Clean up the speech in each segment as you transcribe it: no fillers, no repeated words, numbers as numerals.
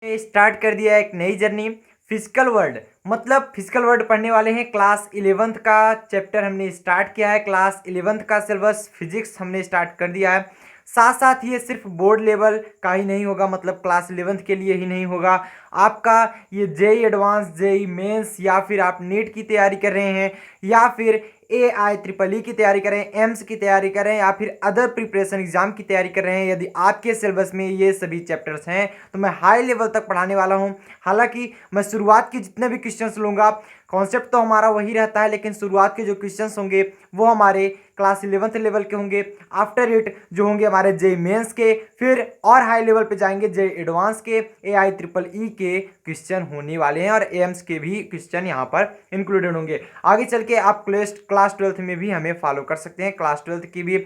में स्टार्ट कर दिया एक नई जर्नी फिजिकल वर्ल्ड। मतलब फिजिकल वर्ल्ड पढ़ने वाले हैं। क्लास 11th का चैप्टर हमने स्टार्ट किया है। क्लास 11th का सिलेबस फिजिक्स हमने स्टार्ट कर दिया है। साथ साथ ये सिर्फ बोर्ड लेवल का ही नहीं होगा, मतलब क्लास 11th के लिए ही नहीं होगा। आपका ये जेई एडवांस, जेई मेंस, या फिर आप नीट की तैयारी कर रहे हैं, या फिर AIEEE की तैयारी कर रहे हैं, एम्स की तैयारी कर रहे हैं, या फिर अदर प्रिपरेशन एग्जाम की तैयारी कर रहे हैं, यदि आपके सिलेबस में ये सभी चैप्टर्स हैं तो मैं हाई लेवल तक पढ़ाने वाला हूं। हालांकि मैं शुरुआत के जितने भी क्वेश्चंस लूंगा, कॉन्सेप्ट तो हमारा वही रहता है, लेकिन शुरुआत के जो क्वेश्चंस होंगे वो हमारे क्लास 11th लेवल के होंगे। आफ्टर इट जो होंगे हमारे जेई मेंस के, फिर और हाई लेवल पे जाएंगे जेई एडवांस के, AIEEE के क्वेश्चन होने वाले हैं, और एम्स के भी क्वेश्चन यहाँ पर इंक्लूडेड होंगे। आगे चल के आप क्लास 12th में भी हमें फॉलो कर सकते हैं। क्लास 12th की भी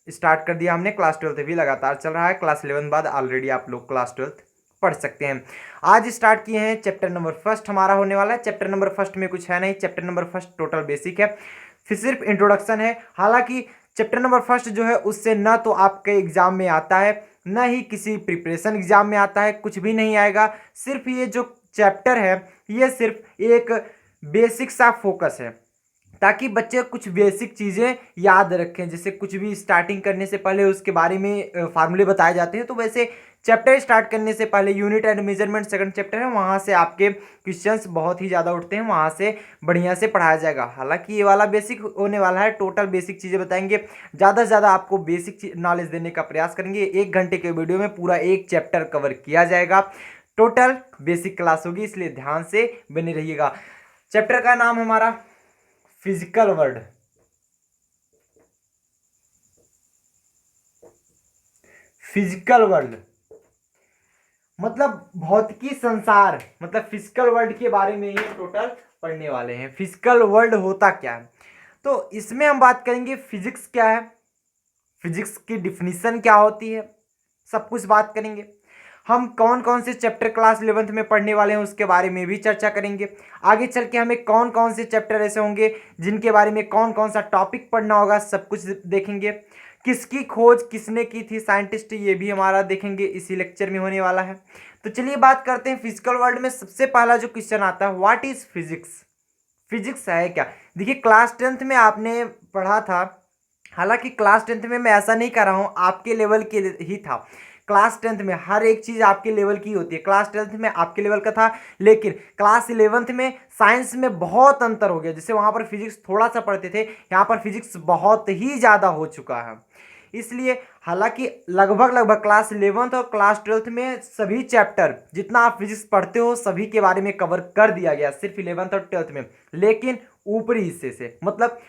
स्टार्ट कर दिया हमने, क्लास 12th भी लगातार चल रहा है। क्लास 11 बाद ऑलरेडी आप लोग क्लास 12th पढ़ सकते हैं। आज स्टार्ट किए हैं चैप्टर नंबर फर्स्ट हमारा होने वाला है। चैप्टर नंबर फर्स्ट में कुछ है नहीं, chapter number first total basic है, फिर सिर्फ इंट्रोडक्शन है। हालांकि चैप्टर नंबर फर्स्ट जो है उससे ना तो आपके एग्जाम में आता है, ना ही किसी प्रिपरेशन एग्जाम में आता है, कुछ भी नहीं आएगा। सिर्फ ये जो चैप्टर है ये सिर्फ एक बेसिक सा फोकस है, ताकि बच्चे कुछ बेसिक चीज़ें याद रखें। जैसे कुछ भी स्टार्टिंग करने से पहले उसके बारे में फार्मूले बताए जाते हैं, तो वैसे चैप्टर स्टार्ट करने से पहले unit and measurement second chapter है, वहाँ से आपके क्वेश्चंस बहुत ही ज़्यादा उठते हैं, वहाँ से बढ़िया से पढ़ाया जाएगा। हालांकि ये वाला बेसिक होने वाला है, टोटल बेसिक चीज़ें बताएंगे। ज़्यादा से ज़्यादा आपको बेसिक नॉलेज देने का प्रयास करेंगे। 1 घंटे के वीडियो में पूरा एक चैप्टर कवर किया जाएगा। टोटल बेसिक क्लास होगी, इसलिए ध्यान से बने रहिएगा। चैप्टर का नाम हमारा फिजिकल वर्ल्ड। फिजिकल वर्ल्ड मतलब भौतिकी संसार, मतलब फिजिकल वर्ल्ड के बारे में ये टोटल पढ़ने वाले हैं। फिजिकल वर्ल्ड होता क्या है, तो इसमें हम बात करेंगे फिजिक्स क्या है, फिजिक्स की डिफिनीशन क्या होती है, सब कुछ बात करेंगे। हम कौन कौन से चैप्टर क्लास 11th में पढ़ने वाले हैं उसके बारे में भी चर्चा करेंगे। आगे चल के हमें कौन कौन से चैप्टर ऐसे होंगे जिनके बारे में कौन कौन सा टॉपिक पढ़ना होगा, सब कुछ देखेंगे। किसकी खोज किसने की थी, साइंटिस्ट, ये भी हमारा देखेंगे, इसी लेक्चर में होने वाला है। तो चलिए बात करते हैं फिजिकल वर्ल्ड में। सबसे पहला जो क्वेश्चन आता है, व्हाट इज फिजिक्स। फिजिक्स है क्या। देखिए क्लास 10th में आपने पढ़ा था, हालांकि क्लास 10th में मैं ऐसा नहीं कर रहा हूँ, आपके लेवल के ही था। क्लास 10th में हर एक चीज़ आपके लेवल की होती है, क्लास 10th में आपके लेवल का था। लेकिन क्लास 11th में साइंस में बहुत अंतर हो गया। जैसे वहाँ पर फिजिक्स थोड़ा सा पढ़ते थे, यहाँ पर फिजिक्स बहुत ही ज़्यादा हो चुका है। इसलिए हालांकि लगभग लगभग क्लास 11th और क्लास 12th में सभी चैप्टर जितना आप फिजिक्स पढ़ते हो सभी के बारे में कवर कर दिया गया, सिर्फ 11th और 12th में। लेकिन ऊपरी हिस्से से मतलब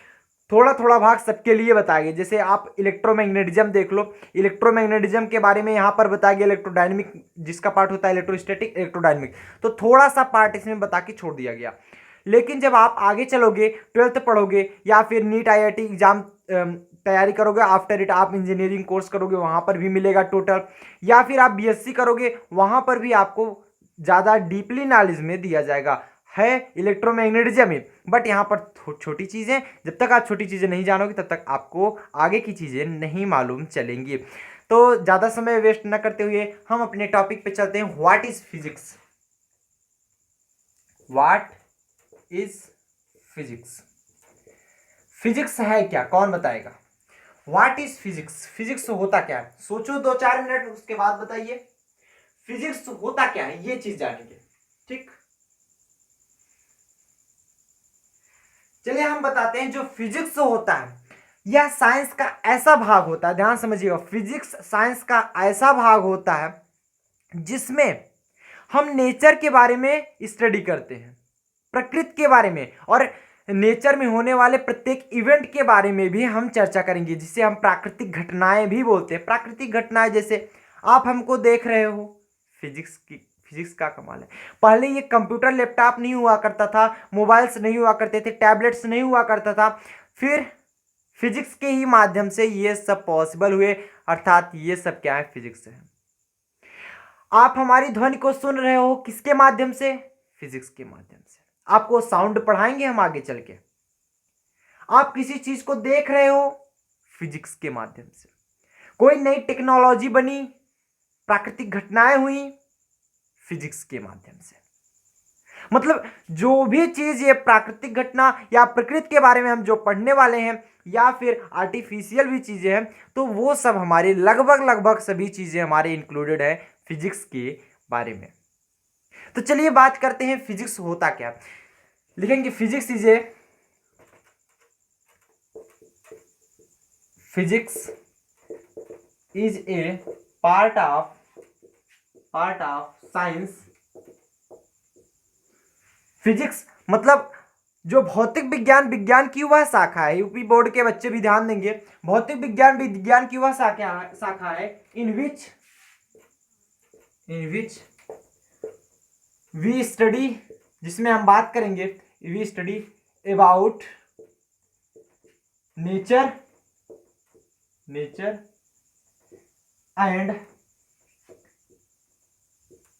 थोड़ा थोड़ा भाग सबके लिए बताया गया। जैसे आप इलेक्ट्रोमैग्नेटिज्म देख लो, इलेक्ट्रोमैग्नेटिज्म के बारे में यहाँ पर बताया गया, इलेक्ट्रोडायनेमिक जिसका पार्ट होता है, इलेक्ट्रोस्टैटिक, इलेक्ट्रोडायनेमिक, तो थोड़ा सा पार्ट इसमें बता के छोड़ दिया गया। लेकिन जब आप आगे चलोगे, 12th पढ़ोगे, या फिर नीट IIT एग्जाम तैयारी करोगे, आफ्टर इट आप इंजीनियरिंग कोर्स करोगे, वहाँ पर भी मिलेगा टोटल, या फिर आप BSc करोगे, वहाँ पर भी आपको ज़्यादा डीपली नॉलेज में दिया जाएगा, है इलेक्ट्रोमैग्नेटिज्म में। बट यहाँ पर छोटी चीज़ें, जब तक आप छोटी चीज़ें नहीं जानोगे तब तक आपको आगे की चीज़ें नहीं मालूम चलेंगी। तो ज़्यादा समय वेस्ट न करते हुए हम अपने टॉपिक पे चलते हैं। What is physics. What is physics. Physics है क्या, कौन बताएगा। व्हाट इज फिजिक्स, फिजिक्स होता क्या है। सोचो 2-4 मिनट, उसके बाद बताइए फिजिक्स होता क्या है, ये चीज जानेंगे। ठीक, चलिए हम बताते हैं। जो फिजिक्स होता है यह साइंस का ऐसा भाग होता है, ध्यान समझिएगा, फिजिक्स साइंस का ऐसा भाग होता है जिसमें हम नेचर के बारे में स्टडी करते हैं, प्रकृति के बारे में, और नेचर में होने वाले प्रत्येक इवेंट के बारे में भी हम चर्चा करेंगे, जिसे हम प्राकृतिक घटनाएं भी बोलते हैं। प्राकृतिक घटनाएं जैसे आप हमको देख रहे हो, फिजिक्स का कमाल है। पहले ये कंप्यूटर लैपटॉप नहीं हुआ करता था, मोबाइल्स नहीं हुआ करते थे, टैबलेट्स नहीं हुआ करता था, फिर फिजिक्स के ही माध्यम से ये सब पॉसिबल हुए, अर्थात ये सब क्या है, फिजिक्स है। आप हमारी ध्वनि को सुन रहे हो किसके माध्यम से, फिजिक्स के माध्यम से। आपको साउंड पढ़ाएंगे हम आगे चल के। आप किसी चीज को देख रहे हो, फिजिक्स के माध्यम से। कोई नई टेक्नोलॉजी बनी, प्राकृतिक घटनाएं हुई, फिजिक्स के माध्यम से। मतलब जो भी चीज ये प्राकृतिक घटना या प्रकृति के बारे में हम जो पढ़ने वाले हैं या फिर आर्टिफिशियल भी चीजें हैं, तो वो सब हमारे लगभग लगभग सभी चीजें हमारे इंक्लूडेड है फिजिक्स के बारे में। तो चलिए बात करते हैं फिजिक्स होता क्या। लिखेंगे physics is a part of science. Physics मतलब जो भौतिक विज्ञान की वह शाखा है, यूपी बोर्ड के बच्चे भी ध्यान देंगे, भौतिक विज्ञान की वह शाखा है इन विच वी स्टडी, जिसमें हम बात करेंगे we study about nature and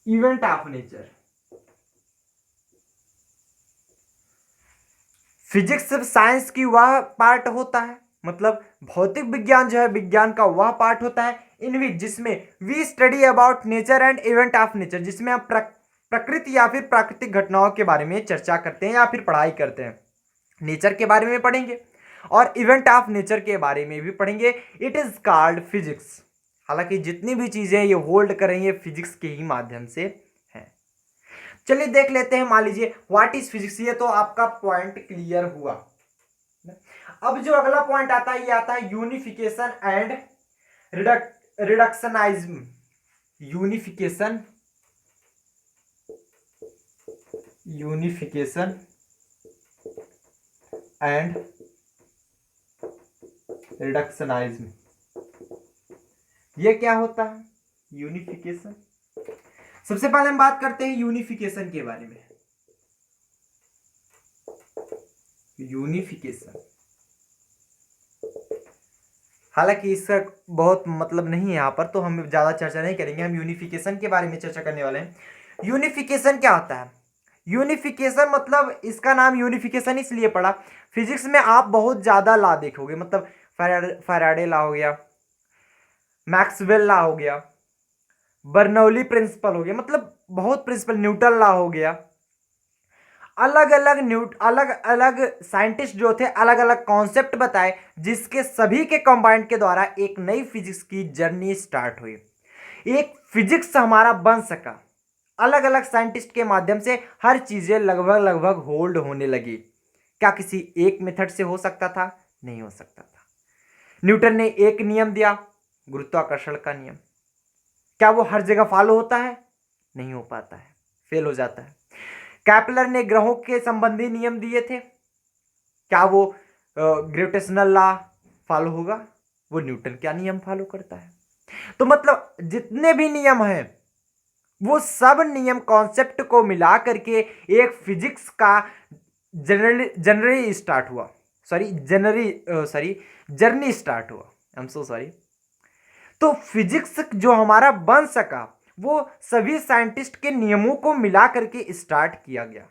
event of nature. Physics science की वह पार्ट होता है, मतलब भौतिक विज्ञान जो है विज्ञान का वह पार्ट होता है इन विच, जिसमें we study about nature and event of nature, जिसमें हम प्रकृति या फिर प्राकृतिक घटनाओं के बारे में चर्चा करते हैं या फिर पढ़ाई करते हैं। नेचर के बारे में पढ़ेंगे और इवेंट ऑफ नेचर के बारे में भी पढ़ेंगे। It is called physics. हालांकि जितनी भी चीजें ये होल्ड करेंगे फिजिक्स के ही माध्यम से हैं। चलिए देख लेते हैं, मान लीजिए व्हाट इज फिजिक्स, ये तो आपका पॉइंट क्लियर हुआ। अब जो अगला पॉइंट आता है ये आता है यूनिफिकेशन एंड रिडक्शनाइज्म। यूनिफिकेशन एंड रिडक्शनाइज्म, ये क्या होता है यूनिफिकेशन। सबसे पहले हम बात करते हैं यूनिफिकेशन के बारे में। यूनिफिकेशन, हालांकि इसका बहुत मतलब नहीं है यहां पर, तो हम ज्यादा चर्चा नहीं करेंगे, हम यूनिफिकेशन के बारे में चर्चा करने वाले हैं। यूनिफिकेशन क्या होता है? यूनिफिकेशन मतलब इसका नाम यूनिफिकेशन इसलिए पड़ा, फिजिक्स में आप बहुत ज्यादा लॉ देखोगे, मतलब फैराडे लॉ हो गया, मैक्सवेल लॉ हो गया, बर्नौली प्रिंसिपल हो गया, मतलब बहुत प्रिंसिपल, न्यूटन लॉ हो गया। अलग अलग साइंटिस्ट जो थे अलग अलग कॉन्सेप्ट बताए, जिसके सभी के कंबाइंड के द्वारा एक नई फिजिक्स की जर्नी स्टार्ट हुई। एक फिजिक्स हमारा बन सका, अलग अलग साइंटिस्ट के माध्यम से हर चीजें लगभग होल्ड होने लगी। क्या किसी एक मेथड से हो सकता था? नहीं हो सकता था। न्यूटन ने एक नियम दिया, गुरुत्वाकर्षण का नियम, क्या वो हर जगह फॉलो होता है? नहीं हो पाता है, फेल हो जाता है। कैपलर ने ग्रहों के संबंधी नियम दिए थे, क्या वो ग्रेविटेशनल लॉ फॉलो होगा? वो न्यूटन क्या नियम फॉलो करता है। तो मतलब जितने भी नियम हैं वो सब नियम कॉन्सेप्ट को मिला करके एक फिजिक्स का जर्नी स्टार्ट हुआ। जर्नी स्टार्ट हुआ। I am so sorry. तो फिजिक्स जो हमारा बन सका वो सभी साइंटिस्ट के नियमों को मिला करके स्टार्ट किया गया।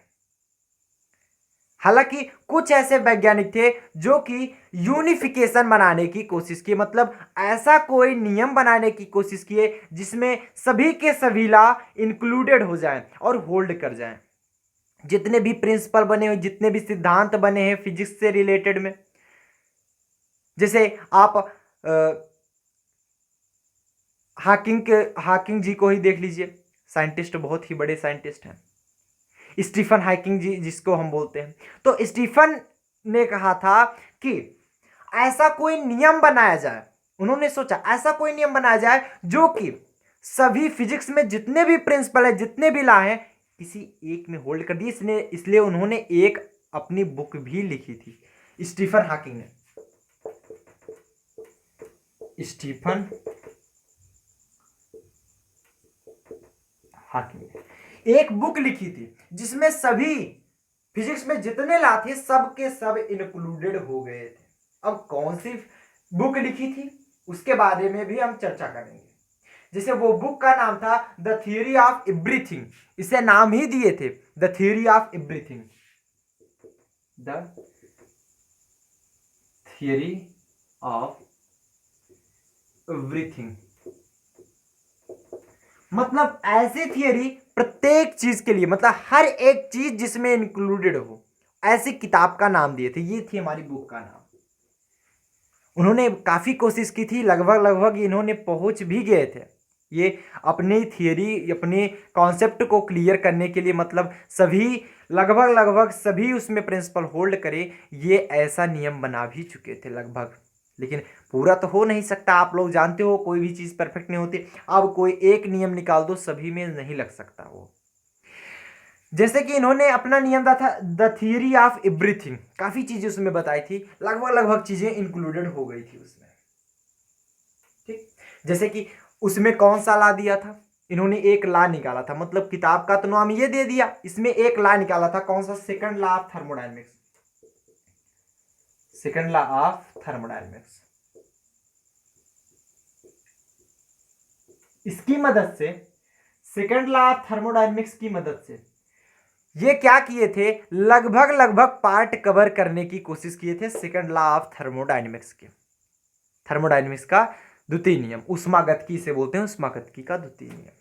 हालांकि कुछ ऐसे वैज्ञानिक थे जो कि यूनिफिकेशन बनाने की कोशिश की, मतलब ऐसा कोई नियम बनाने की कोशिश किए जिसमें सभी के सभी लॉ इंक्लूडेड हो जाएं और होल्ड कर जाएं। जितने भी प्रिंसिपल बने हुए, जितने भी सिद्धांत बने हैं फिजिक्स से रिलेटेड में, जैसे आप हाकिंग जी को ही देख लीजिए, साइंटिस्ट, बहुत ही बड़े साइंटिस्ट हैं, स्टीफन हाकिंग जी जिसको हम बोलते हैं। तो स्टीफन ने कहा था कि ऐसा कोई नियम बनाया जाए, उन्होंने सोचा ऐसा कोई नियम बनाया जाए जो कि सभी फिजिक्स में जितने भी प्रिंसिपल है, जितने भी लॉ हैं, किसी एक में होल्ड कर दिए। इसलिए उन्होंने एक अपनी बुक भी लिखी थी, स्टीफन हाकिंग ने। स्टीफन हाकिंग ने एक बुक लिखी थी जिसमें सभी फिजिक्स में जितने लॉ थे सब के सब इंक्लूडेड हो गए थे। अब कौन सी बुक लिखी थी उसके बारे में भी हम चर्चा करेंगे। जैसे वो बुक का नाम था द थियरी ऑफ एवरीथिंग, इसे नाम ही दिए थे the theory of everything. The theory of everything मतलब ऐसी थियरी प्रत्येक चीज के लिए, मतलब हर एक चीज जिसमें इंक्लूडेड हो, ऐसी किताब का नाम दिए थे। ये थी हमारी बुक का नाम। उन्होंने काफी कोशिश की थी, लगभग लगभग इन्होंने पहुंच भी गए थे ये अपनी थियरी, अपने कॉन्सेप्ट को क्लियर करने के लिए, मतलब सभी लगभग लगभग सभी उसमें प्रिंसिपल होल्ड करे, ये ऐसा नियम बना भी चुके थे लगभग। लेकिन पूरा तो हो नहीं सकता, आप लोग जानते हो कोई भी चीज परफेक्ट नहीं होती। अब कोई एक नियम निकाल दो, सभी में नहीं लग सकता वो। जैसे कि इन्होंने अपना नियम था द थियरी ऑफ एवरीथिंग, काफी चीजें उसमें बताई थी, लगभग लगभग चीजें इंक्लूडेड हो गई थी उसमें। ठीक, जैसे कि उसमें कौन सा ला दिया था, इन्होंने एक ला निकाला था, मतलब किताब का तो नाम ये दे दिया, इसमें एक ला निकाला था, कौन सा, second law of thermodynamics. Second law of thermodynamics, इसकी मदद से, सेकंड लॉ ऑफ थर्मोडायनेमिक्स की मदद से ये क्या किए थे, लगभग लगभग पार्ट कवर करने की कोशिश किए थे सेकंड लॉ ऑफ थर्मोडायनेमिक्स के। थर्मोडायनेमिक्स का द्वितीय नियम, उष्मागतिकी से बोलते हैं, उष्मागतिकी का द्वितीय नियम।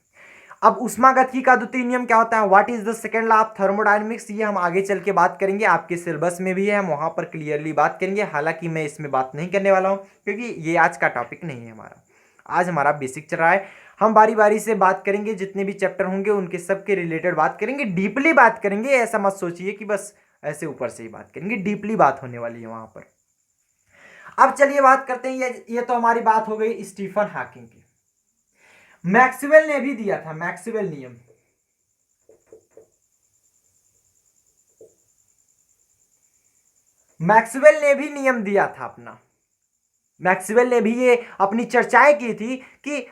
अब उष्मागतिकी का द्वितीय नियम क्या होता है, what is the second law of thermodynamics, ये हम आगे चल के बात करेंगे, आपके सिलेबस में भी है, हम वहां पर क्लियरली बात करेंगे। हालांकि मैं इसमें बात नहीं करने वाला हूं, क्योंकि ये आज का टॉपिक नहीं है हमारा, आज हमारा बेसिक चल रहा है। हम बारी बारी से बात करेंगे, जितने भी चैप्टर होंगे उनके सबके रिलेटेड बात करेंगे, डीपली बात करेंगे। ऐसा मत सोचिए कि बस ऐसे ऊपर से ही बात करेंगे, डीपली बात होने वाली है वहां पर। अब चलिए बात करते हैं, ये तो हमारी बात हो गई स्टीफन हॉकिंग की। मैक्सवेल ने भी दिया था मैक्सवेल नियम, मैक्सवेल ने भी नियम दिया था अपना। मैक्सवेल ने भी ये अपनी चर्चाएं की थी कि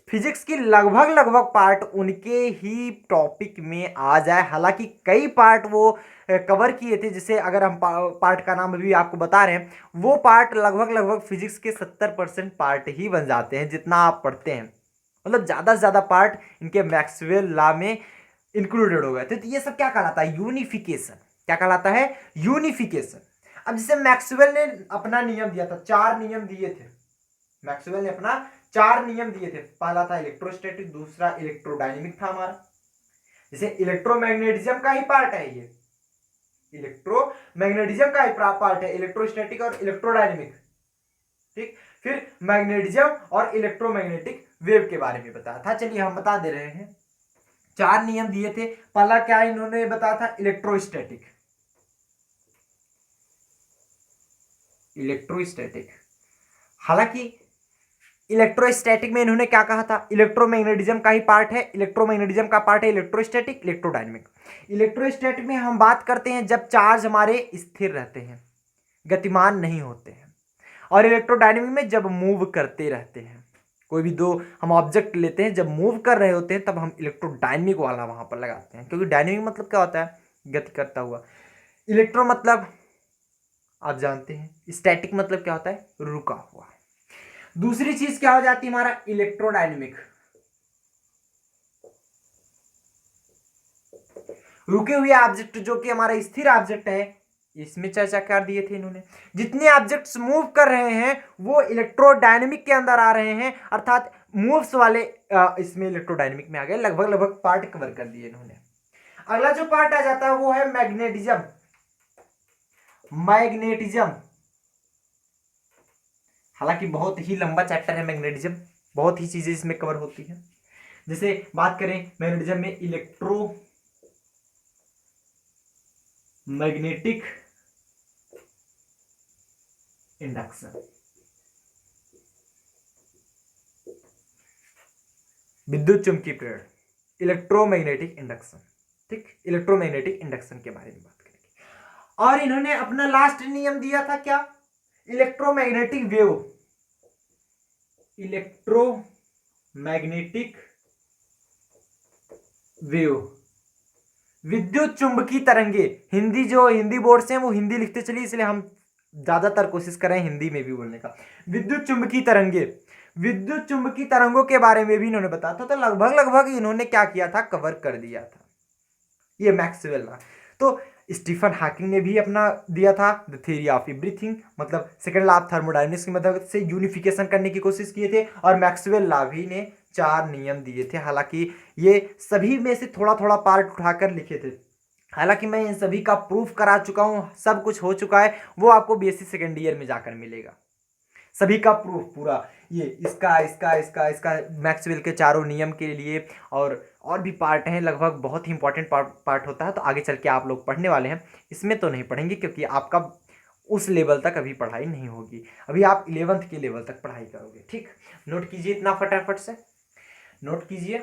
फिजिक्स की लगभग लगभग पार्ट उनके ही टॉपिक में आ जाए। हालांकि कई पार्ट वो कवर किए थे, जैसे अगर हम पार्ट का नाम अभी आपको बता रहे हैं, वो पार्ट लगभग लगभग फिजिक्स के 70% पार्ट ही बन जाते हैं जितना आप पढ़ते हैं, मतलब ज़्यादा से ज़्यादा पार्ट इनके मैक्सवेल लॉ में इंक्लूडेड हो गए थे। तो ये सब क्या कहलाता है, यूनिफिकेशन। क्या कहलाता है, यूनिफिकेशन। अब जैसे मैक्सवेल ने अपना नियम दिया था, 4 नियम दिए थे मैक्सवेल ने, अपना 4 नियम दिए थे। पहला था इलेक्ट्रोस्टैटिक, दूसरा इलेक्ट्रोडायनेमिक था हमारा, जैसे इलेक्ट्रोमैग्नेटिज्म का ही पार्ट है ये, इलेक्ट्रोमैग्नेटिज्म का ही पार्ट है इलेक्ट्रोस्टैटिक और इलेक्ट्रोडायनेमिक। ठीक, फिर मैग्नेटिज्म और इलेक्ट्रोमैग्नेटिक वेव के बारे में बताया था। चलिए हम बता दे रहे हैं, 4 नियम दिए थे। पहला क्या इन्होंने बताया था, इलेक्ट्रोस्टैटिक। इलेक्ट्रोस्टैटिक, हालांकि इलेक्ट्रोस्टैटिक में इन्होंने क्या कहा था, इलेक्ट्रोमैग्नेटिज्म का ही पार्ट है, इलेक्ट्रोमैग्नेटिज्म का पार्ट है इलेक्ट्रोस्टैटिक, इलेक्ट्रोडायनेमिक। इलेक्ट्रोस्टैटिक में हम बात करते हैं जब चार्ज हमारे स्थिर रहते हैं, गतिमान नहीं होते हैं, और इलेक्ट्रोडायनेमिक में जब मूव करते रहते हैं। कोई भी दो हम ऑब्जेक्ट लेते हैं, जब मूव कर रहे होते हैं तब हम इलेक्ट्रोडायनेमिक वाला वहां पर लगाते हैं, क्योंकि डायनेमिक मतलब क्या होता है, गति करता हुआ। इलेक्ट्रो मतलब आप जानते हैं, स्टैटिक मतलब क्या होता है, रुका हुआ। दूसरी चीज क्या हो जाती है, हमारा इलेक्ट्रोडायनेमिक, रुके हुए ऑब्जेक्ट, जो कि हमारा स्थिर ऑब्जेक्ट है, इसमें चर्चा कर दिए थे इन्होंने। जितने ऑब्जेक्ट्स मूव कर रहे हैं वो इलेक्ट्रोडायनेमिक के अंदर आ रहे हैं, अर्थात मूव्स वाले इसमें इलेक्ट्रोडायनेमिक में आ गए। लगभग लगभग पार्ट कवर कर दिए इन्होंने। अगला जो पार्ट आ जाता है वो है मैग्नेटिज्म। मैग्नेटिज्म हालांकि बहुत ही लंबा चैप्टर है मैग्नेटिज्म, बहुत ही चीजें इसमें कवर होती है। जैसे बात करें मैग्नेटिज्म में, इलेक्ट्रो मैग्नेटिक इंडक्शन, विद्युत चुंबकीय प्रेरण, इलेक्ट्रोमैग्नेटिक इंडक्शन। ठीक, इलेक्ट्रोमैग्नेटिक इंडक्शन के बारे में बात करेंगे। और इन्होंने अपना लास्ट नियम दिया था क्या, इलेक्ट्रोमैग्नेटिक वेव। इलेक्ट्रोमैग्नेटिक वेव, विद्युत चुंबकीय तरंगे। हिंदी, जो हिंदी बोर्ड से हैं वो हिंदी लिखते चलिए, इसलिए हम ज्यादातर कोशिश करें हिंदी में भी बोलने का। विद्युत चुंबकीय तरंगे, विद्युत चुंबकीय तरंगों के बारे में भी इन्होंने बताया था। तो लगभग लगभग इन्होंने क्या किया था, कवर कर दिया था ये मैक्सवेल लॉ। तो स्टीफन हॉकिंग ने भी अपना दिया था द थ्योरी ऑफ एवरीथिंग, मतलब सेकंड लॉ ऑफ थर्मोडायनेमिक्स की मदद से यूनिफिकेशन करने की कोशिश किए थे। और मैक्सवेल लॉ भी ने 4 नियम दिए थे, हालांकि ये सभी में से थोड़ा थोड़ा पार्ट उठाकर लिखे थे। हालांकि मैं इन सभी का प्रूफ करा चुका हूँ, सब कुछ हो चुका है, वो आपको बीएससी सेकेंड ईयर में जाकर मिलेगा। सभी का प्रूफ पूरा, ये इसका इसका इसका इसका मैक्सवेल के चारों नियम के लिए और भी पार्ट हैं, लगभग बहुत ही इंपॉर्टेंट पार्ट होता है। तो आगे चल के आप लोग पढ़ने वाले हैं, इसमें तो नहीं पढ़ेंगे क्योंकि आपका उस लेवल तक अभी पढ़ाई नहीं होगी, अभी आप 11th के लेवल तक पढ़ाई करोगे। ठीक, नोट कीजिए इतना फटाफट से, नोट कीजिए।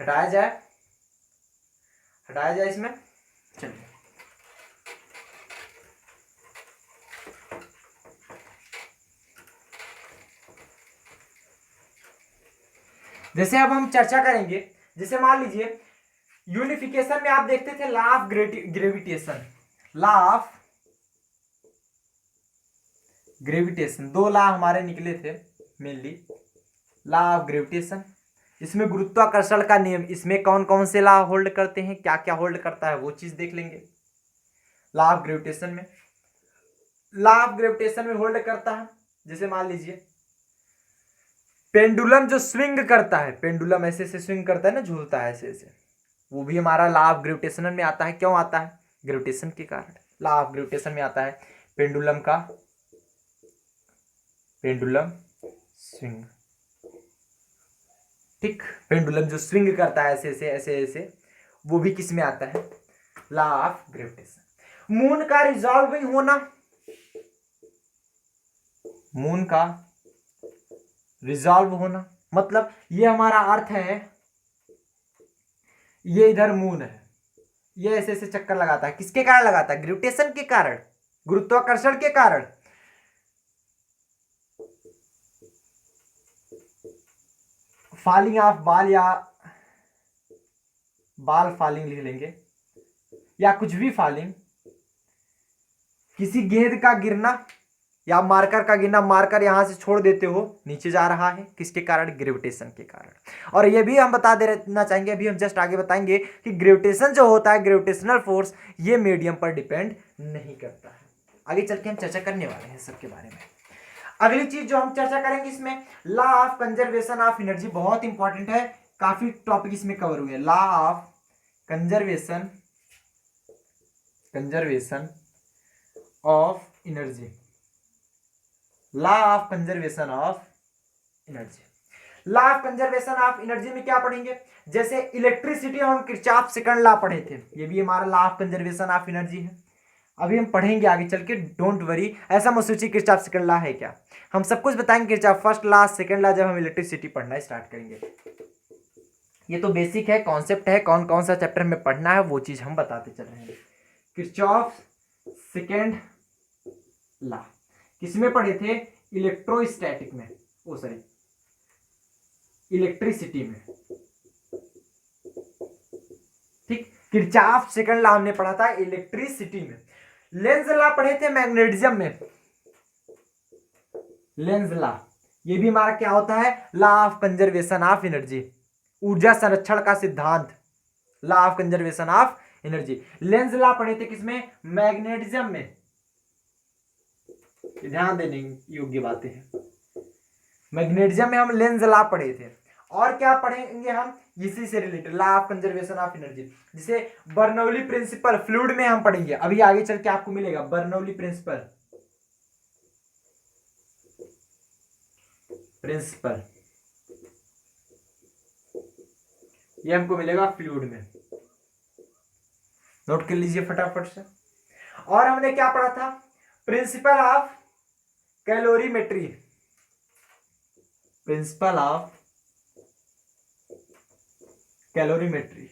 हटाया जाए, हटाया जाए इसमें। चलिए, जैसे अब हम चर्चा करेंगे, जैसे मान लीजिए यूनिफिकेशन में आप देखते थे law of gravitation, law of gravitation, 2 law हमारे निकले थे मेनली। लॉ ऑफ ग्रेविटेशन, इसमें गुरुत्वाकर्षण का नियम, इसमें कौन कौन से लॉ होल्ड करते हैं, क्या क्या होल्ड करता है, वो चीज देख लेंगे। लॉ ऑफ ग्रेविटेशन में, लॉ ऑफ ग्रेविटेशन में होल्ड करता है, जैसे मान लीजिए पेंडुलम जो स्विंग करता है, पेंडुलम ऐसे ऐसे स्विंग करता है ना, झूलता है ऐसे ऐसे, वो भी हमारा लॉ ऑफ ग्रेविटेशन में आता है। क्यों आता है? ग्रेविटेशन के कारण, लॉ ऑफ ग्रेविटेशन में आता है पेंडुलम का, पेंडुलम स्विंग। ठीक, पेंडुलम जो स्विंग करता है ऐसे ऐसे ऐसे ऐसे, वो भी किस में आता है? Law of gravitation. मून का रिजॉल्विंग होना, मून का रिजॉल्व होना, मतलब ये हमारा अर्थ है, ये इधर मून है, ये ऐसे ऐसे चक्कर लगाता है, किसके कारण लगाता है? ग्रेविटेशन के कारण, गुरुत्वाकर्षण के कारण। फॉलिंग ऑफ बॉल, या बॉल फॉलिंग लिख लेंगे, या कुछ भी फॉलिंग, किसी गेंद का गिरना या मार्कर का गिरना, मार्कर यहां से छोड़ देते हो नीचे जा रहा है, किसके कारण? ग्रेविटेशन के कारण। और ये भी हम बता देना चाहेंगे, अभी हम जस्ट आगे बताएंगे कि ग्रेविटेशन जो होता है, ग्रेविटेशनल फोर्स, ये मीडियम पर डिपेंड नहीं करता है। आगे चल के हम चर्चा करने वाले हैं सबके बारे में। अगली चीज जो हम चर्चा करेंगे इसमें, law of conservation of energy, बहुत इंपॉर्टेंट है, काफी टॉपिक इसमें कवर हुए। Law of conservation, conservation of energy, law of conservation of energy. Law of conservation of energy में क्या पढ़ेंगे? जैसे इलेक्ट्रिसिटी हम किरचॉफ सेकंड लॉ पढ़े थे, ये भी हमारा law of conservation of energy है। अभी हम पढ़ेंगे आगे चल के, डोंट वरी, ऐसा मत सोचिए किरचॉफ सेकंड लॉ है क्या, हम सब कुछ बताएंगे Kirchhoff first law second law जब हम इलेक्ट्रिसिटी पढ़ना स्टार्ट करेंगे। ये तो बेसिक है, कॉन्सेप्ट है, कौन कौन सा चैप्टर में पढ़ना है वो चीज हम बताते चल रहे हैं। किरचॉफ सेकंड लॉ किसमें पढ़े थे? इलेक्ट्रोस्टैटिक में, ओ सॉरी इलेक्ट्रिसिटी में। ठीक, किरचॉफ सेकंड लॉ हमने पढ़ा था इलेक्ट्रिसिटी में। लेंज लॉ पढ़े थे मैग्नेटिज्म में, लेंज लॉ, ये भी हमारा क्या होता है? Law of conservation of energy, ऊर्जा संरक्षण का सिद्धांत, law of conservation of energy. Lenz law पढ़े थे किसमें? मैग्नेटिज्म में। ध्यान देने योग्य बातें हैं, मैग्नेटिज्म में हम लेंज लॉ पढ़े थे। और क्या पढ़ेंगे हम इसी से related? Law of conservation of energy, जैसे बर्नौली प्रिंसिपल फ्लूइड में हम पढ़ेंगे, अभी आगे चल के आपको मिलेगा बर्नौली प्रिंसिपल, प्रिंसिपल ये हमको मिलेगा फ्लूइड में, नोट कर लीजिए फटाफट से। और हमने क्या पढ़ा था? Principle of calorimetry, principle of calorimetry.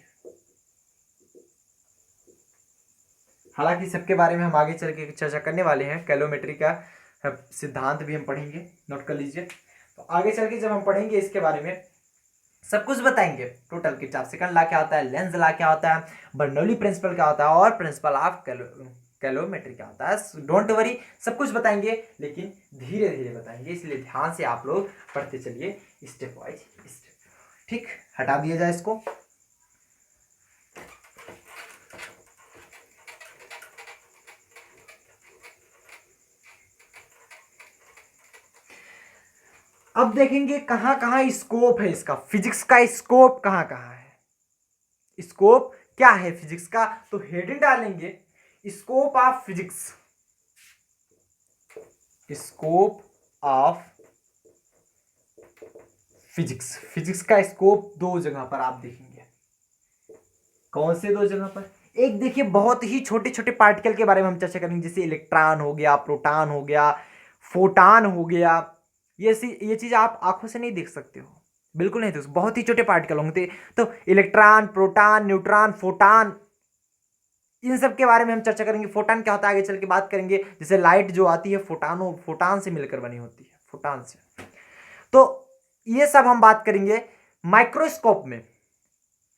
हालांकि सबके बारे में हम आगे चल के चर्चा करने वाले हैं, कैलोरीमेट्री का सिद्धांत भी हम पढ़ेंगे, नोट कर लीजिए। तो आगे चल के जब हम पढ़ेंगे इसके बारे में सब कुछ बताएंगे, टोटल किरचॉफ सेकंड लॉ क्या होता है, लेंज लॉ क्या होता है, बर्नौली प्रिंसिपल क्या होता है, और प्रिंसिपल ऑफ कैलोरीमेट्री क्या होता है। डोंट वरी, सब कुछ बताएंगे, लेकिन धीरे धीरे बताएंगे, इसलिए ध्यान से आप लोग पढ़ते चलिए स्टेप वाइज स्टेप। ठीक, हटा दिया जाए इसको। अब देखेंगे कहाँ कहाँ स्कोप है इसका, फिजिक्स का स्कोप कहाँ कहाँ है, स्कोप क्या है फिजिक्स का। तो हेडिंग डालेंगे scope of physics, scope of physics. Physics का स्कोप दो जगह पर आप देखेंगे। कौन से दो जगह पर? एक देखिए बहुत ही छोटे छोटे पार्टिकल के बारे में हम चर्चा करेंगे, जैसे इलेक्ट्रॉन हो गया, प्रोटॉन हो गया, फोटान हो गया। ये चीज आप आंखों से नहीं देख सकते हो, बिल्कुल नहीं देख सकते, बहुत ही छोटे पार्टिकल होंगे। तो इलेक्ट्रॉन, प्रोटॉन, न्यूट्रॉन, फोटान, इन सब के बारे में हम चर्चा करेंगे। फोटान क्या होता है आगे चल के बात करेंगे। जैसे लाइट जो आती है फोटान से मिलकर बनी होती है, फोटान से। तो ये सब हम बात करेंगे माइक्रोस्कोप में।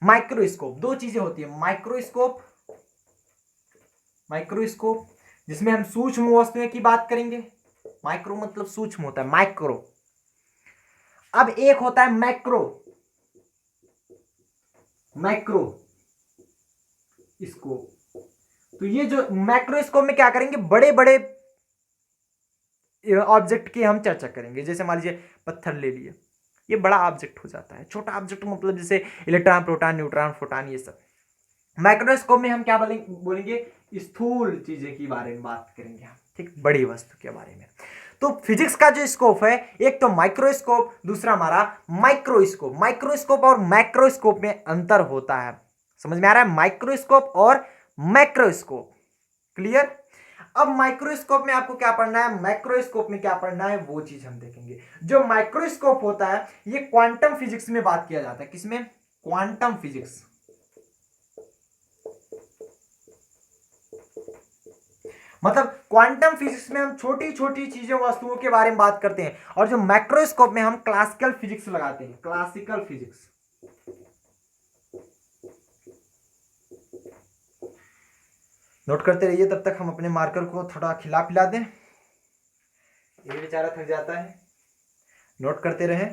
माइक्रोस्कोप दो चीजें होती है, माइक्रोस्कोप जिसमें हम सूक्ष्म वस्तुएं की बात करेंगे। माइक्रो मतलब सूक्ष्म होता है, माइक्रो। अब एक होता है मैक्रो स्कोप। तो ये जो मैक्रोस्कोप में क्या करेंगे, बड़े बड़े ऑब्जेक्ट की हम चर्चा करेंगे। जैसे मान लीजिए पत्थर ले लिए, ये बड़ा ऑब्जेक्ट हो जाता है। छोटा ऑब्जेक्ट मतलब जैसे इलेक्ट्रॉन, प्रोटॉन, न्यूट्रॉन, फोटॉन, ये सब। माइक्रोस्कोप में हम क्या बोलेंगे स्थूल चीजें के बारे में बात करेंगे हम, ठीक, बड़ी वस्तु के बारे में। तो फिजिक्स का जो स्कोप है, एक तो माइक्रोस्कोप, दूसरा हमारा माइक्रोस्कोप। माइक्रोस्कोप और मैक्रोस्कोप में अंतर होता है, समझ में आ रहा है? माइक्रोस्कोप और मैक्रोस्कोप, क्लियर। अब माइक्रोस्कोप में आपको क्या पढ़ना है, मैक्रोस्कोप में क्या पढ़ना है, वो चीज हम देखेंगे। जो माइक्रोस्कोप होता है ये क्वांटम फिजिक्स में बात किया जाता है। किसमें? Quantum physics. मतलब क्वांटम फिजिक्स में हम छोटी छोटी चीजों, वस्तुओं के बारे में बात करते हैं, और जो मैक्रोस्कोप में हम क्लासिकल फिजिक्स लगाते हैं, क्लासिकल फिजिक्स। नोट करते रहिए, तब तक हम अपने मार्कर को थोड़ा खिला पिला दें, ये बेचारा थक जाता है। नोट करते रहे।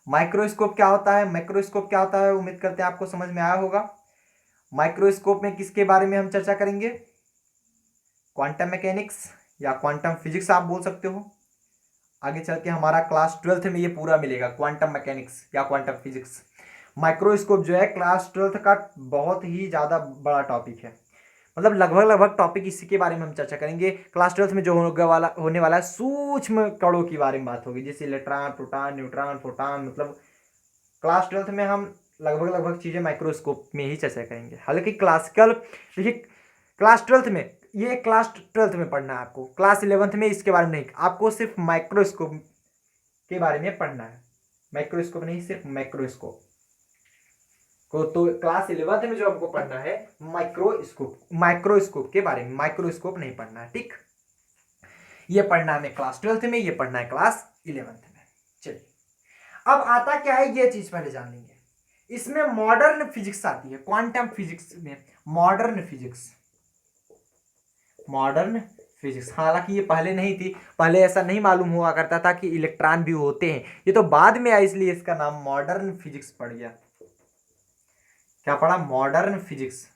माइक्रोस्कोप क्या होता है, मैक्रोस्कोप क्या होता है, उम्मीद करते हैं आपको समझ में आया होगा। माइक्रोस्कोप में किसके बारे में हम चर्चा करेंगे? क्वांटम मैकेनिक्स या क्वांटम फिजिक्स आप बोल सकते हो। आगे चल के हमारा क्लास 12th में ये पूरा मिलेगा, क्वांटम मैकेनिक्स या क्वांटम फिजिक्स। माइक्रोस्कोप जो है क्लास 12th का बहुत ही ज़्यादा बड़ा टॉपिक है, मतलब लगभग लगभग टॉपिक इसी के बारे में हम चर्चा करेंगे। क्लास 12th में जो होने वाला है सूक्ष्म कणों के बारे में बात होगी, जैसे इलेक्ट्रॉन, प्रोटॉन, न्यूट्रॉन, फोटॉन। मतलब क्लास 12th में हम लगभग चीज़ें माइक्रोस्कोप में ही चर्चा करेंगे। हालांकि क्लासिकल, देखिए क्लास 12th में, ये क्लास 12th में पढ़ना है आपको, क्लास 11th में इसके बारे में नहीं, आपको सिर्फ माइक्रोस्कोप के बारे में पढ़ना है। माइक्रोस्कोप नहीं, सिर्फ माइक्रोस्कोप को। तो क्लास 11th में जो आपको पढ़ना है माइक्रोस्कोप के बारे में, माइक्रोस्कोप नहीं पढ़ना है, ठीक। ये पढ़ना है क्लास 12th में, ये पढ़ना है क्लास 11th में। चलिए अब आता क्या है, ये चीज पहले जान लेंगे। इसमें मॉडर्न फिजिक्स आती है, क्वांटम फिजिक्स में मॉडर्न फिजिक्स। हालांकि ये पहले नहीं थी, पहले ऐसा नहीं मालूम हुआ करता था कि इलेक्ट्रॉन भी होते हैं, ये तो बाद में आया, इसलिए इसका नाम मॉडर्न फिजिक्स पड़ गया। क्या पढ़ा? Modern physics.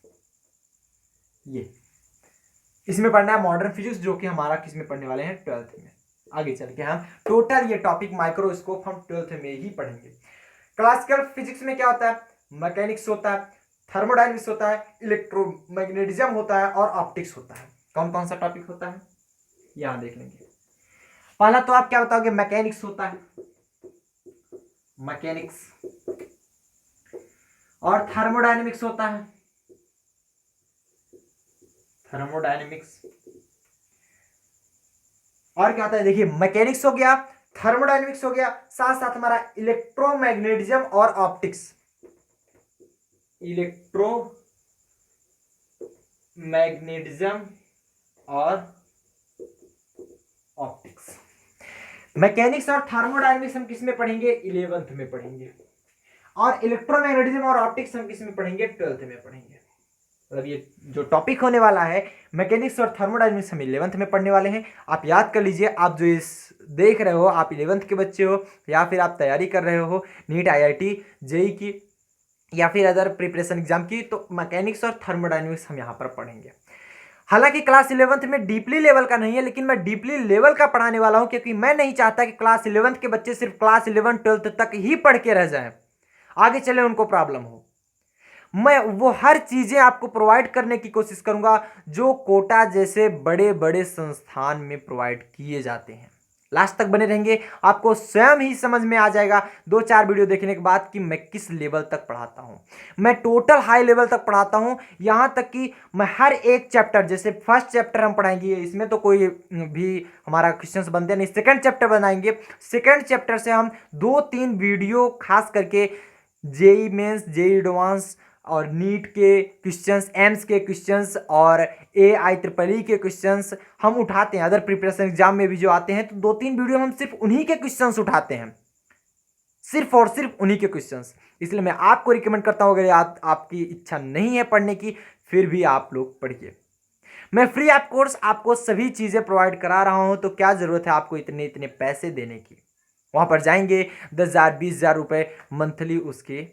ये इसमें पढ़ना है मॉडर्न फिजिक्स, जो कि हमारा किस में पढ़ने वाले हैं? 12th में। आगे चल के हम टोटल ये टॉपिक माइक्रोस्कोप हम 12th में ही पढ़ेंगे। क्लासिकल फिजिक्स में क्या होता है? मैकेनिक्स होता है, थर्मोडाइनमिक्स होता है, इलेक्ट्रोमैग्नेटिज्म होता है और ऑप्टिक्स होता है। कौन कौन सा टॉपिक होता है यहां देख लेंगे। पहला तो आप क्या बताओगे? मैकेनिक्स होता है, मैकेनिक्स। और थर्मोडायनेमिक्स होता है, थर्मोडायनेमिक्स। और क्या होता है? देखिए मैकेनिक्स हो गया, थर्मोडायनेमिक्स हो गया, साथ साथ हमारा इलेक्ट्रोमैग्नेटिज्म और ऑप्टिक्स। इलेक्ट्रोमैग्नेटिज्म और ऑप्टिक्स। मैकेनिक्स और थर्मोडायनेमिक्स हम किस में पढ़ेंगे? 11th में पढ़ेंगे। और इलेक्ट्रोमैग्नेटिज्म और ऑप्टिक्स हम किस में पढ़ेंगे? 12th में पढ़ेंगे। मतलब ये जो टॉपिक होने वाला है मैकेनिक्स और थर्मोडायनेमिक्स हम 11th में पढ़ने वाले हैं। आप याद कर लीजिए, आप जो इस देख रहे हो, आप 11th के बच्चे हो या फिर आप तैयारी कर रहे हो नीट, IIT, जेई की या फिर अदर प्रिपरेशन एग्जाम की, तो मैकेनिक्स और थर्मोडायनेमिक्स हम यहाँ पर पढ़ेंगे। हालांकि क्लास 11th में डीपली लेवल का नहीं है, लेकिन मैं डीपली लेवल का पढ़ाने वाला हूं, क्योंकि मैं नहीं चाहता कि क्लास 11th के बच्चे सिर्फ क्लास 11 12th तक ही पढ़ के रह जाएं, आगे चले उनको प्रॉब्लम हो। मैं वो हर चीजें आपको प्रोवाइड करने की कोशिश करूंगा जो कोटा जैसे बड़े बड़े संस्थान में प्रोवाइड किए जाते हैं। लास्ट तक बने रहेंगे, आपको स्वयं ही समझ में आ जाएगा 2-4 वीडियो देखने के बाद कि मैं किस लेवल तक पढ़ाता हूं। मैं टोटल हाई लेवल तक पढ़ाता हूं, यहां तक कि मैं हर एक चैप्टर, जैसे फर्स्ट चैप्टर हम पढ़ाएंगे, इसमें तो कोई भी हमारा क्वेश्चंस बनते नहीं, सेकंड चैप्टर बनाएंगे, सेकंड चैप्टर से हम 2-3 वीडियो खास करके जेई मेंस, जेई एडवांस और नीट के क्वेश्चंस, एम्स के क्वेश्चंस और AIEEE के क्वेश्चंस हम उठाते हैं। अदर प्रिपरेशन एग्जाम में भी जो आते हैं, तो 2-3 वीडियो हम सिर्फ उन्हीं के क्वेश्चंस उठाते हैं, सिर्फ और सिर्फ उन्हीं के क्वेश्चंस। इसलिए मैं आपको रिकमेंड करता हूं, अगर आपकी इच्छा नहीं है पढ़ने की, फिर भी आप लोग पढ़िए। मैं फ्री ऐप कोर्स आपको सभी चीजें प्रोवाइड करा रहा हूं, तो क्या जरूरत है आपको इतने इतने पैसे देने की। वहां पर जाएंगे 10,000 20,000 रुपए मंथली उसके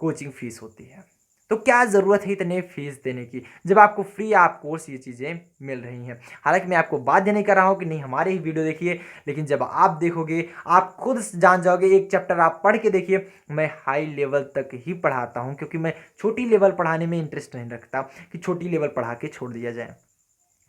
कोचिंग फीस होती है, तो क्या ज़रूरत है इतने फीस देने की जब आपको फ्री ऐप कोर्स ये चीज़ें मिल रही हैं। हालांकि मैं आपको बाध्य नहीं कर रहा हूं कि नहीं हमारे ही वीडियो देखिए, लेकिन जब आप देखोगे आप खुद जान जाओगे। एक चैप्टर आप पढ़ के देखिए, मैं हाई लेवल तक ही पढ़ाता हूं, क्योंकि मैं छोटी लेवल पढ़ाने में इंटरेस्ट नहीं रखता कि छोटी लेवल पढ़ा के छोड़ दिया जाए।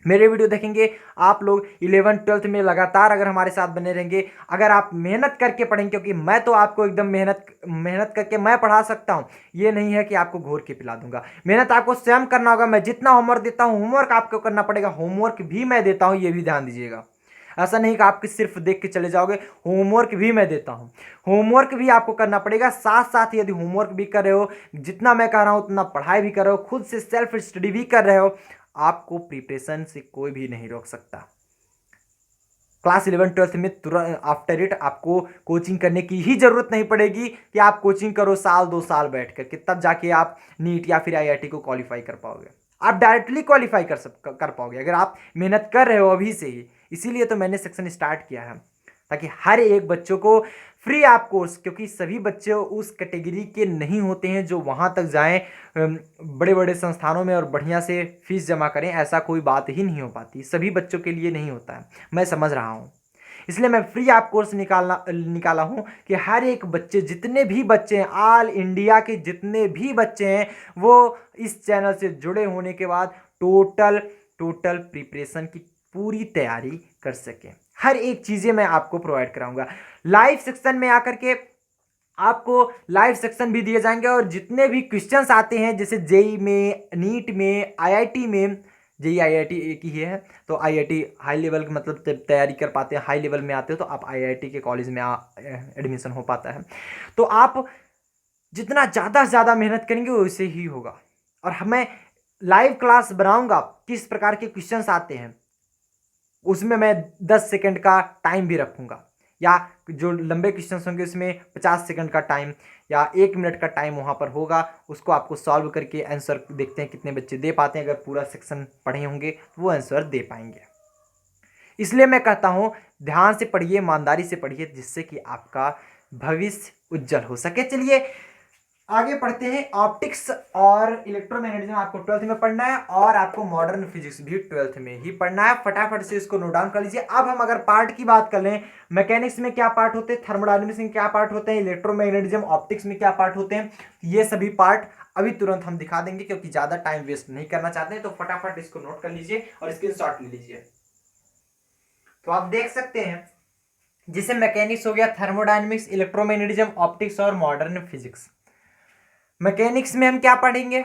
मेरे वीडियो देखेंगे आप लोग 11 12th में लगातार, अगर हमारे साथ बने रहेंगे, अगर आप मेहनत करके पढ़ेंगे, क्योंकि मैं तो आपको एकदम मेहनत मेहनत करके मैं पढ़ा सकता हूं, ये नहीं है कि आपको घोर के पिला दूंगा। मेहनत आपको स्वयं करना होगा। मैं जितना होमवर्क देता हूं, होमवर्क आपको करना पड़ेगा, होमवर्क भी मैं देता हूं, ये भी ध्यान दीजिएगा। ऐसा नहीं कि आप सिर्फ देख के चले जाओगे, होमवर्क भी मैं देता हूं, होमवर्क भी आपको करना पड़ेगा। साथ साथ यदि होमवर्क भी कर रहे हो, जितना मैं कह रहा हूं उतना पढ़ाई भी कर रहे हो, खुद से सेल्फ स्टडी भी कर रहे हो, आपको प्रिपरेशन से कोई भी नहीं रोक सकता। क्लास 11 12th में तुरंत आफ्टर इट आपको कोचिंग करने की ही जरूरत नहीं पड़ेगी कि आप कोचिंग करो साल 2 साल बैठ करके, तब जाके आप नीट या फिर IIT को क्वालिफाई कर पाओगे। आप डायरेक्टली क्वालिफाई कर पाओगे अगर आप मेहनत कर रहे हो अभी से ही। इसीलिए तो मैंने सेक्शन स्टार्ट किया है, ताकि हर एक बच्चों को फ्री ऐप कोर्स, क्योंकि सभी बच्चे उस कैटेगरी के नहीं होते हैं जो वहां तक जाएं बड़े बड़े संस्थानों में और बढ़िया से फीस जमा करें, ऐसा कोई बात ही नहीं हो पाती, सभी बच्चों के लिए नहीं होता है, मैं समझ रहा हूँ। इसलिए मैं फ्री ऐप कोर्स निकाला हूँ कि हर एक बच्चे, जितने भी बच्चे हैं, ऑल इंडिया के जितने भी बच्चे हैं, वो इस चैनल से जुड़े होने के बाद टोटल प्रिपरेशन की पूरी तैयारी कर सकें। हर एक चीज़ें मैं आपको प्रोवाइड कराऊंगा। लाइव सेक्शन में आकर के आपको लाइव सेक्शन भी दिए जाएंगे, और जितने भी क्वेश्चंस आते हैं, जैसे जेई में, नीट में, IIT में, जेई IIT एक ही है, तो IIT हाई लेवल की मतलब तैयारी कर पाते हैं, हाई लेवल में आते हो तो आप IIT के कॉलेज में एडमिशन हो पाता है। तो आप जितना ज़्यादा से ज़्यादा मेहनत करेंगे वैसे ही होगा। और हमें लाइव क्लास बनाऊंगा, किस प्रकार के क्वेश्चंस आते हैं, उसमें मैं 10 सेकंड का टाइम भी रखूंगा, या जो लंबे क्वेश्चंस होंगे उसमें 50 सेकंड का टाइम या 1 मिनट का टाइम वहाँ पर होगा। उसको आपको सॉल्व करके आंसर देखते हैं कितने बच्चे दे पाते हैं। अगर पूरा सेक्शन पढ़े होंगे तो वो आंसर दे पाएंगे। इसलिए मैं कहता हूँ ध्यान से पढ़िए, ईमानदारी से पढ़िए, जिससे कि आपका भविष्य उज्जवल हो सके। चलिए आगे पढ़ते हैं। ऑप्टिक्स और इलेक्ट्रोमैग्नेटिज्म आपको 12th में पढ़ना है, और आपको मॉडर्न फिजिक्स भी 12th में ही पढ़ना है। फटाफट से इसको नोट डाउन कर लीजिए। अब हम अगर पार्ट की बात कर लें, मैकेनिक्स में क्या पार्ट होते हैं, थर्मोडायनेमिक्स में क्या पार्ट होते हैं, इलेक्ट्रोमैग्नेटिज्म ऑप्टिक्स में क्या पार्ट होते हैं, ये सभी पार्ट अभी तुरंत हम दिखा देंगे, क्योंकि ज्यादा टाइम वेस्ट नहीं करना चाहते हैं। तो फटाफट इसको नोट कर लीजिए और स्क्रीनशॉट ले लीजिए। तो आप देख सकते हैं, जिसे मैकेनिक्स हो गया, थर्मोडायनेमिक्स, इलेक्ट्रोमैग्नेटिज्म, ऑप्टिक्स और मॉडर्न फिजिक्स। मैकेनिक्स में हम क्या पढ़ेंगे,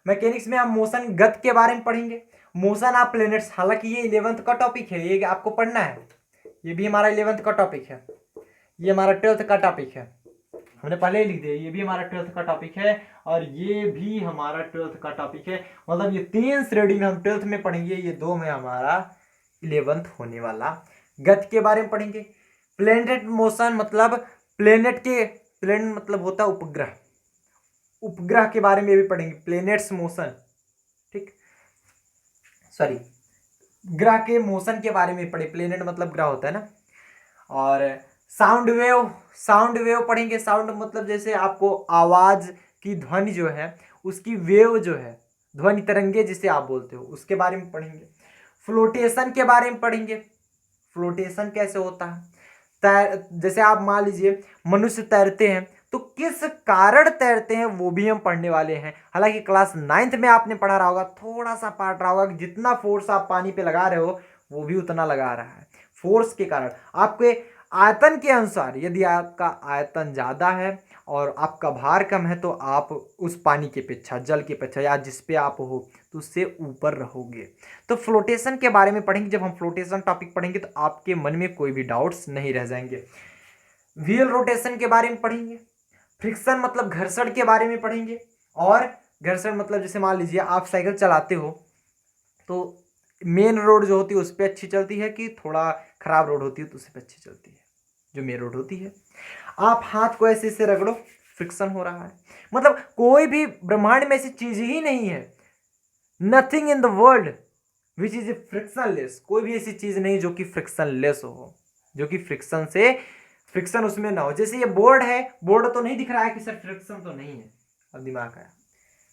मैकेनिक्स में हम मोशन, गति के बारे में पढ़ेंगे। मोशन ऑफ प्लैनेट्स, हालांकि ये 11th का टॉपिक है, ये आपको पढ़ना है, ये भी हमारा 11th का टॉपिक है, ये हमारा 12th का टॉपिक है, हमने पहले ही लिख दिया, ये भी हमारा 12th का टॉपिक है, और ये भी हमारा 12th का टॉपिक है। मतलब ये 3 श्रेणी में हम 12th में पढ़ेंगे, ये 2 में हमारा 11th होने वाला। गति के बारे में पढ़ेंगे। प्लैनेट मोशन मतलब प्लेनेट मतलब होता है उपग्रह, उपग्रह के बारे में भी पढ़ेंगे, प्लैनेट्स मोशन, ठीक, सॉरी, ग्रह के मोशन के बारे में पढ़े, प्लेनेट मतलब ग्रह होता है ना। और साउंड वेव पढ़ेंगे। साउंड मतलब जैसे आपको आवाज की ध्वनि जो है, उसकी वेव जो है, ध्वनि तरंगे जिसे आप बोलते हो उसके बारे में पढ़ेंगे। फ्लोटेशन के बारे में पढ़ेंगे, फ्लोटेशन कैसे होता है। जैसे आप मान लीजिए मनुष्य तैरते हैं तो किस कारण तैरते हैं वो भी हम पढ़ने वाले हैं। हालांकि क्लास 9th में आपने पढ़ा रहा होगा, थोड़ा सा पार्ट रहा होगा कि जितना फोर्स आप पानी पे लगा रहे हो वो भी उतना लगा रहा है। फोर्स के कारण आपके आयतन के अनुसार, यदि आपका आयतन ज़्यादा है और आपका भार कम है तो आप उस पानी के पेक्षा, जल के पेक्षा या जिस पे आप हो तो उससे ऊपर रहोगे। तो फ्लोटेशन के बारे में पढ़ेंगे। जब हम फ्लोटेशन टॉपिक पढ़ेंगे तो आपके मन में कोई भी डाउट्स नहीं रह जाएंगे। व्हील रोटेशन के बारे में पढ़ेंगे। फ्रिक्शन मतलब घर्षण के बारे में पढ़ेंगे। और घर्षण मतलब जैसे मान लीजिए आप साइकिल चलाते हो तो मेन रोड जो होती है उस पर अच्छी चलती है कि थोड़ा खराब रोड होती है तो उस पर अच्छी चलती है, जो मेन रोड होती है। आप हाथ को ऐसे ऐसे रगड़ो, फ्रिक्शन हो रहा है। मतलब कोई भी ब्रह्मांड में ऐसी चीज ही नहीं है, nothing in the world which is frictionless. कोई भी ऐसी चीज नहीं जो कि फ्रिक्शनलेस हो, जो कि फ्रिक्शन से फ्रिक्शन उसमें ना हो। जैसे ये बोर्ड है, बोर्ड तो नहीं दिख रहा है कि सर फ्रिक्शन तो नहीं है। अब दिमाग आया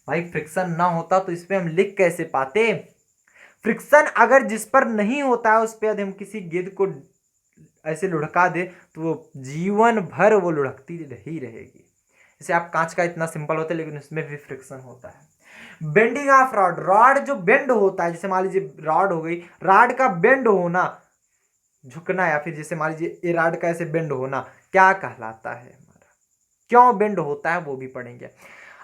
भाई, फ्रिक्शन ना होता तो इस पे हम लिख कैसे पाते। फ्रिक्शन अगर जिस पर नहीं होता है उस पर यदि हम किसी गेंद को ऐसे लुढ़का दे तो वो जीवन भर वो लुढ़कती ही रहेगी। जैसे आप कांच का इतना सिंपल होता है लेकिन उसमें भी फ्रिक्शन होता है। बेंडिंग ऑफ रॉड, रॉड जो बेंड होता है, जैसे मान लीजिए रॉड हो गई, रॉड का बेंड होना, झुकना, या फिर जैसे मान लीजिए ये रॉड का ऐसे बेंड होना क्या कहलाता है, हमारा क्यों बेंड होता है वो भी पढ़ेंगे।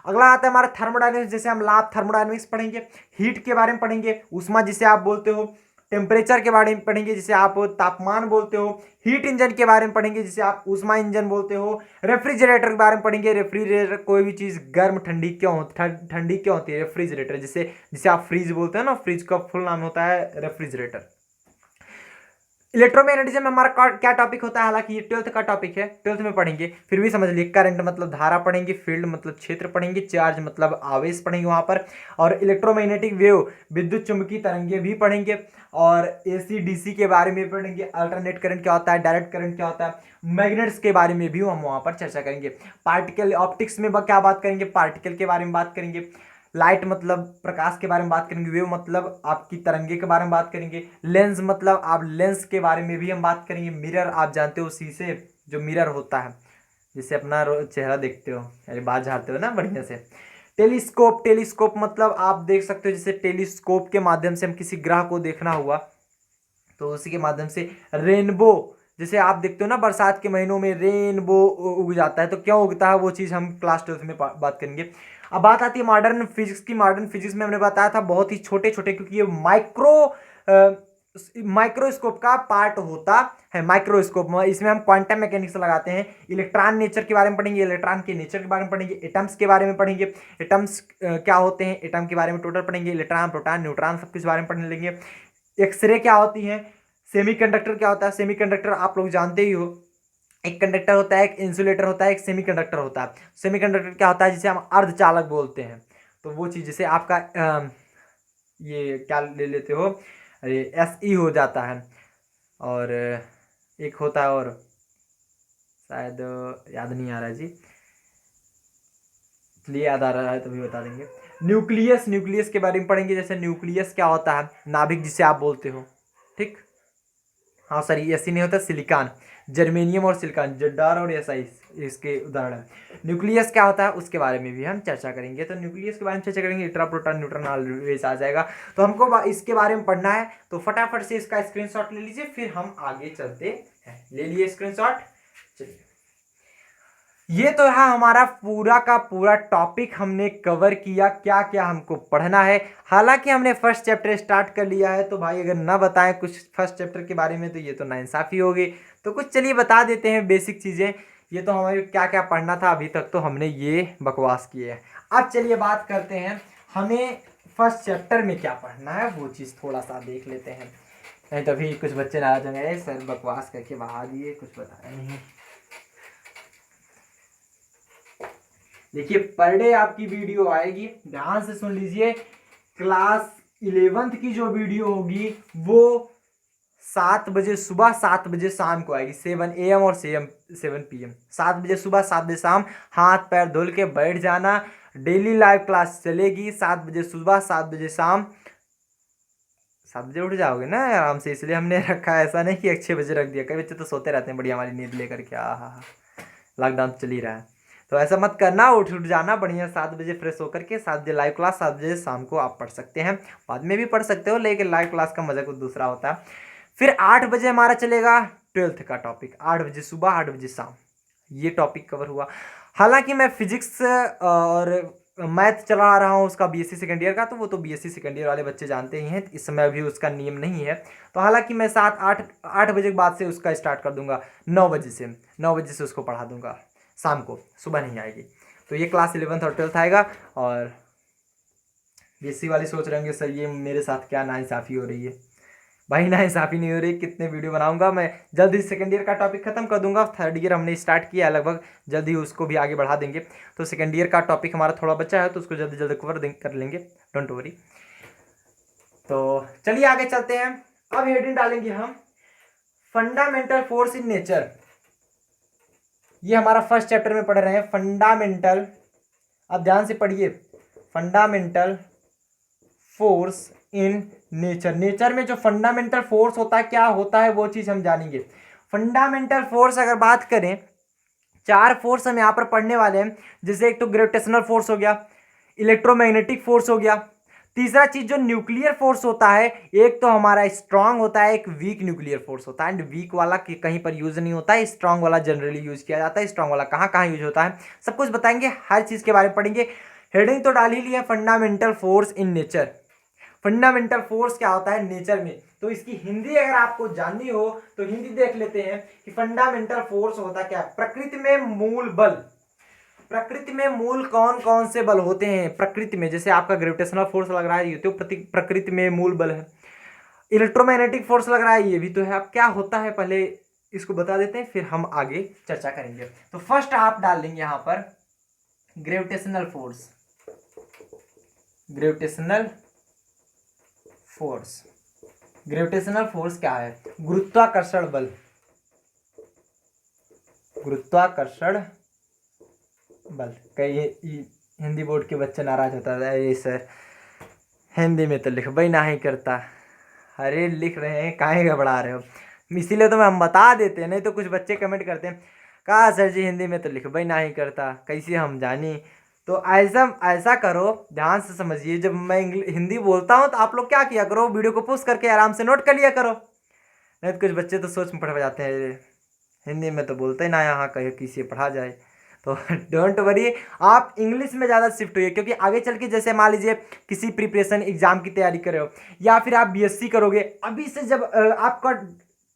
अगला आता है हमारा थर्मोडायनेमिक्स। जैसे हम लाभ थर्मोडायनेमिक्स पढ़ेंगे, हीट के बारे में पढ़ेंगे, उष्मा जिसे आप बोलते हो, टेम्परेचर के बारे में पढ़ेंगे जिसे आप तापमान बोलते हो, हीट इंजन के बारे में पढ़ेंगे जिसे आप उष्मा इंजन बोलते हो, रेफ्रिजरेटर के बारे में पढ़ेंगे। रेफ्रिजरेटर, कोई भी चीज गर्म ठंडी क्यों ठंडी क्यों होती है, रेफ्रिजरेटर। जिसे आप फ्रीज बोलते हैं ना, फ्रिज का फुल नाम होता है रेफ्रिजरेटर। इलेक्ट्रोमैग्नेटिज्म में हमारा क्या टॉपिक होता है, हालांकि ये 12th का टॉपिक है, 12th में पढ़ेंगे, फिर भी समझ लिए। करंट मतलब धारा पढ़ेंगे, फील्ड मतलब क्षेत्र पढ़ेंगे, चार्ज मतलब आवेश पढ़ेंगे वहां पर, और इलेक्ट्रोमैग्नेटिक वेव विद्युत चुंबकीय तरंगे भी पढ़ेंगे, और एसी डीसी के बारे में पढ़ेंगे। अल्टरनेट करंट क्या होता है, डायरेक्ट करंट क्या होता है, मैग्नेट्स के बारे में भी हम वहां पर चर्चा करेंगे। पार्टिकल ऑप्टिक्स में क्या बात करेंगे, पार्टिकल के बारे में बात करेंगे। लाइट मतलब प्रकाश के बारे में बात करेंगे, वेव मतलब आपकी तरंगे के बारे में बात करेंगे। लेंस मतलब आप लेंस के बारे में भी हम बात करेंगे। मिरर आप जानते हो, शीशे जो मिरर होता है जिससे अपना चेहरा देखते हो, यानी बात झाड़ते हो ना बढ़िया से। टेलीस्कोप, टेलीस्कोप मतलब आप देख सकते हो, जैसे टेलीस्कोप के माध्यम से हम किसी ग्रह को देखना हुआ तो उसी के माध्यम से। रेनबो, जैसे आप देखते हो ना बरसात के महीनों में रेनबो उग जाता है, तो क्यों उगता है वो चीज़ हम क्लास 12th में बात करेंगे। अब बात आती है मॉडर्न फिजिक्स की। मॉडर्न फिजिक्स में हमने बताया था बहुत ही छोटे छोटे, क्योंकि ये माइक्रोस्कोप का पार्ट होता है। माइक्रोस्कोप में इसमें हम क्वांटम मैकेनिक्स लगाते हैं। इलेक्ट्रॉन नेचर के बारे में पढ़ेंगे, इलेक्ट्रॉन के नेचर के बारे में पढ़ेंगे, एटम्स के बारे में पढ़ेंगे, एटम्स क्या होते हैं, एटम के बारे में टोटल पढ़ेंगे, इलेक्ट्रॉन प्रोटॉन न्यूट्रॉन सब कुछ बारे में पढ़ने लेंगे। एक्सरे क्या होती है, सेमीकंडक्टर क्या होता है। सेमीकंडक्टर आप लोग जानते ही हो, एक कंडक्टर होता है, एक इंसुलेटर होता है, एक सेमीकंडक्टर होता है। सेमीकंडक्टर क्या होता है, जिसे हम अर्धचालक बोलते हैं। तो वो चीज़ जैसे आपका ये क्या ले लेते हो, SE हो जाता है, और एक होता है और शायद याद नहीं आ रहा है जी, इसलिए याद आ रहा है तभी बता देंगे। न्यूक्लियस, न्यूक्लियस के बारे में पढ़ेंगे। जैसे न्यूक्लियस क्या होता है, नाभिक जिसे आप बोलते हो, ठीक। हाँ सॉरी, SE नहीं होता, सिलिकॉन, जर्मेनियम और सिलिकॉन, जडार और SI इसके उदाहरण है। न्यूक्लियस क्या होता है उसके बारे में भी हम चर्चा करेंगे। तो न्यूक्लियस के बारे में चर्चा करेंगे, इलेक्ट्रॉन प्रोटॉन न्यूट्रॉन ऑलवेज आ जाएगा। तो हमको इसके बारे में पढ़ना है, तो फटाफट से इसका स्क्रीनशॉट ले लीजिए, फिर हम आगे चलते हैं। ले लिए स्क्रीनशॉट, चलिए। ये तो है हमारा पूरा का पूरा टॉपिक, हमने कवर किया क्या क्या हमको पढ़ना है। हालांकि हमने फर्स्ट चैप्टर स्टार्ट कर लिया है, तो भाई अगर ना बताएं कुछ फर्स्ट चैप्टर के बारे में तो ये तो नाइंसाफी होगी। तो कुछ चलिए बता देते हैं बेसिक चीज़ें। ये तो हमें क्या क्या पढ़ना था, अभी तक तो हमने ये बकवास किए हैं। अब चलिए बात करते हैं हमें फर्स्ट चैप्टर में क्या पढ़ना है, वो चीज़ थोड़ा सा देख लेते हैं। नहीं तभी कुछ बच्चे नाराज होंगे, सर बकवास करके बहा दिए, कुछ बताया नहीं। देखिए पर डे आपकी वीडियो आएगी, ध्यान से सुन लीजिए। क्लास 11th की जो वीडियो होगी वो 7 बजे सुबह, 7 बजे शाम को आएगी। 7 AM और 7 PM, 7 बजे सुबह 7 बजे शाम। हाथ पैर धुल के बैठ जाना, डेली लाइव क्लास चलेगी 7 बजे सुबह 7 बजे शाम। 7 बजे उठ जाओगे ना आराम से, इसलिए हमने रखा है, ऐसा नहीं कि 6 बजे रख दिया। कई बच्चे तो सोते रहते हैं बढ़िया हमारी नींद लेकर के। हाँ, लॉकडाउन चल ही रहा है तो ऐसा मत करना, उठ उठ जाना बढ़िया 7 बजे फ्रेश होकर के। 7 बजे लाइव क्लास, 7 बजे शाम को आप पढ़ सकते हैं, बाद में भी पढ़ सकते हो, लेकिन लाइव क्लास का मजा कुछ दूसरा होता है। फिर 8 बजे हमारा चलेगा 12th का टॉपिक, 8 बजे सुबह 8 बजे शाम, ये टॉपिक कवर हुआ। हालांकि मैं फिजिक्स और मैथ चला रहा हूँ उसका बीएससी सेकेंड ईयर का, तो वो तो बीएससी सेकेंड ईयर वाले बच्चे जानते ही हैं, इस समय अभी उसका नियम नहीं है। तो हालांकि मैं 7 8 बजे के बाद से उसका स्टार्ट कर दूंगा, 9 बजे से उसको पढ़ा दूंगा शाम को, सुबह नहीं आएगी। तो ये क्लास 11th और 12th आएगा। और बीएससी वाले सोच रहे होंगे सर ये मेरे साथ क्या नाइंसाफ़ी हो रही है। भाई नाइंसाफ़ी नहीं हो रही, कितने वीडियो बनाऊंगा मैं। जल्द ही सेकंड ईयर का टॉपिक खत्म कर दूंगा, थर्ड ईयर हमने स्टार्ट किया है लगभग, जल्द ही उसको भी आगे बढ़ा देंगे। तो सेकंड ईयर का टॉपिक हमारा थोड़ा बचा है, तो उसको जल्दी जल्दी कवर कर लेंगे, डोंट वरी। तो चलिए आगे चलते हैं। अब हेडिंग डालेंगे हम फंडामेंटल फोर्स इन नेचर। ये हमारा फर्स्ट चैप्टर में पढ़ रहे हैं फंडामेंटल, अब ध्यान से पढ़िए, fundamental force in nature. Nature में जो फंडामेंटल फोर्स होता है क्या होता है वो चीज हम जानेंगे। फंडामेंटल फोर्स अगर बात करें, 4 फोर्स हम यहाँ पर पढ़ने वाले हैं। जैसे एक तो ग्रेविटेशनल फोर्स हो गया, इलेक्ट्रोमैग्नेटिक फोर्स हो गया, तीसरा चीज जो न्यूक्लियर फोर्स होता है, एक तो हमारा स्ट्रांग होता है, एक वीक न्यूक्लियर फोर्स होता है। एंड वीक वाला कहीं पर यूज नहीं होता है, स्ट्रांग वाला जनरली यूज किया जाता है। स्ट्रांग वाला कहाँ कहाँ यूज होता है सब कुछ बताएंगे, हर चीज के बारे में पढ़ेंगे। हेडिंग तो डाल ही लिया fundamental force in nature. Fundamental force क्या होता है नेचर में, तो इसकी हिंदी अगर आपको जाननी हो तो हिंदी देख लेते हैं कि फंडामेंटल फोर्स होता क्या है। प्रकृति में मूल बल, प्रकृति में मूल कौन कौन से बल होते हैं प्रकृति में, जैसे आपका ग्रेविटेशनल फोर्स लग रहा है ये तो प्रकृति में मूल बल है। इलेक्ट्रोमैग्नेटिक फोर्स लग रहा है ये भी तो है। अब क्या होता है पहले इसको बता देते हैं, फिर हम आगे चर्चा करेंगे। तो फर्स्ट आप डाल देंगे यहां पर gravitational force. Gravitational force, gravitational force क्या है? गुरुत्वाकर्षण बल, गुरुत्वाकर्षण बल। कई हिंदी बोर्ड के बच्चे नाराज होता है, ये सर हिंदी में तो लिख भाई ना ही करता। अरे लिख रहे हैं काहे घबरा रहे हो, इसीलिए तो हम बता देते हैं, नहीं तो कुछ बच्चे कमेंट करते हैं कहा सर जी हिंदी में तो लिख भाई ना ही करता, कैसे हम जानी। तो ऐसा ऐसा करो, ध्यान से समझिए, जब मैं हिंदी बोलता हूँ तो आप लोग क्या किया करो, वीडियो को पोस्ट करके आराम से नोट कर लिया करो। नहीं तो कुछ बच्चे तो सोच में पड़ जाते हैं हिंदी में तो बोलते ही ना, यहाँ कहीं किसी पढ़ा जाए। तो डोंट वरी, आप इंग्लिश में ज़्यादा शिफ्ट हुई, क्योंकि आगे चल के जैसे मान लीजिए किसी प्रिपरेशन एग्जाम की तैयारी कर रहे हो, या फिर आप बीएससी करोगे, अभी से जब आपका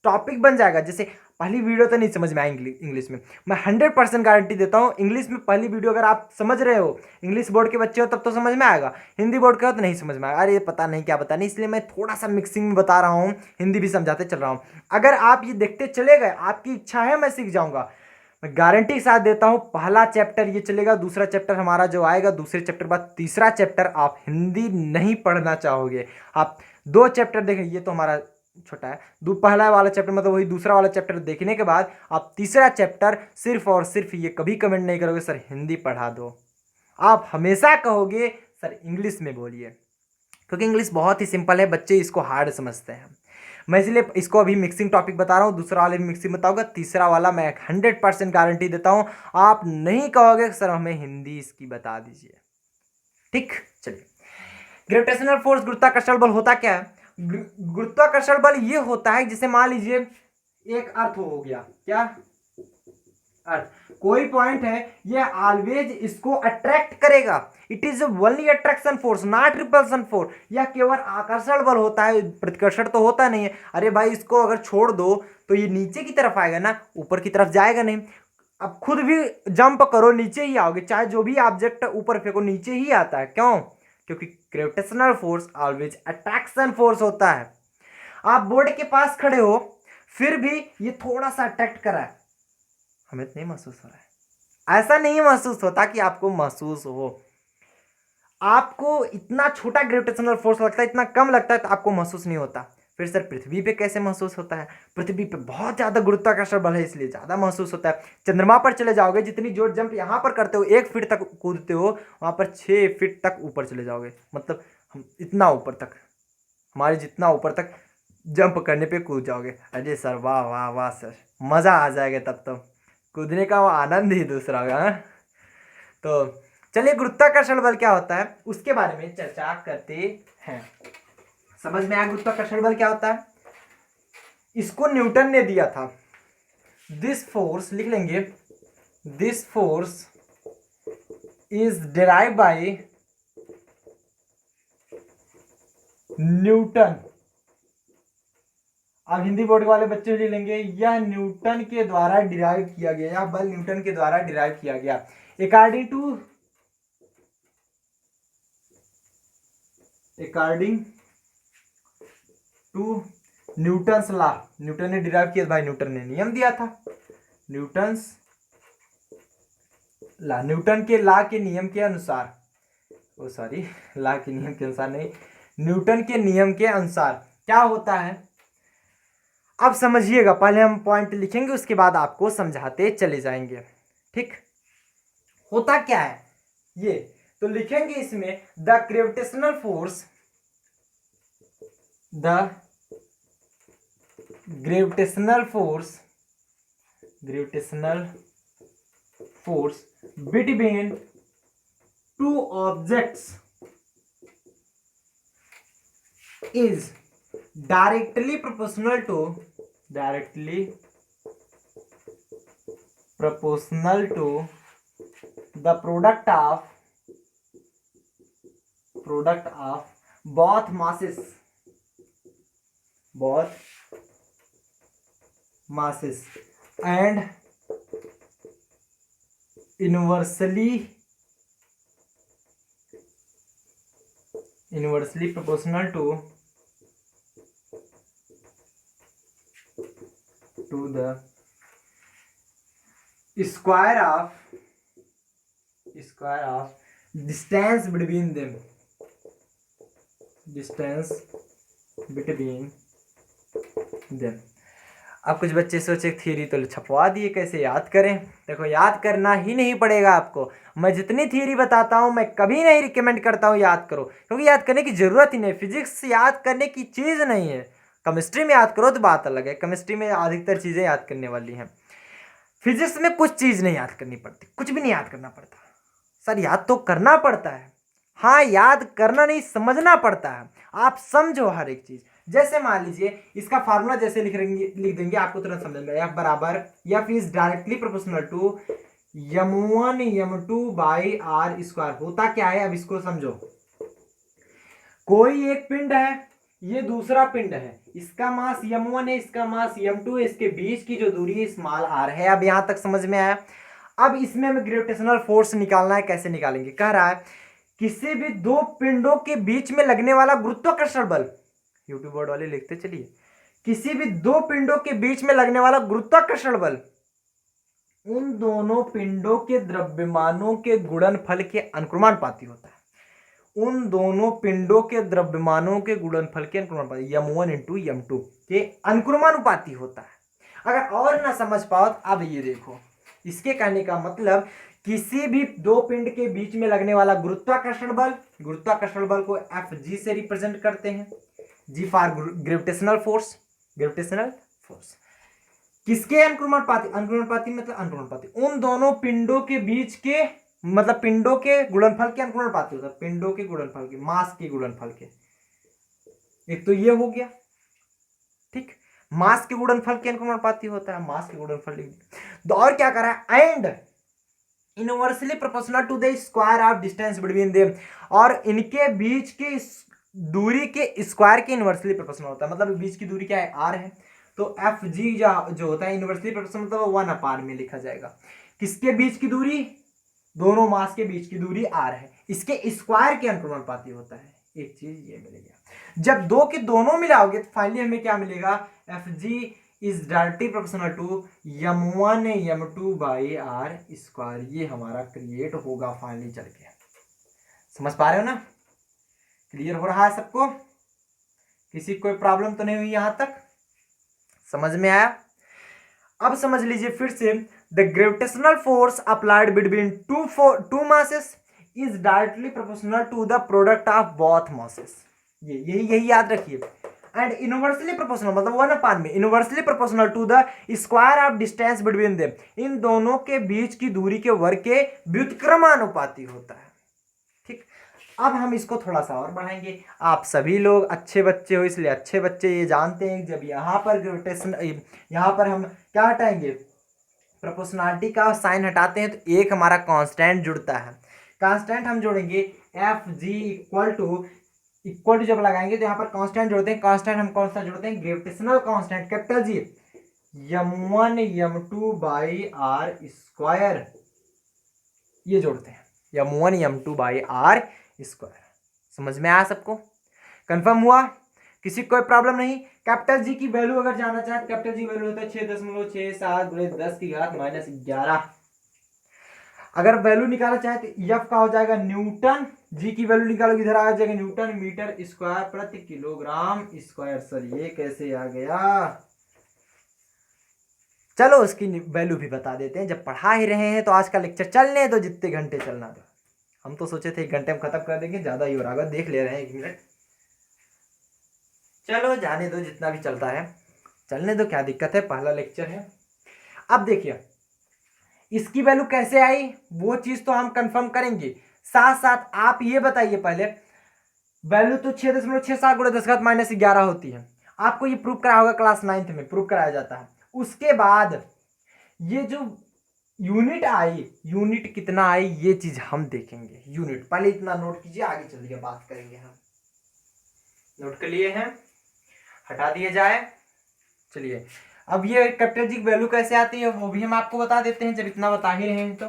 टॉपिक बन जाएगा, जैसे पहली वीडियो तो नहीं समझ में आएगी इंग्लिश में, मैं 100% गारंटी देता हूँ। इंग्लिश में पहली वीडियो अगर आप समझ रहे हो, इंग्लिश बोर्ड के बच्चे हो तब तो समझ में आएगा, हिंदी बोर्ड के हो तो नहीं समझ में आएगा। अरे पता नहीं क्या पता नहीं, इसलिए मैं थोड़ा सा मिक्सिंग में बता रहा हूँ, हिंदी भी समझाते चल रहा हूँ। अगर आप ये देखते चले गए, आपकी इच्छा है मैं सीख जाऊँगा, मैं गारंटी के साथ देता हूं। पहला चैप्टर ये चलेगा, दूसरा चैप्टर हमारा जो आएगा, दूसरे चैप्टर बाद तीसरा चैप्टर आप हिंदी नहीं पढ़ना चाहोगे। आप 2 चैप्टर देखें, ये तो हमारा छोटा है, पहला वाला चैप्टर मतलब वही दूसरा वाला चैप्टर देखने के बाद आप तीसरा चैप्टर सिर्फ और सिर्फ ये कभी कमेंट नहीं करोगे सर हिंदी पढ़ा दो, आप हमेशा कहोगे सर इंग्लिश में बोलिए, क्योंकि इंग्लिश बहुत ही सिंपल है, बच्चे इसको हार्ड समझते हैं। मैं इसलिए इसको अभी मिक्सिंग टॉपिक बता रहा हूँ, दूसरा वाला भी मिक्सिंग बताऊंगा, तीसरा वाला मैं 100% गारंटी देता हूँ आप नहीं कहोगे सर हमें हिंदी इसकी बता दीजिए। ठीक, चलिए। ग्रेविटेशनल फोर्स, गुरुत्वाकर्षण बल होता क्या है? गुरुत्वाकर्षण बल ये होता है, जैसे मान लीजिए एक अर्थ हो गया, क्या अर्थ, कोई पॉइंट है, ये ऑलवेज इसको अट्रैक्ट करेगा। It is only attraction force not repulsion force. यह केवल आकर्षण बल होता है, प्रतिकर्षण तो होता नहीं है। अरे भाई इसको अगर छोड़ दो तो ये नीचे की तरफ आएगा ना, ऊपर की तरफ जाएगा नहीं। अब खुद भी जंप करो नीचे ही आओगे, चाहे जो भी ऑब्जेक्ट ऊपर फेंको नीचे ही आता है। क्यों? क्योंकि gravitational force always attraction force होता है। आप बोर्ड के पास खड़े हो फिर भी ये थोड़ा सा अट्रैक्ट करा है, हमें तो नहीं महसूस हो रहा है। ऐसा नहीं महसूस होता कि आपको महसूस हो, आपको इतना छोटा ग्रेविटेशनल फोर्स लगता है, इतना कम लगता है तो आपको महसूस नहीं होता। फिर सर पृथ्वी पे कैसे महसूस होता है? पृथ्वी पे बहुत ज़्यादा गुरुत्वाकर्षण बल है इसलिए ज़्यादा महसूस होता है। चंद्रमा पर चले जाओगे, जितनी जोर जंप यहाँ पर करते हो 1 फीट तक कूदते हो, वहाँ पर 6 फीट तक ऊपर चले जाओगे। मतलब हम इतना ऊपर तक, हमारे जितना ऊपर तक जंप करने पे कूद जाओगे। अरे सर वाह वाह वाह सर, मज़ा आ जाएगा तब तो, कूदने का वो आनंद ही दूसरा होगा। हाँ? तो चलिए गुरुत्वाकर्षण बल क्या होता है उसके बारे में चर्चा करते हैं। समझ में आया गुरुत्वाकर्षण बल क्या होता है? इसको न्यूटन ने दिया था। दिस फोर्स लिख लेंगे, this force is derive by Newton. अब हिंदी बोर्ड वाले बच्चे लिख लेंगे, यह न्यूटन के द्वारा डिराइव किया गया, यह बल न्यूटन के द्वारा डिराइव किया गया according to Newton's law. Newton ने डिराइव किया भाई, न्यूटन ने नियम दिया था, न्यूटन्स लॉ, न्यूटन के लॉ के नियम के अनुसार, ओ सॉरी लॉ के नियम के अनुसार नहीं, न्यूटन के नियम के अनुसार क्या होता है। अब समझिएगा, पहले हम पॉइंट लिखेंगे उसके बाद आपको समझाते चले जाएंगे। ठीक, होता क्या है ये तो लिखेंगे इसमें, the gravitational force, the gravitational force between two objects is directly proportional to the product of both masses and inversely proportional to the square of distance between them, अब कुछ बच्चे सोचे थियरी तो छपवा दिए, कैसे याद करें? देखो याद करना ही नहीं पड़ेगा आपको, मैं जितनी थियरी बताता हूँ मैं कभी नहीं रिकमेंड करता हूँ याद करो, क्योंकि याद करने की जरूरत ही नहीं, फिजिक्स याद करने की चीज़ नहीं है। केमिस्ट्री में याद करो तो बात अलग है, केमिस्ट्री में अधिकतर चीज़ें याद करने वाली हैं, फिजिक्स में कुछ चीज़ नहीं याद करनी पड़ती, कुछ भी नहीं याद करना पड़ता। सर याद तो करना पड़ता है, हाँ याद करना नहीं समझना पड़ता है। आप समझो हर एक चीज़, जैसे मान लीजिए इसका फार्मूला जैसे लिख देंगे आपको तुरंत समझ में, एफ बराबर F is directly proportional to m1 m2 by are square. होता क्या है अब इसको समझो, कोई एक पिंड है, ये दूसरा पिंड है, इसका मास m1 है, इसका मास m2 है, इसके बीच की जो दूरी है स्मॉल r है। अब यहां तक समझ में आया? अब इसमें हमें ग्रेविटेशनल फोर्स निकालना है, कैसे निकालेंगे? कह रहा है किसी भी दो पिंडों के बीच में लगने वाला गुरुत्वाकर्षण बल, यूट्यूब बोर्ड वाले लिखते चलिए, किसी भी दो पिंडों के बीच में लगने वाला गुरुत्वाकर्षण बल उन दोनों पिंडों के द्रव्यमानों के गुणनफल के अनुक्रमानुपाती होता है। उन दोनों पिंडों के द्रव्यमानों के गुणनफल के अनुक्रमानुपाती, m1 इंटू m2 के अनुक्रमानुपाती होता है। अगर और ना समझ पाओ तो अब ये देखो, इसके कहने का मतलब किसी भी दो पिंड के बीच में लगने वाला गुरुत्वाकर्षण बल को एफ जी से रिप्रेजेंट करते हैं, जी फॉर ग्रेविटेशनल फोर्स, किसके अनुक्रमानुपाती मतलब अनुक्रमानुपाती, उन दोनों पिंडों के बीच के मतलब पिंडों के गुणनफल के अनुक्रमानुपाती होता है, पिंडों के गुणनफल के, मास के गुणनफल के। एक तो ये हो गया, ठीक, मास के गुणनफल के अनुक्रमानुपाती होता है, मास के गुणनफल लिख दिया। और क्या कर रहा है, and inversely proportional to the square of distance between them, और इनके बीच की दूरी के स्क्वायर के इनवर्सली प्रोपोर्शनल होता है। मतलब बीच की दूरी क्या है, आर है, तो एफ जी जो होता है इनवर्सली प्रोपोर्शनल मतलब 1/r में लिखा जाएगा। किसके बीच की दूरी, दोनों मास के बीच की दूरी आर है, इसके स्क्वायर के अनुक्रमानुपाती होता है। एक चीज ये मिलेगा, जब दो के दोनों मिलाओगे तो फाइनली हमें क्या मिलेगा, F G is directly proportional to m1 m2 by are square. ये हमारा क्रिएट होगा फाइनली चल के। समझ पा रहे हो ना? क्लियर हो रहा है सबको? किसी कोई प्रॉब्लम तो नहीं हुई यहाँ तक? समझ में आया? अब समझ लीजिए फिर से, the gravitational force applied between two masses is directly proportional to the product of both masses. ये यही याद रखिए। एंड इनवर्सली प्रोपोर्शनल मतलब 1/, में inversely proportional to the square of distance between them, इन दोनों के बीच की दूरी के वर्ग के व्युत्क्रमानुपाती होता है। ठीक, अब हम इसको थोड़ा सा और बढ़ाएंगे। आप सभी लोग अच्छे बच्चे हो, इसलिए अच्छे बच्चे ये जानते हैं जब यहाँ पर ग्रेविटेशन, यहाँ पर हम क्या हटाएंगे, प्रोपोर्शनलिटी का साइन हटाते हैं तो एक हमारा कांस्टेंट जुड़ता है। कांस्टेंट हम जोड़ेंगे एफ जी इक्वल टू जब लगाएंगे तो यहाँ पर कांस्टेंट जोड़ते हैं। कांस्टेंट हम कौन सा जोड़ते हैं? Gravitational constant capital G m1 m2 by are square, ये जोड़ते हैं m1 m2 by are square. समझ में आया सबको? कंफर्म हुआ? किसी को कोई प्रॉब्लम नहीं? कैपिटल जी की वैल्यू अगर जानना चाहे, कैपिटल जी वैल्यू होता है 6.67 गुणे 10 की घात -11। अगर वैल्यू निकालना चाहे तो एफ का हो जाएगा न्यूटन, जी की वैल्यू निकालोगे इधर आ जाएगा न्यूटन मीटर स्क्वायर प्रति किलोग्राम स्क्वायर। सर ये कैसे आ गया? चलो उसकी वैल्यू भी बता देते हैं, जब पढ़ा ही रहे हैं तो आज का लेक्चर चलने दो, जितने घंटे चलना दो। हम तो सोचे थे 1 घंटे में खत्म कर देंगे, ज्यादा ही हो रहा होगा, देख ले रहे हैं 1 मिनट। चलो जाने दो, जितना भी चलता है चलने दो, क्या दिक्कत है, पहला लेक्चर है। अब देखिए इसकी वैल्यू कैसे आई वो चीज तो हम कंफर्म करेंगे, साथ साथ आप ये बताइए पहले, वैल्यू तो 6.67 गुणे 10 घात -11 होती है। आपको ये प्रूव कराया होगा क्लास 9th में, प्रूव कराया जाता है। उसके बाद ये जो यूनिट आई, यूनिट कितना आई ये चीज हम देखेंगे। यूनिट पहले इतना नोट कीजिए, आगे चलिए बात करेंगे हम। नोट कर लिए हैं, हटा दिए जाए। चलिए अब ये कैपिटल जी की वैल्यू कैसे आती है वो भी हम आपको बता देते हैं, जब इतना बता ही रहे हैं तो।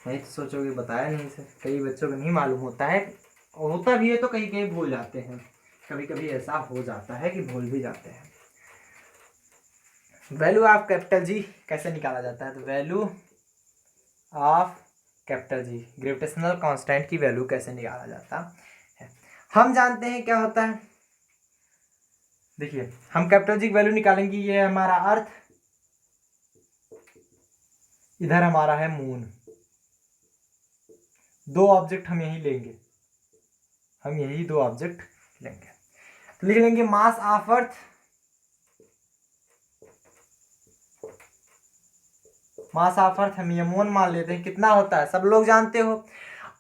नहीं तो सोचोगे बताया नहीं सर, कई बच्चों को नहीं मालूम होता है, होता भी है तो कहीं कहीं भूल जाते हैं, कभी कभी ऐसा हो जाता है कि भूल भी जाते हैं। वैल्यू ऑफ कैपिटल जी कैसे निकाला जाता है? तो value of capital G, gravitational constant की वैल्यू कैसे निकाला जाता है? हम जानते हैं क्या होता है। देखिए हम कैपिटल जी की वैल्यू निकालेंगे, ये हमारा अर्थ, इधर हमारा है मून। दो ऑब्जेक्ट हम यही लेंगे, हम यही दो ऑब्जेक्ट लेंगे, तो लिख लेंगे mass of earth, mass of earth हम m1 मान लेते हैं। कितना होता है सब लोग जानते हो,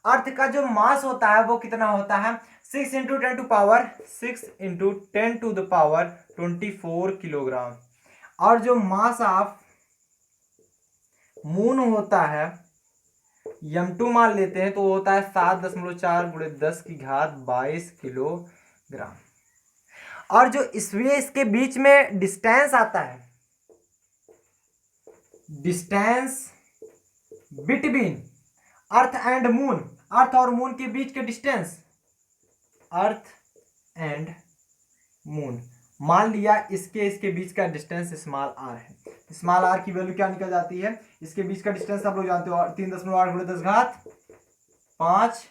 अर्थ का जो मास होता है वो कितना होता है? 6 × 10 टू द पावर 24 किलोग्राम। और जो मास ऑफ मून होता है m2 मान लेते हैं, तो वो होता है 7.4 गुणे 10 की घात 22 किलोग्राम। और जो इसके बीच में डिस्टेंस आता है, distance between earth and moon, earth और मून के बीच के डिस्टेंस, अर्थ एंड मून मान लिया, इसके बीच का डिस्टेंस स्मॉल आर है। स्मॉल आर की वैल्यू क्या निकल जाती है? इसके बीच का डिस्टेंस सब लोग जानते हो, 3.8 गुणे 10 घात 5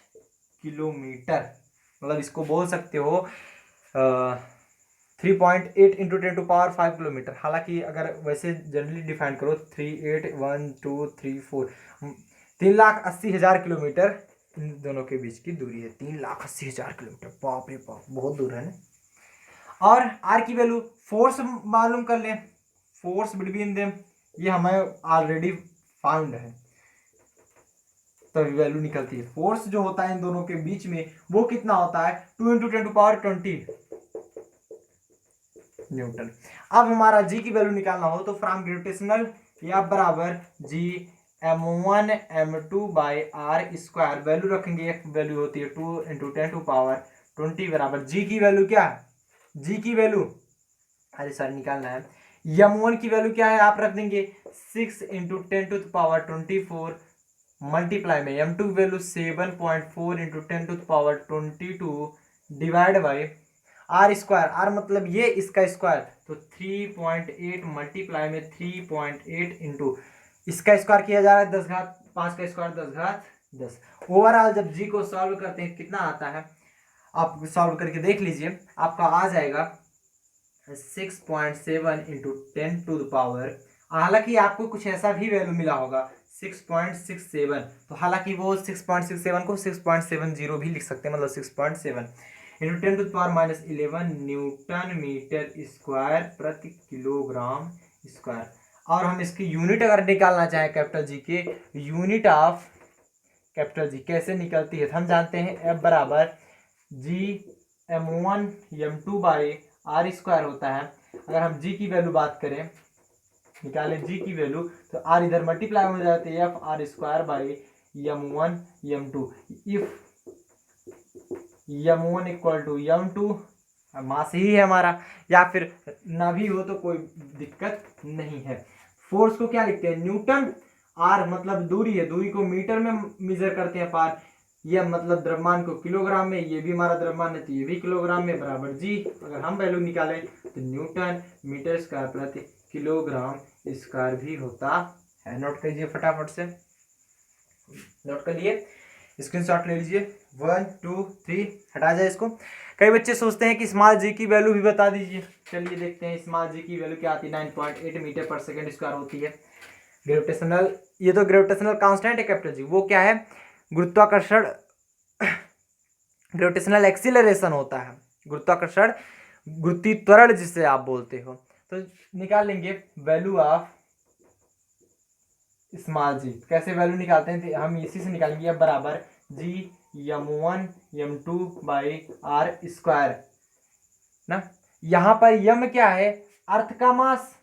किलोमीटर। मतलब इसको बोल सकते हो 3.8 × 10⁵ किलोमीटर। हालांकि अगर वैसे जनरली डिफाइन करो 381234 3,80,000 किलोमीटर इन दोनों के बीच की दूरी है। 3,80,000 किलोमीटर, बाप रे बाप, बहुत दूर है ना। और आर की वैल्यू, फोर्स मालूम कर लें, फोर्स बिटवीन देम, ये हमें ऑलरेडी फाउंड है, तो वैल्यू निकलती है। फोर्स जो होता है इन दोनों के बीच में वो कितना होता है? 2 × 10⁻20 न्यूटन। अब हमारा जी की वैल्यू निकालना हो तो फ्रॉम ग्रेविटेशनल या बराबर G m1 m2 by are square, value रखेंगे, वैल्यू होती है 2 × 10⁻20 बराबर जी की वैल्यू क्या है? जी की वैल्यू, अरे सर निकालना है, m1 की वैल्यू क्या है आप रख देंगे 6 × 10⁻24 मल्टीप्लाई में m2 की value 7.4 × 10⁻22 divide by are square, r मतलब ये इसका स्क्वायर, तो 3.8 मल्टीप्लाई में 3.8 इंटू इसका स्क्वायर किया जा रहा है 10 घात 5 का स्क्वायर 10 घात 10। ओवरऑल जब जी को सॉल्व करते हैं कितना आता है? आप सॉल्व करके देख लीजिए, आपका आ जाएगा 6.7 इंटू 10⁻। हालांकि आपको कुछ ऐसा भी वैल्यू मिला होगा 6.67, तो हालांकि वो 6.67 को 6.70 भी लिख सकते हैं, मतलब 6.7 इंटू 10⁻⁻11 न्यूटन मीटर स्क्वायर प्रति किलोग्राम स्क्वायर। और हम इसकी यूनिट अगर निकालना चाहें कैपिटल जी के, यूनिट ऑफ कैपिटल जी कैसे निकलती है, हम जानते हैं F बराबर G m1m2/r² होता है। अगर हम G की वैल्यू बात करें, निकालें G की वैल्यू, तो R इधर मल्टीप्लाई हो जाती है F r² if m1 equal to m2, mass ही है हमारा, या फिर ना भी हो तो कोई दिक्कत नहीं है। फोर्स को क्या लिखते हैं, न्यूटन। आर मतलब दूरी है, दूरी को मीटर में मेजर करते हैं पार। यह मतलब द्रव्यमान को किलोग्राम में, ये भी हमारा द्रव्यमान है तो ये भी किलोग्राम में, बराबर जी। अगर हम वैल्यू निकालें तो न्यूटन मीटर स्क्वायर प्रति किलोग्राम स्क्वायर भी होता है। नोट कीजिए फटाफट से, नोट कर लिए, स्क्रीनशॉट ले लीजिए। 1 2 3 हटा जाए इसको। कई बच्चे सोचते हैं कि स्मॉल जी की वैल्यू भी बता दीजिए। चलिए देखते हैं स्मॉल जी की वैल्यू क्या आती है। 9.8 मीटर पर सेकेंड स्क्वायर होती है। ग्रेविटेशनल, ये तो ग्रेविटेशनल कांस्टेंट है कैपिटल जी, वो क्या है, गुरुत्वाकर्षण, ग्रेविटेशनल एक्सीलरेशन होता है, गुरुत्वाकर्षण, गुरुत्वीय त्वरण जिसे आप बोलते हो। तो निकाल लेंगे वैल्यू ऑफ स्मॉल जी। कैसे वैल्यू निकालते हैं, हम इसी से निकालेंगे। अब बराबर G m1m2/r² ना। यहां पर यम क्या है, अर्थ का मास।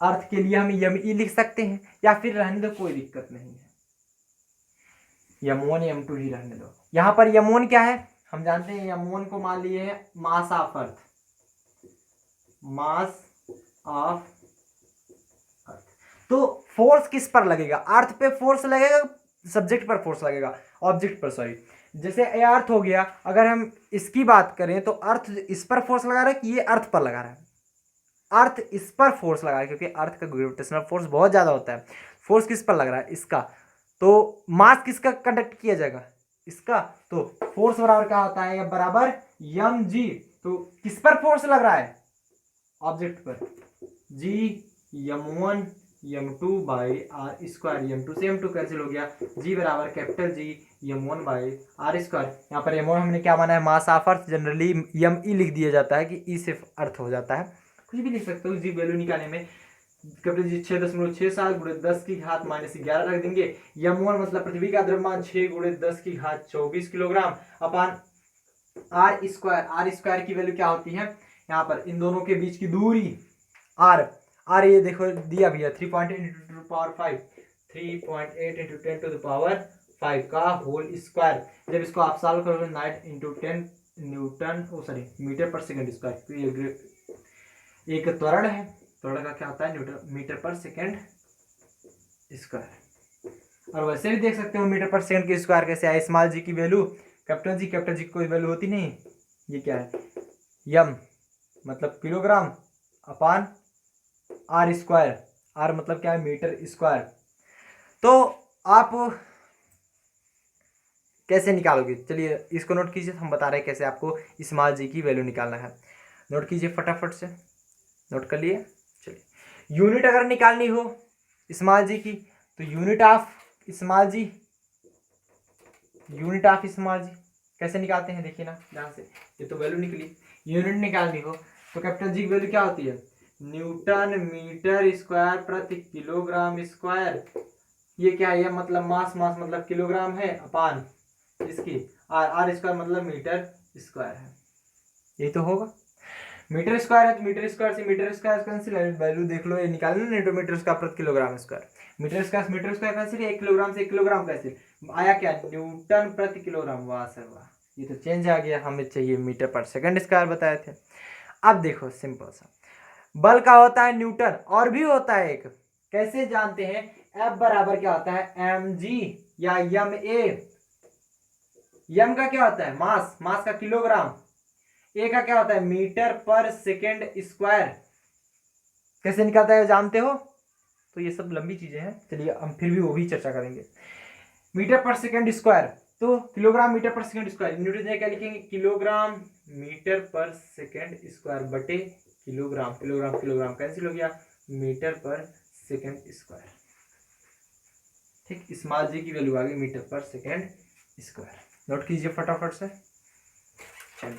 अर्थ के लिए हम यम ई लिख सकते हैं, या फिर रहने दो, कोई दिक्कत नहीं है, m1 m2 ही रहने दो। यहां पर m1 क्या है, हम जानते हैं m1 को मान लिए है mass of earth, mass of earth. तो फोर्स किस पर लगेगा, अर्थ पे फोर्स लगेगा, सब्जेक्ट पर फोर्स लगेगा, ऑब्जेक्ट पर, सॉरी। जैसे ये अर्थ हो गया, अगर हम इसकी बात करें तो अर्थ इस पर फोर्स लगा रहा है कि ये अर्थ पर लगा रहा है, अर्थ इस पर फोर्स लगा रहा है, क्योंकि अर्थ का ग्रेविटेशनल फोर्स बहुत ज्यादा होता है। फोर्स किस पर लग रहा है, इसका। तो मास किसका कंडक्ट किया जाएगा, इसका। तो फोर्स बराबर क्या होता है, बराबर mg। तो किस पर फोर्स लग रहा है, ऑब्जेक्ट पर, G m1m2/r²। m2 से m2 कैंसिल हो गया, G बराबर कैपिटल G m1/r²। यहाँ पर m1 हमने क्या माना है, mass of earth. Generally me लिख दिया जाता है कि e से अर्थ हो जाता है, कुछ भी लिख सकते हो। जी वैल्यू निकालने में कैपिटल जी 6.67 गुणे 10 की घात -11 रख देंगे। m1 मतलब पृथ्वी का द्रव्यमान 6 गुणे 10 की घात 24 किलोग्राम अपान r² की वैल्यू क्या होती है, यहाँ पर इन दोनों के बीच की दूरी r ये देखो दिया भी है 3.8 इंटू 10⁵, 3.8 इंटू 10⁵ का होल स्क्वायर। जब इसको आप सॉल्व करोगे 9 इंटू 10 न्यूटन मीटर पर सेकेंड स्क्वायर। तो ये एक त्वरण है, त्वरण का क्या होता है, न्यूटन मीटर पर सेकेंड स्क्वायर। और वैसे भी देख सकते हो मीटर पर सेकेंड की स्क्वायर कैसे आए। स्मॉल जी की वैल्यू कैपिटल जी की कोई वैल्यू होती नहीं, ये क्या है, यम मतलब किलोग्राम अपान r², r मतलब क्या है, मीटर स्क्वायर। तो आप कैसे निकालोगे, चलिए इसको नोट कीजिए, हम बता रहे हैं कैसे आपको स्मॉल जी की वैल्यू निकालना है। नोट कीजिए फटाफट से, नोट कर लिए। चलिए यूनिट अगर निकालनी हो स्मॉल जी की, तो unit of small G, unit of small G कैसे निकालते हैं, देखिए ना ध्यान से। ये तो वैल्यू निकली, यूनिट निकालनी हो तो कैपिटल जी की वैल्यू क्या होती है, न्यूटन मीटर स्क्वायर प्रति किलोग्राम स्क्वायर। ये क्या है, मतलब मास, मास मतलब किलोग्राम है, अपान इसकी r² मतलब मीटर स्क्वायर है। यही तो होगा, मीटर स्क्वायर है तो मीटर स्क्वायर से मीटर स्क्वायर कैंसिल है, वैल्यू देख लो, ये निकालना न्यूटन मीटर स्क्वायर प्रति kilogram square. Metre square cancel, 1 kilogram से 1 किलोग्राम कैंसिल, आया क्या, न्यूटन प्रति किलोग्राम। वाह सर वाह, ये तो चेंज आ गया, हमें चाहिए मीटर पर सेकंड स्क्वायर बताए थे। अब देखो सिंपल सा, बल का होता है न्यूटन, और भी होता है एक, कैसे जानते हैं, F बराबर क्या होता है, mg या ma। m का क्या होता है, मास, मास का किलोग्राम, ए का क्या होता है, मीटर पर सेकेंड स्क्वायर। कैसे निकालता है जानते हो, तो ये सब लंबी चीजें हैं, चलिए हम फिर भी वो भी चर्चा करेंगे। मीटर पर सेकेंड स्क्वायर तो किलोग्राम मीटर पर सेकंड स्क्वायर, न्यूटन में क्या लिखेंगे, किलोग्राम मीटर पर सेकंड स्क्वायर बटे किलोग्राम, किलोग्राम किलोग्राम कैंसिल हो गया, मीटर पर सेकंड स्क्वायर। ठीक, स्मॉल जी की वैल्यू आ गई मीटर पर सेकंड स्क्वायर। नोट कीजिए फटाफट से। चलिए,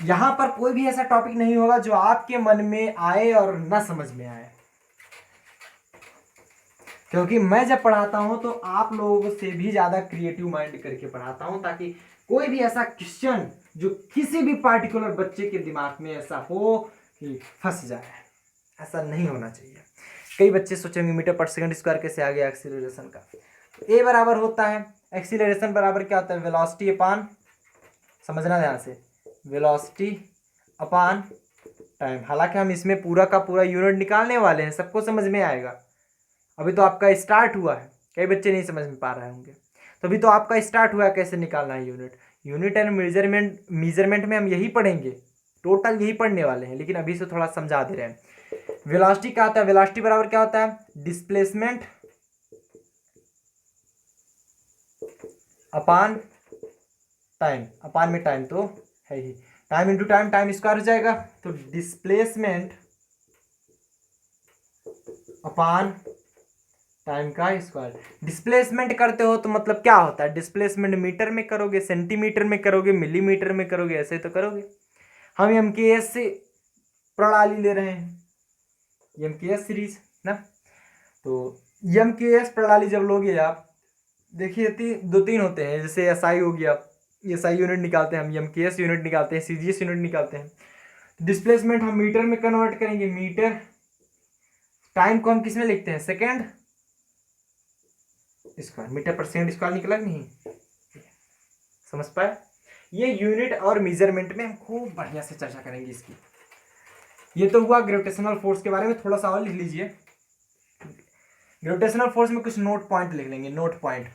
यहां पर कोई भी ऐसा टॉपिक नहीं होगा जो आपके मन में आए और न समझ में आए, क्योंकि मैं जब पढ़ाता हूं तो आप लोगों से भी ज्यादा क्रिएटिव माइंड करके पढ़ाता हूं, ताकि कोई भी ऐसा क्वेश्चन जो किसी भी पार्टिकुलर बच्चे के दिमाग में ऐसा हो कि फंस जाए, ऐसा नहीं होना चाहिए। कई बच्चे सोचेंगे मीटर पर सेकंड स्क्वायर कैसे आ गया एक्सीलरेशन का। ए बराबर होता है, एक्सीलरेशन बराबर क्या होता है, वेलोसिटी अपान, समझना ध्यान से, वेलोसिटी अपान टाइम। हालांकि हम इसमें पूरा का पूरा यूनिट निकालने वाले हैं, सबको समझ में आएगा। अभी तो आपका स्टार्ट हुआ है, कई बच्चे नहीं समझ में पा रहे होंगे, तो अभी तो आपका स्टार्ट हुआ है कैसे निकालना है यूनिट। यूनिट एंड मेजरमेंट में हम यही पढ़ेंगे, टोटल यही पढ़ने वाले हैं, लेकिन अभी से थोड़ा समझा दे रहे हैं। वेलोसिटी क्या होता है, वेलोसिटी बराबर क्या होता है, डिस्प्लेसमेंट अपान टाइम, अपान में टाइम तो है ही, time into time, time square हो जाएगा, तो डिस्प्लेसमेंट अपान टाइम का स्क्वायर। डिस्प्लेसमेंट करते हो तो मतलब क्या होता है, डिस्प्लेसमेंट मीटर में करोगे, सेंटीमीटर में करोगे, मिलीमीटर में करोगे, ऐसे तो करोगे। हम एमकेएस से प्रणाली ले रहे हैं, एमकेएस सीरीज ना, तो एमकेएस प्रणाली जब लोगे आप, देखिए दो तीन होते हैं, जैसे एसआई हो गया, एसआई यूनिट निकालते हैं हम, एमकेएस यूनिट निकालते हैं, सीजीएस यूनिट निकालते हैं। डिस्प्लेसमेंट हम मीटर में कन्वर्ट करेंगे, मीटर, टाइम को हम किस में लिखते हैं, सेकेंड स्क्वायर, मीटर पर सेकंड स्क्वायर निकला नहीं, समझ पाए। ये यूनिट और मेजरमेंट में हम खूब बढ़िया से चर्चा करेंगे इसकी। ये तो हुआ ग्रेविटेशनल फोर्स के बारे में, थोड़ा सा और लिख लीजिए। ग्रेविटेशनल फोर्स में कुछ नोट पॉइंट लिख लेंगे, note point.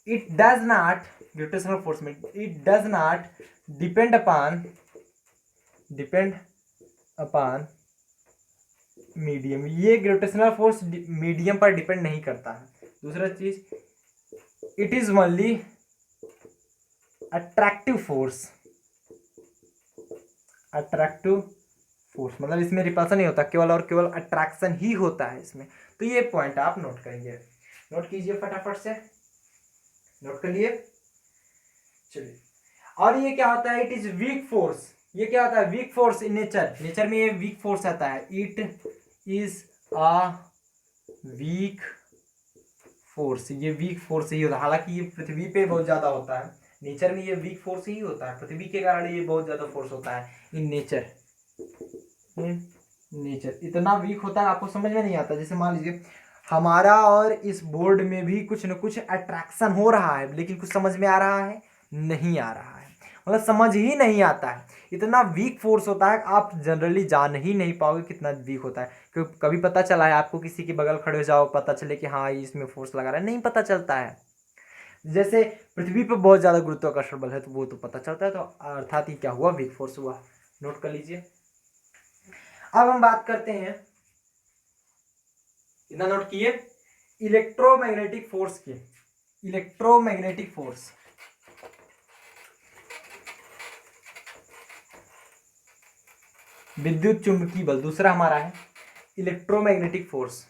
It does not, gravitational force में it does not depend upon medium, ये ग्रेविटेशनल फोर्स मीडियम पर डिपेंड नहीं करता है। दूसरा चीज, it is only attractive force, attractive force मतलब इसमें रिपल्सन नहीं होता, केवल और केवल अट्रैक्शन ही होता है इसमें। तो ये पॉइंट आप नोट करेंगे, नोट कीजिए फटाफट से, नोट कर लिए। चलिए, और ये क्या होता है, इट इज वीक फोर्स, ये क्या होता है, weak force in nature, nature में ये वीक फोर्स आता है, it is a weak force, ये वीक फोर्स ही होता है। हालांकि ये पृथ्वी पे बहुत ज्यादा होता है, नेचर में ये वीक फोर्स ही होता है, पृथ्वी के कारण ये बहुत ज्यादा फोर्स होता है इन नेचर। नेचर इतना वीक होता है आपको समझ में नहीं आता। जैसे मान लीजिए हमारा और इस बोर्ड में भी कुछ न कुछ अट्रैक्शन हो रहा है, लेकिन कुछ समझ में आ रहा है, नहीं आ रहा है, मतलब समझ ही नहीं आता है, इतना वीक फोर्स होता है, आप जनरली जान ही नहीं पाओगे कितना वीक होता है। क्योंकि कभी पता चला है आपको, किसी के बगल खड़े हो जाओ, पता चले कि हाँ इसमें फोर्स लगा रहा है, नहीं पता चलता है। जैसे पृथ्वी पर बहुत ज्यादा गुरुत्वाकर्षण बल है तो वो तो पता चलता है, तो अर्थात ही क्या हुआ, वीक फोर्स हुआ। नोट कर लीजिए। अब हम बात करते हैं, इतना नोट किए, इलेक्ट्रोमैग्नेटिक फोर्स की। इलेक्ट्रोमैग्नेटिक फोर्स, विद्युत चुंबकीय बल दूसरा हमारा है, इलेक्ट्रोमैग्नेटिक फोर्स।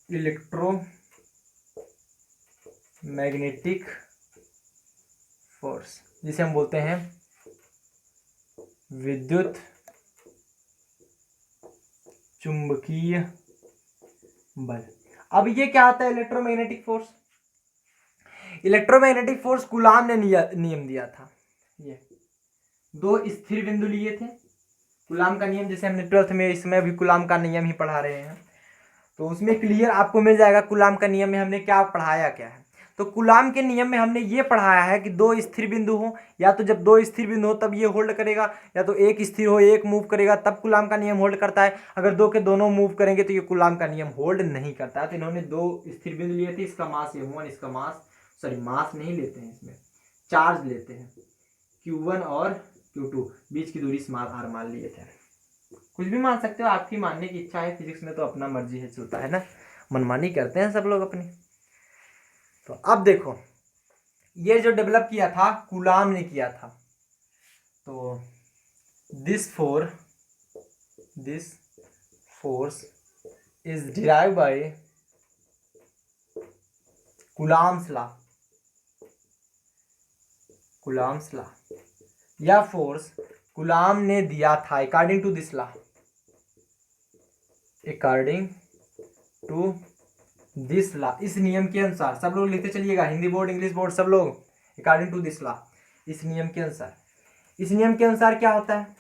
इलेक्ट्रोमैग्नेटिक फोर्स जिसे हम बोलते हैं विद्युत चुंबकीय बल। अब ये क्या आता है electromagnetic force, electromagnetic force Coulomb ने नियम दिया था। ये दो स्थिर बिंदु लिए थे, कूलाम का नियम, जैसे हमने 12th में, इसमें अभी कूलाम का नियम ही पढ़ा रहे हैं, तो उसमें क्लियर आपको मिल जाएगा कूलाम का नियम में हमने क्या पढ़ाया क्या है। तो कूलाम के नियम में हमने ये पढ़ाया है कि दो स्थिर बिंदु हो, या तो जब दो स्थिर बिंदु हो तब ये होल्ड करेगा, या तो एक स्थिर हो एक मूव करेगा तब कूलाम का नियम होल्ड करता है। अगर दो के दोनों मूव करेंगे तो ये कूलाम का नियम होल्ड नहीं करता है। तो इन्होंने दो स्थिर बिंदु लिए थे, इसका मास M1, इसका मास, सॉरी मास नहीं लेते हैं इसमें, चार्ज लेते हैं, Q1 और Q2, बीच की दूरी स्मॉल r मान लिए थे। कुछ भी मान सकते हो, आपकी मानने की इच्छा है, फिजिक्स में तो अपना मर्जी है, चलता है ना, मनमानी करते हैं सब लोग अपनी। तो अब देखो, ये जो डेवलप किया था कूलाम ने किया था। तो this force is derive by Coulomb's law. यह फोर्स कूलाम ने दिया था according to this law, according to this law, इस नियम के अनुसार। सब लोग लिखते चलिएगा, हिंदी बोर्ड इंग्लिश बोर्ड सब लोग, अकॉर्डिंग टू दिस लॉ, इस नियम के अनुसार। इस नियम के अनुसार क्या होता है,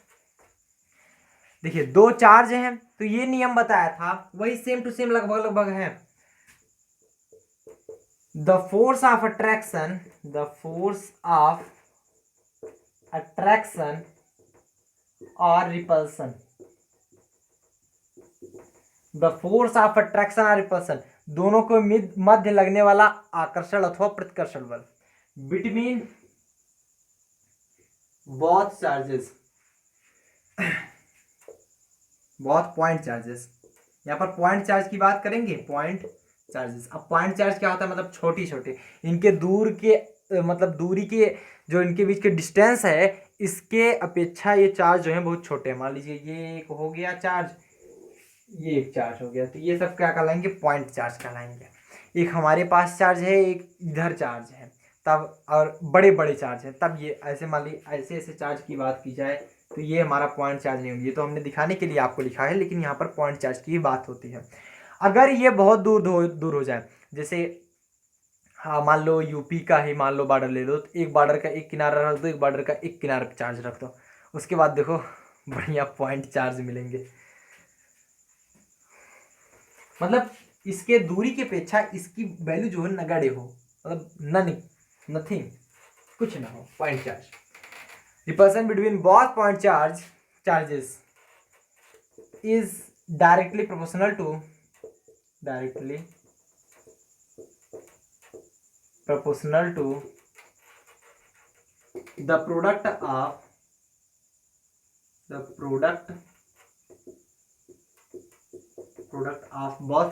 देखिए दो चार्ज हैं तो ये नियम बताया था वही सेम टू सेम लगभग है। द फोर्स ऑफ अट्रैक्शन और रिपल्सन, दोनों को मध्य लगने वाला आकर्षण अथवा प्रतिकर्षण बल बिटवीन बोथ चार्जेस, बहुत पॉइंट चार्जेस। यहाँ पर पॉइंट चार्ज की बात करेंगे, पॉइंट चार्जेस। अब पॉइंट चार्ज क्या होता है, मतलब छोटी छोटे, इनके दूर के मतलब दूरी के जो इनके बीच के डिस्टेंस है इसके अपेक्षा ये चार्ज जो है बहुत छोटे हैं। मान लीजिए ये एक हो गया चार्ज, ये एक चार्ज हो गया, तो ये सब क्या कहलाएंगे, पॉइंट चार्ज कहलाएंगे। एक हमारे पास चार्ज है, एक इधर चार्ज है, तब और बड़े बड़े चार्ज है, तब ये ऐसे मान ली ऐसे ऐसे चार्ज की बात की जाए तो ये हमारा पॉइंट चार्ज नहीं होगी। ये तो हमने दिखाने के लिए आपको लिखा है, लेकिन यहाँ पर पॉइंट चार्ज की बात होती है। अगर ये बहुत दूर हो जाए, जैसे हाँ मान लो यूपी का ही मान लो बॉर्डर ले लो, तो एक बॉर्डर का एक किनारा रख दो, एक बॉर्डर का एक किनारा पे चार्ज रख दो, उसके बाद देखो बढ़िया पॉइंट चार्ज मिलेंगे। मतलब इसके दूरी की अपेक्षा इसकी वैल्यू जो है नगण्य हो, मतलब नथिंग, कुछ ना हो, point charge. Repulsion between both point charges is directly proportional to the product of both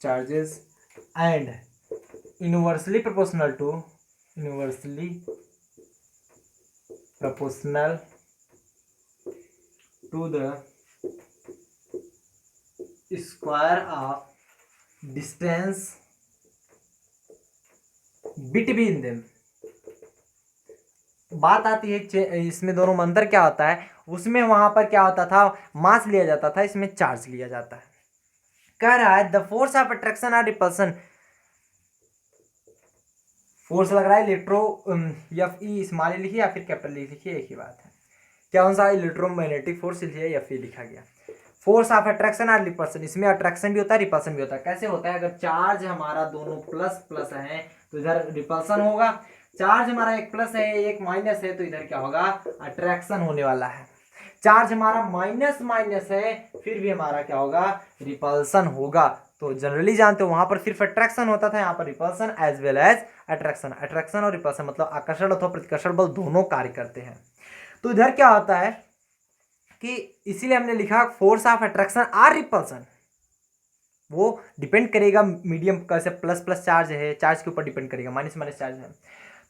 charges and inversely proportional to the square of distance between them। बात आती है इसमें दोनों में अंतर क्या होता है, उसमें वहां पर क्या होता था, मास लिया जाता था, इसमें चार्ज लिया जाता है। कह रहा है द फोर्स ऑफ अट्रैक्शन और रिपल्सन, फोर्स लग रहा है इलेक्ट्रो एफ ई स्मॉल लिखिए या फिर कैपिटल लिखिए, एक ही बात है। क्या कौन सा इलेक्ट्रोमैग्नेटिक फोर्स लिखिए एफ ई लिखा गया। फोर्स ऑफ अट्रैक्शन और रिपल्सन, इसमें अट्रैक्शन भी होता है रिपल्सन भी होता है। कैसे होता है, अगर चार्ज हमारा दोनों प्लस प्लस है तो इधर रिपल्सन होगा, चार्ज हमारा एक प्लस है एक माइनस है तो इधर क्या होगा, अट्रैक्शन होने वाला है। चार्ज हमारा माइनस माइनस है फिर भी हमारा क्या होगा, रिपल्सन होगा। तो जनरली जानते हो वहां पर सिर्फ अट्रैक्शन होता था, यहाँ पर repulsion as well as attraction. Attraction और रिपल्सन मतलब आकर्षण अथवा प्रतिकर्षण बल दोनों कार्य करते हैं। तो इधर क्या होता है कि इसीलिए हमने लिखा फोर्स ऑफ अट्रैक्शन और रिपल्सन, वो डिपेंड करेगा मीडियम कैसे, प्लस प्लस चार्ज है, चार्ज के ऊपर डिपेंड करेगा, माइनस माइनस चार्ज है।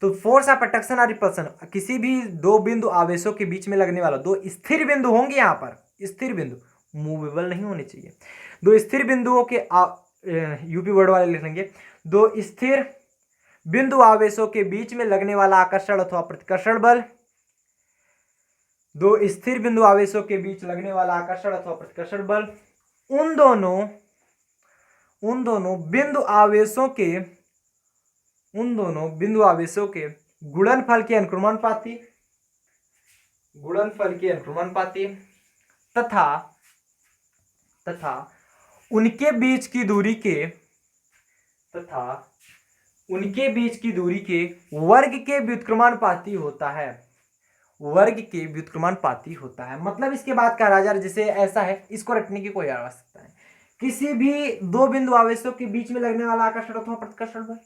तो फोर्स ऑफ अट्रैक्शन और रिपल्सन किसी भी दो बिंदु आवेशों के बीच में लगने वाला, दो स्थिर बिंदु होंगे, यहाँ पर स्थिर बिंदु मूवेबल नहीं होने चाहिए, दो स्थिर बिंदुओं के यूपी वर्ड वाले लिख लेंगे, दो स्थिर बिंदु आवेशों के बीच में लगने वाला आकर्षण अथवा प्रतिकर्षण बल, दो स्थिर बिंदु आवेशों के बीच लगने वाला आकर्षण अथवा प्रतिकर्षण बल, उन दोनों बिंदु आवेशों के गुणनफल के अनुक्रमणपाती तथा उनके बीच की दूरी के वर्ग के व्युत्क्रमानुपाती होता है। मतलब इसके बाद का राजा जैसे ऐसा है, इसको रखने की कोई आवश्यकता है, किसी भी दो बिंदु आवेशों के बीच में लगने वाला आकर्षण अथवा प्रतिकर्षण बल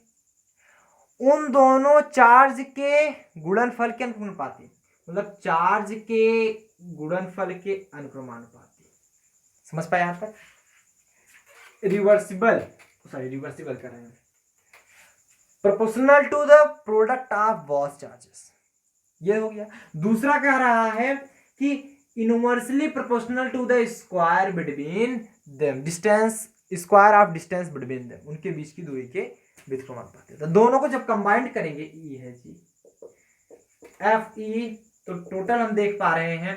उन दोनों चार्ज के गुणनफल के अनुपाती, मतलब चार्ज के गुणनफल के अनुक्रमानुपाती। समझ पाए यहां तक? रिवर्सिबल कर रहे हैं, proportional to the product of both charges, ये हो गया। दूसरा कह रहा है कि inversely proportional to the square between them, distance, square of distance between them, उनके बीच की दूरी के व्युत्क्रमानुपाती। तो दोनों को जब कंबाइंड करेंगे, ई है जी एफ ई, तो टोटल हम देख पा रहे हैं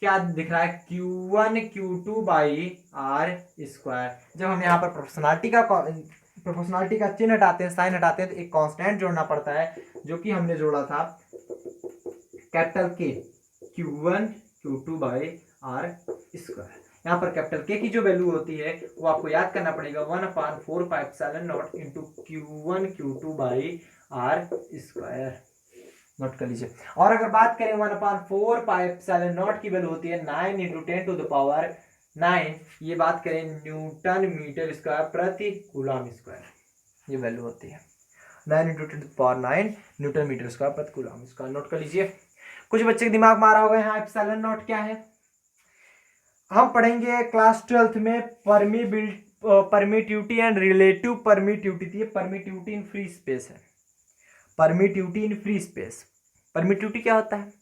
क्या दिख रहा है, Q1 Q2 by are square. जब हम यहाँ पर प्रोपोर्शनलिटी का चिन्ह हटाते हैं, साइन हटाते हैं, तो एक कांस्टेंट जोड़ना पड़ता है, जो कि हमने जोड़ा था कैपिटल के, Q1 Q2 by are square. यहाँ पर कैपिटल के की जो वैल्यू होती है वो आपको याद करना पड़ेगा 1/4πε0 into Q1 Q2 by are square, note कर लीजिए। और अगर बात करें 1/4πε0 की वैल्यू होती है 9 इंटू 10⁹9, ये बात करें न्यूटन मीटर स्क्वायर प्रति कूलम स्क्वायर, ये वैल्यू होती है 9 इंटू 10⁹9 न्यूटन मीटर स्क्वायर प्रति कूलम स्क्वायर, नोट कर लीजिए। कुछ बच्चे के दिमाग में आ रहा होगा यहाँ एप्सिलॉन नॉट क्या है। हम पढ़ेंगे क्लास 12th में परमिटिविटी एंड रिलेटिव परमिटिविटी। ये परमिटिविटी इन फ्री स्पेस है, permittivity in free space. Permittivity क्या होता है?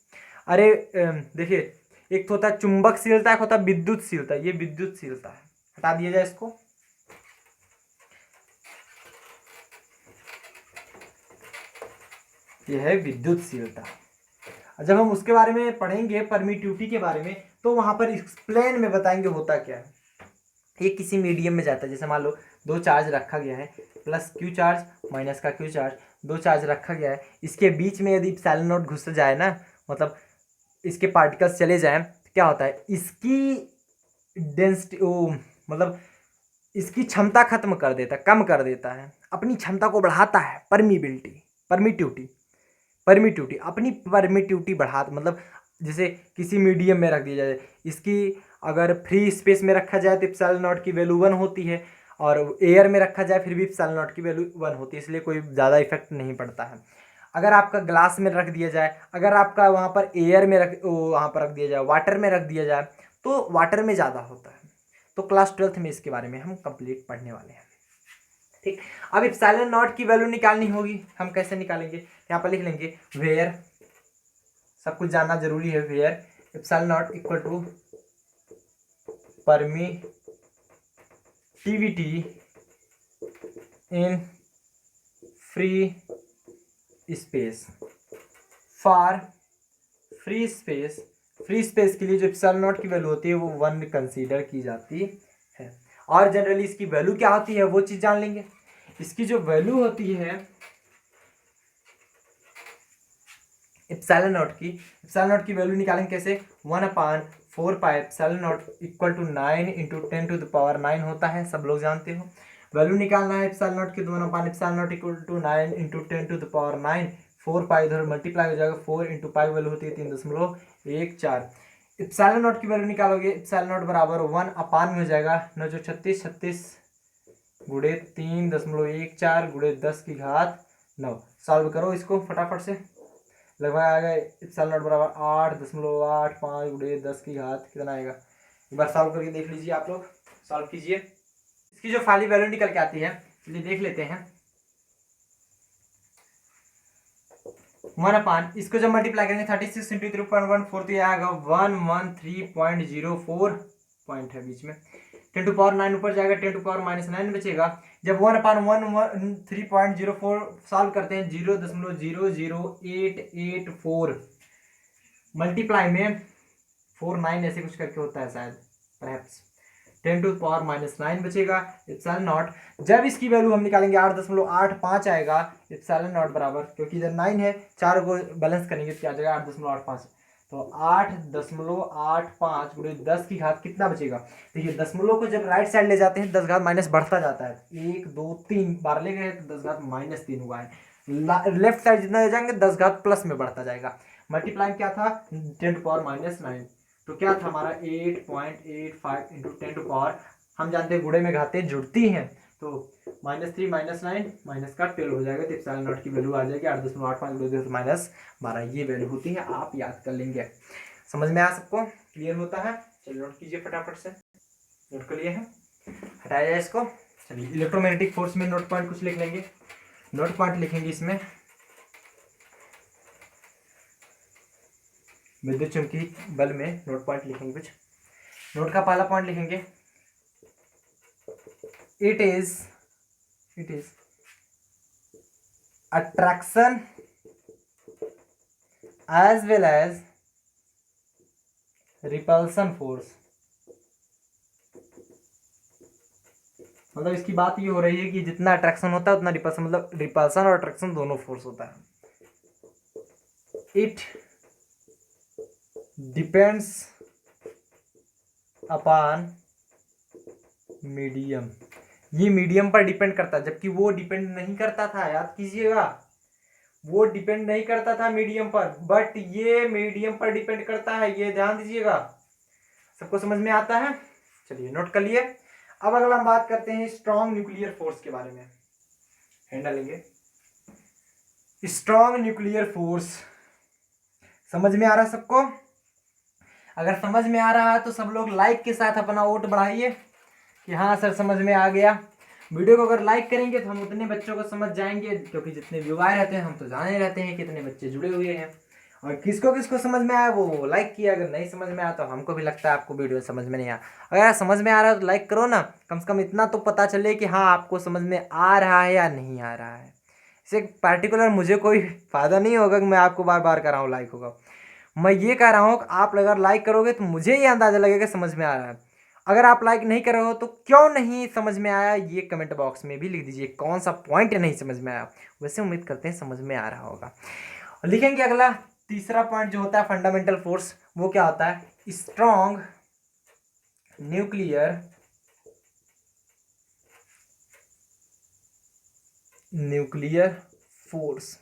अरे देखिए, एक तो होता है चुंबकशीलता, एक होता है विद्युतशीलता। ये विद्युतशीलता है, हटा दिया जाए इसको। ये है विद्युतशीलता। जब हम उसके बारे में पढ़ेंगे परमिटिविटी के बारे में, तो वहां पर एक्सप्लेन में बताएंगे होता क्या है। ये किसी मीडियम में जाता है, जैसे मान लो दो चार्ज रखा गया है, प्लस क्यू चार्ज माइनस का क्यू चार्ज, दो चार्ज रखा गया है, इसके बीच में यदि एप्सिलॉन नॉट घुस जाए ना, मतलब इसके पार्टिकल्स चले जाएं, तो क्या होता है, इसकी डेंसिटी मतलब इसकी क्षमता खत्म कर देता है, कम कर देता है, अपनी क्षमता को बढ़ाता है। परमिटिविटी अपनी परमिटिविटी बढ़ा, मतलब जैसे किसी मीडियम में रख दिया जाए, इसकी अगर फ्री स्पेस में रखा जाए तो एप्सिलॉन नॉट की वैल्यू 1 होती है, और एयर में रखा जाए फिर भी एप्सिलॉन नॉट की वैल्यू 1 होती है, इसलिए कोई ज़्यादा इफेक्ट नहीं पड़ता है। अगर आपका ग्लास में रख दिया जाए, अगर आपका वहाँ पर एयर में वहाँ पर रख दिया जाए, वाटर में रख दिया जाए, तो वाटर में ज़्यादा होता है। तो क्लास 12th में इसके बारे में हम कंप्लीट पढ़ने वाले हैं, ठीक। अब एप्सिलॉन नॉट की वैल्यू निकालनी होगी, हम कैसे निकालेंगे? यहाँ पर लिख लेंगे वेयर, सब कुछ जानना जरूरी है। Where epsilon not equal to permittivity in free space. For free space के लिए जो एप्सिलॉन नॉट की वैल्यू होती है वो 1 कंसीडर की जाती है। और जनरली इसकी वैल्यू क्या होती है वो चीज जान लेंगे। इसकी जो वैल्यू होती है एप्सिलॉन नॉट की वैल्यू निकालेंगे कैसे? 1/4πε0 इक्वल टू 9 इंटू 10⁹9 होता है, सब लोग जानते हो। वैल्यू निकालना है एप्सिलॉन नॉट की, 1/4πε0 इक्वल टू 9 इंटू 10⁹9, 4 पाई इधर मल्टीप्लाई हो जाएगा, 4 इंटू पाई वैल्यू होती है 3.14। एप्सिलॉन नॉट की वैल्यू निकालोगे, एप्सिलॉन नॉट बराबर 1 अपान में हो जाएगा 9 जो 36 गुणे 3.14 गुणे 10�9। सॉल्व करो इसको फटाफट से, लगभग आएगा एप्सिलॉन नॉट बराबर 8.85 गुणे 10⁻, कितना आएगा? एक बार सॉल्व करके देख लीजिए आप लोग, सॉल्व कीजिए। इसकी जो फाइनल वैल्यू निकल के आती है, चलिए देख लेते हैं। 1 इसको जब मल्टीप्लाई करेंगे 36 इंटू 3.14 तो आएगा 113.04 पॉइंट है बीच में। 10⁹9 ऊपर जाएगा, 10⁻⁻9 बचेगा। जब 1/113.04 सॉल्व करते हैं 0.00884 मल्टीप्लाई में 49 ऐसे कुछ करके होता है शायद, परहैप्स 10⁻⁻9 बचेगा एप्सिलॉन नॉट। जब इसकी वैल्यू हम निकालेंगे 8.85 आएगा एप्सिलॉन नॉट बराबर, क्योंकि इधर 9 है, 4 को बैलेंस करेंगे तो क्या आ जाएगा 8.85। तो 8.85 गुणे 10⁻, कितना बचेगा? देखिए दशमलव को जब राइट साइड ले जाते हैं 10 माइनस बढ़ता जाता है, 1 2 3 बार ले गए तो 10⁻−3 हुआ है। लेफ्ट साइड जितना ले जाएंगे 10 प्लस में बढ़ता जाएगा। मल्टीप्लाई क्या था 10⁻−9, तो क्या था हमारा 8.85 इंटू 10 हम जानते हैं गुणे में घातें जुड़ती हैं, तो -3 -9 माइनस का 12 हो जाएगा, तो एप्सिलॉन नॉट की वैल्यू आ जाएगी 8.85 -12, ये वैल्यू होती है, आप याद कर लेंगे। समझ में आ सबको, क्लियर होता है? चलिए नोट कीजिए फटाफट से, नोट कर लिए हैं, हटाया जाए इसको। चलिए इलेक्ट्रोमैग्नेटिक फोर्स में नोट पॉइंट कुछ लिख लेंगे, नोट पॉइंट लिखेंगे इसमें, विद्युत चुंबकीय बल में नोट पॉइंट लिखेंगे कुछ। नोट का पहला पॉइंट लिखेंगे, it is attraction as well as repulsion force। मतलब इसकी बात ये हो रही है कि जितना अट्रैक्शन होता है उतना रिपल्सन, मतलब रिपल्सन और अट्रैक्शन दोनों फोर्स होता है। इट डिपेंड्स अपॉन मीडियम, ये मीडियम पर डिपेंड करता है, जबकि वो डिपेंड नहीं करता था, याद कीजिएगा, वो डिपेंड नहीं करता था मीडियम पर, बट ये मीडियम पर डिपेंड करता है, ये ध्यान दीजिएगा। सबको समझ में आता है? चलिए नोट कर लिए। अब अगला हम बात करते हैं स्ट्रॉन्ग न्यूक्लियर फोर्स के बारे में, हैंडल लेंगे। स्ट्रॉन्ग न्यूक्लियर फोर्स समझ में आ रहा है सबको? अगर समझ में आ रहा है तो सब लोग लाइक के साथ अपना वोट बढ़ाइए कि हाँ सर समझ में आ गया। वीडियो को अगर लाइक करेंगे तो हम उतने बच्चों को समझ जाएंगे, क्योंकि जितने व्यू आए रहते हैं हम तो जाने रहते हैं कितने बच्चे जुड़े हुए हैं, और किसको किसको समझ में आया वो लाइक किया, अगर नहीं समझ में आया तो हमको भी लगता है आपको वीडियो समझ में नहीं आया। अगर समझ में आ रहा है तो लाइक करो ना, कम से कम इतना तो पता चले कि हाँ आपको समझ में आ रहा है या नहीं आ रहा है। इससे पर्टिकुलर मुझे कोई फ़ायदा नहीं होगा कि मैं आपको बार बार कराऊँ लाइक होगा, मैं ये कह रहा हूँ कि आप अगर लाइक करोगे तो मुझे ये अंदाज़ा लगेगा समझ में आ रहा है। अगर आप लाइक नहीं कर रहे हो तो क्यों नहीं समझ में आया ये कमेंट बॉक्स में भी लिख दीजिए, कौन सा पॉइंट नहीं समझ में आया। वैसे उम्मीद करते हैं समझ में आ रहा होगा। लिखेंगे अगला तीसरा पॉइंट जो होता है फंडामेंटल फोर्स, वो क्या होता है? Strong nuclear force.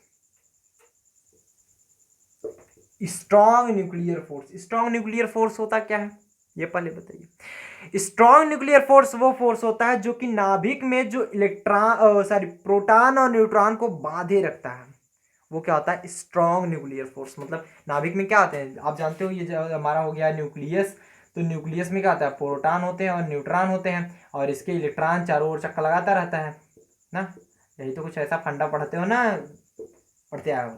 Strong nuclear force, strong nuclear force होता क्या है ये पहले बताइए। स्ट्रॉन्ग न्यूक्लियर फोर्स वो फोर्स होता है जो कि नाभिक में जो प्रोटॉन और न्यूट्रॉन को बांधे रखता है, वो क्या होता है? Strong nuclear force. मतलब नाभिक में क्या होते हैं आप जानते हो, ये जो हमारा हो गया न्यूक्लियस, तो न्यूक्लियस में क्या होता है? प्रोटॉन होते हैं और न्यूट्रॉन होते हैं, और इसके इलेक्ट्रॉन चारों ओर चक्कर लगाता रहता है ना, यही तो कुछ ऐसा फंडा पढ़ते हो ना, पढ़ते आए हो।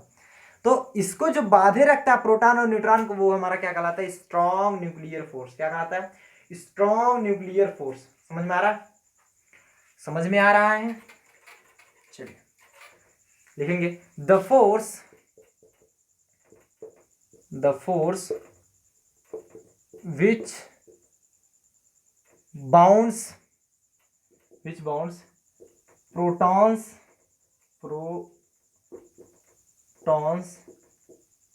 तो इसको जो बांधे रखता है प्रोटॉन और न्यूट्रॉन को, वो हमारा क्या कहलाता है? Strong nuclear force. क्या कहलाता है? Strong nuclear force. समझ में आ रहा है? समझ में आ रहा है? चलिए लिखेंगे the force which bounds protons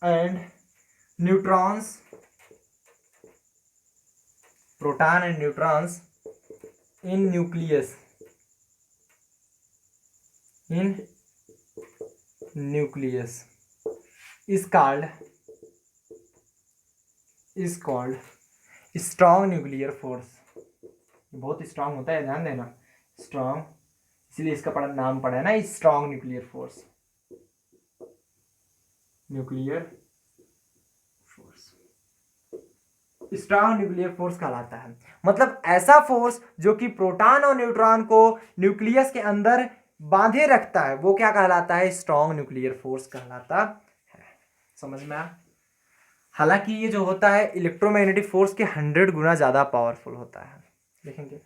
and neutrons, proton and neutrons in nucleus is called strong nuclear force. बहुत स्ट्रांग होता है, ध्यान देना, स्ट्रॉन्ग, इसलिए इसका नाम पड़ा है ना strong nuclear force. Strong nuclear force कहलाता है, मतलब ऐसा फोर्स जो कि प्रोटॉन और न्यूट्रॉन को न्यूक्लियस के अंदर बांधे रखता है, वो क्या कहलाता है? स्ट्रॉन्ग न्यूक्लियर फोर्स कहलाता है। समझ में आया? हालांकि ये जो होता है इलेक्ट्रोमैग्नेटिक फोर्स के 100 गुना ज्यादा पावरफुल होता है। देखेंगे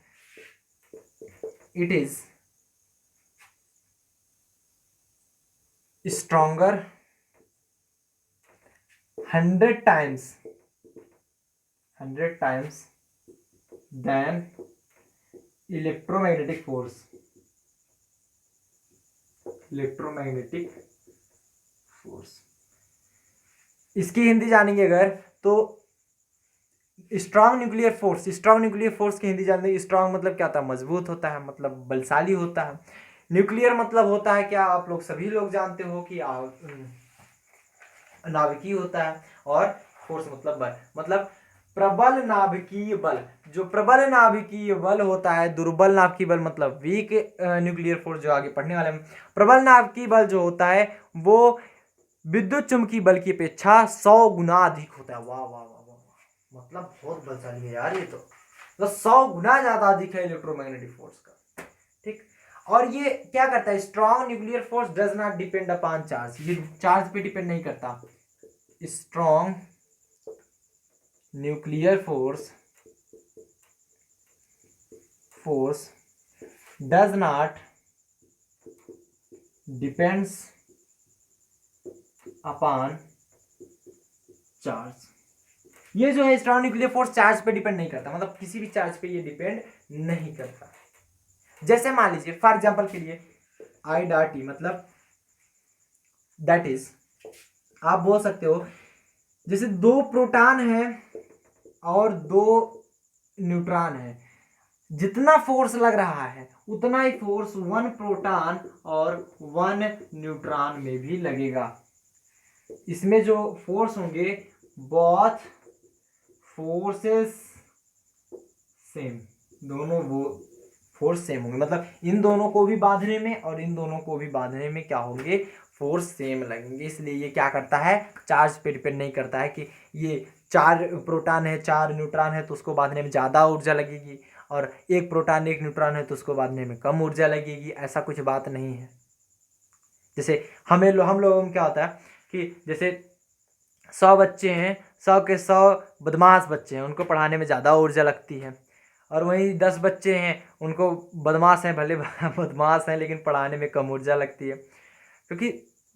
it is stronger 100 times than electromagnetic force. इसकी हिंदी जानेंगे अगर तो स्ट्रॉन्ग न्यूक्लियर फोर्स की हिंदी जानते हैं। स्ट्रॉन्ग मतलब क्या होता है? मजबूत होता है, मतलब बलशाली होता है। न्यूक्लियर मतलब होता है क्या? आप लोग सभी लोग जानते हो कि नाभिकीय होता है, और फोर्स मतलब बल, मतलब प्रबल नाभिकीय बल, जो प्रबल नाभिकीय बल होता है, दुर्बल नाभिकीय बल मतलब वीक न्यूक्लियर फोर्स, जो आगे पढ़ने वाले हैं। प्रबल नाभिकीय बल जो होता है वो विद्युत चुंबकीय बल की अपेक्षा 100 गुना अधिक होता है। वाह वाह वाह वाह, मतलब बहुत बलशाली है यार ये तो 100 गुना ज्यादा अधिक है इलेक्ट्रोमैग्नेटिक फोर्स का। ठीक, और ये क्या करता है, strong nuclear force does not depend upon charge, ये चार्ज पे डिपेंड नहीं करता। Strong nuclear force does not depends upon charge. ये जो है स्ट्रॉन्ग न्यूक्लियर फोर्स चार्ज पे डिपेंड नहीं करता, मतलब किसी भी चार्ज पे ये डिपेंड नहीं करता। जैसे मान लीजिए फॉर एग्जांपल के लिए आई डॉट टी, मतलब दैट इज, आप बोल सकते हो जैसे 2 प्रोटॉन है और 2 न्यूट्रॉन है, जितना फोर्स लग रहा है उतना ही फोर्स 1 प्रोटॉन और 1 न्यूट्रॉन में भी लगेगा। इसमें जो फोर्स होंगे बोथ फोर्सेस सेम, दोनों वो फोर्स सेम होंगे, मतलब इन दोनों को भी बांधने में और इन दोनों को भी बांधने में क्या होंगे, फोर्स सेम लगेंगे। इसलिए ये क्या करता है, चार्ज पे डिपेंड नहीं करता है कि ये 4 प्रोटॉन है 4 न्यूट्रॉन है तो उसको बांधने में ज़्यादा ऊर्जा लगेगी, और 1 प्रोटॉन 1 न्यूट्रॉन है तो उसको बांधने में कम ऊर्जा लगेगी, ऐसा कुछ बात नहीं है। जैसे हम लोगों में क्या होता है कि जैसे 100 बच्चे हैं, 100 के 100 बदमाश बच्चे हैं, उनको पढ़ाने में ज़्यादा ऊर्जा लगती है, और वहीं 10 बच्चे हैं, उनको बदमाश हैं भले बदमाश हैं लेकिन पढ़ाने में कम ऊर्जा लगती है, क्योंकि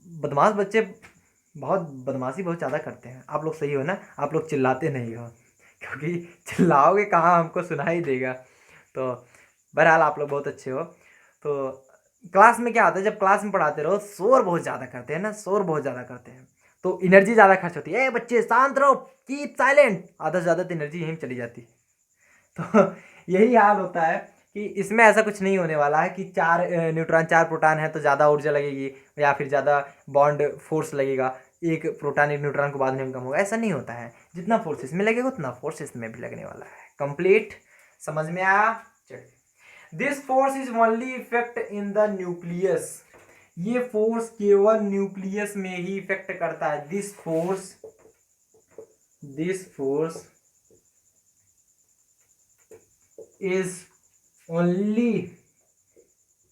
बदमाश बच्चे बदमाशी बहुत ज़्यादा करते हैं। आप लोग सही हो ना, आप लोग चिल्लाते नहीं हो, क्योंकि चिल्लाओगे कहाँ, हमको सुनाई देगा। तो बहरहाल आप लोग बहुत अच्छे हो। तो क्लास में क्या होता है, जब क्लास में पढ़ाते रहो शोर बहुत ज़्यादा करते हैं ना, शोर बहुत ज़्यादा करते हैं तो एनर्जी ज़्यादा खर्च होती है। ए बच्चे शांत रहो, कीप साइलेंट, आधा से ज़्यादा तो एनर्जी यहीं चली जाती है। तो यही हाल होता है कि इसमें ऐसा कुछ नहीं होने वाला है कि 4 न्यूट्रॉन 4 प्रोटॉन है तो ज़्यादा ऊर्जा लगेगी या फिर ज़्यादा बॉन्ड फोर्स लगेगा, 1 प्रोटॉन 1 न्यूट्रॉन को बांधने में कम होगा, ऐसा नहीं होता है। जितना फोर्स इसमें लगेगा उतना फोर्स इसमें भी लगने वाला है। कंप्लीट, समझ में आया? चलिए, this force is only effect in the nucleus, ये फोर्स केवल न्यूक्लियस में ही इफेक्ट करता है। This force is only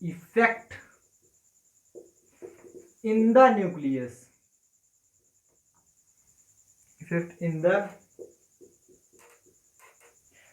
effect in the nucleus, effect in the,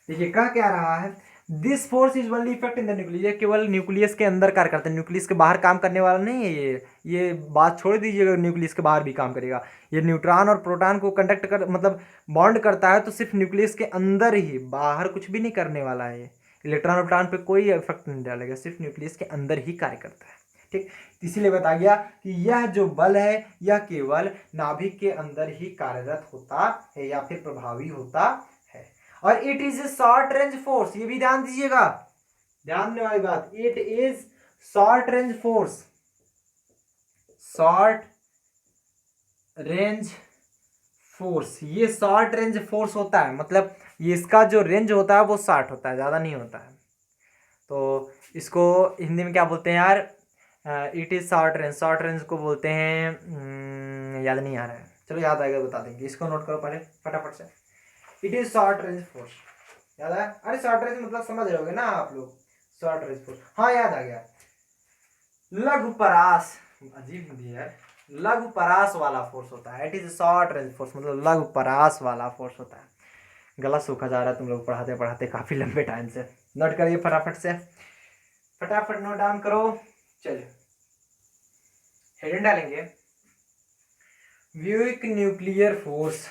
देखिए क्या कह रहा है, this force is only effect in the nucleus, ये केवल न्यूक्लियस के अंदर कार्य करता है, न्यूक्लियस के बाहर काम करने वाला नहीं है ये बात छोड़ दीजिएगा, न्यूक्लियस के बाहर भी काम करेगा। ये न्यूट्रॉन और प्रोटॉन को कंडक्ट कर मतलब बॉन्ड करता है तो सिर्फ न्यूक्लियस के अंदर ही, बाहर कुछ भी नहीं करने वाला है। ये इलेक्ट्रॉन और प्रोटॉन पे कोई इफेक्ट नहीं डालेगा, सिर्फ न्यूक्लियस के अंदर ही कार्य करता है। ठीक, इसीलिए बता गया कि यह जो बल है यह केवल नाभिक के अंदर ही कार्यरत होता है या फिर प्रभावी होता है। और it is a short range force, ये भी ध्यान दीजिएगा, ध्यान देने वाली बात, it is short range force, short range force, ये शॉर्ट रेंज फोर्स होता है, मतलब ये इसका जो रेंज होता है वो शॉर्ट होता है, ज़्यादा नहीं होता है। तो इसको हिंदी में क्या बोलते हैं यार, इट इज़ शॉर्ट रेंज को बोलते हैं, याद नहीं आ रहा है, चलो याद आएगा बता देंगे। इसको नोट करो पहले फटाफट से, it is short range force, याद है? अरे शॉर्ट रेंज मतलब समझ रहे होगे ना आप लोग, शॉर्ट रेंज फोर्स, हाँ याद आ गया, लघु परास, अजीब हिंदी है, लघु परास वाला फोर्स होता है। It is short range force मतलब लघु परास वाला फोर्स होता है। गला सूखा जा रहा है तुम लोग पढ़ाते पढ़ाते काफी लंबे टाइम से, नोट करिए फटाफट से, फटाफट नोट डाउन करो। चलिए हेडिंग डालेंगे, weak nuclear force,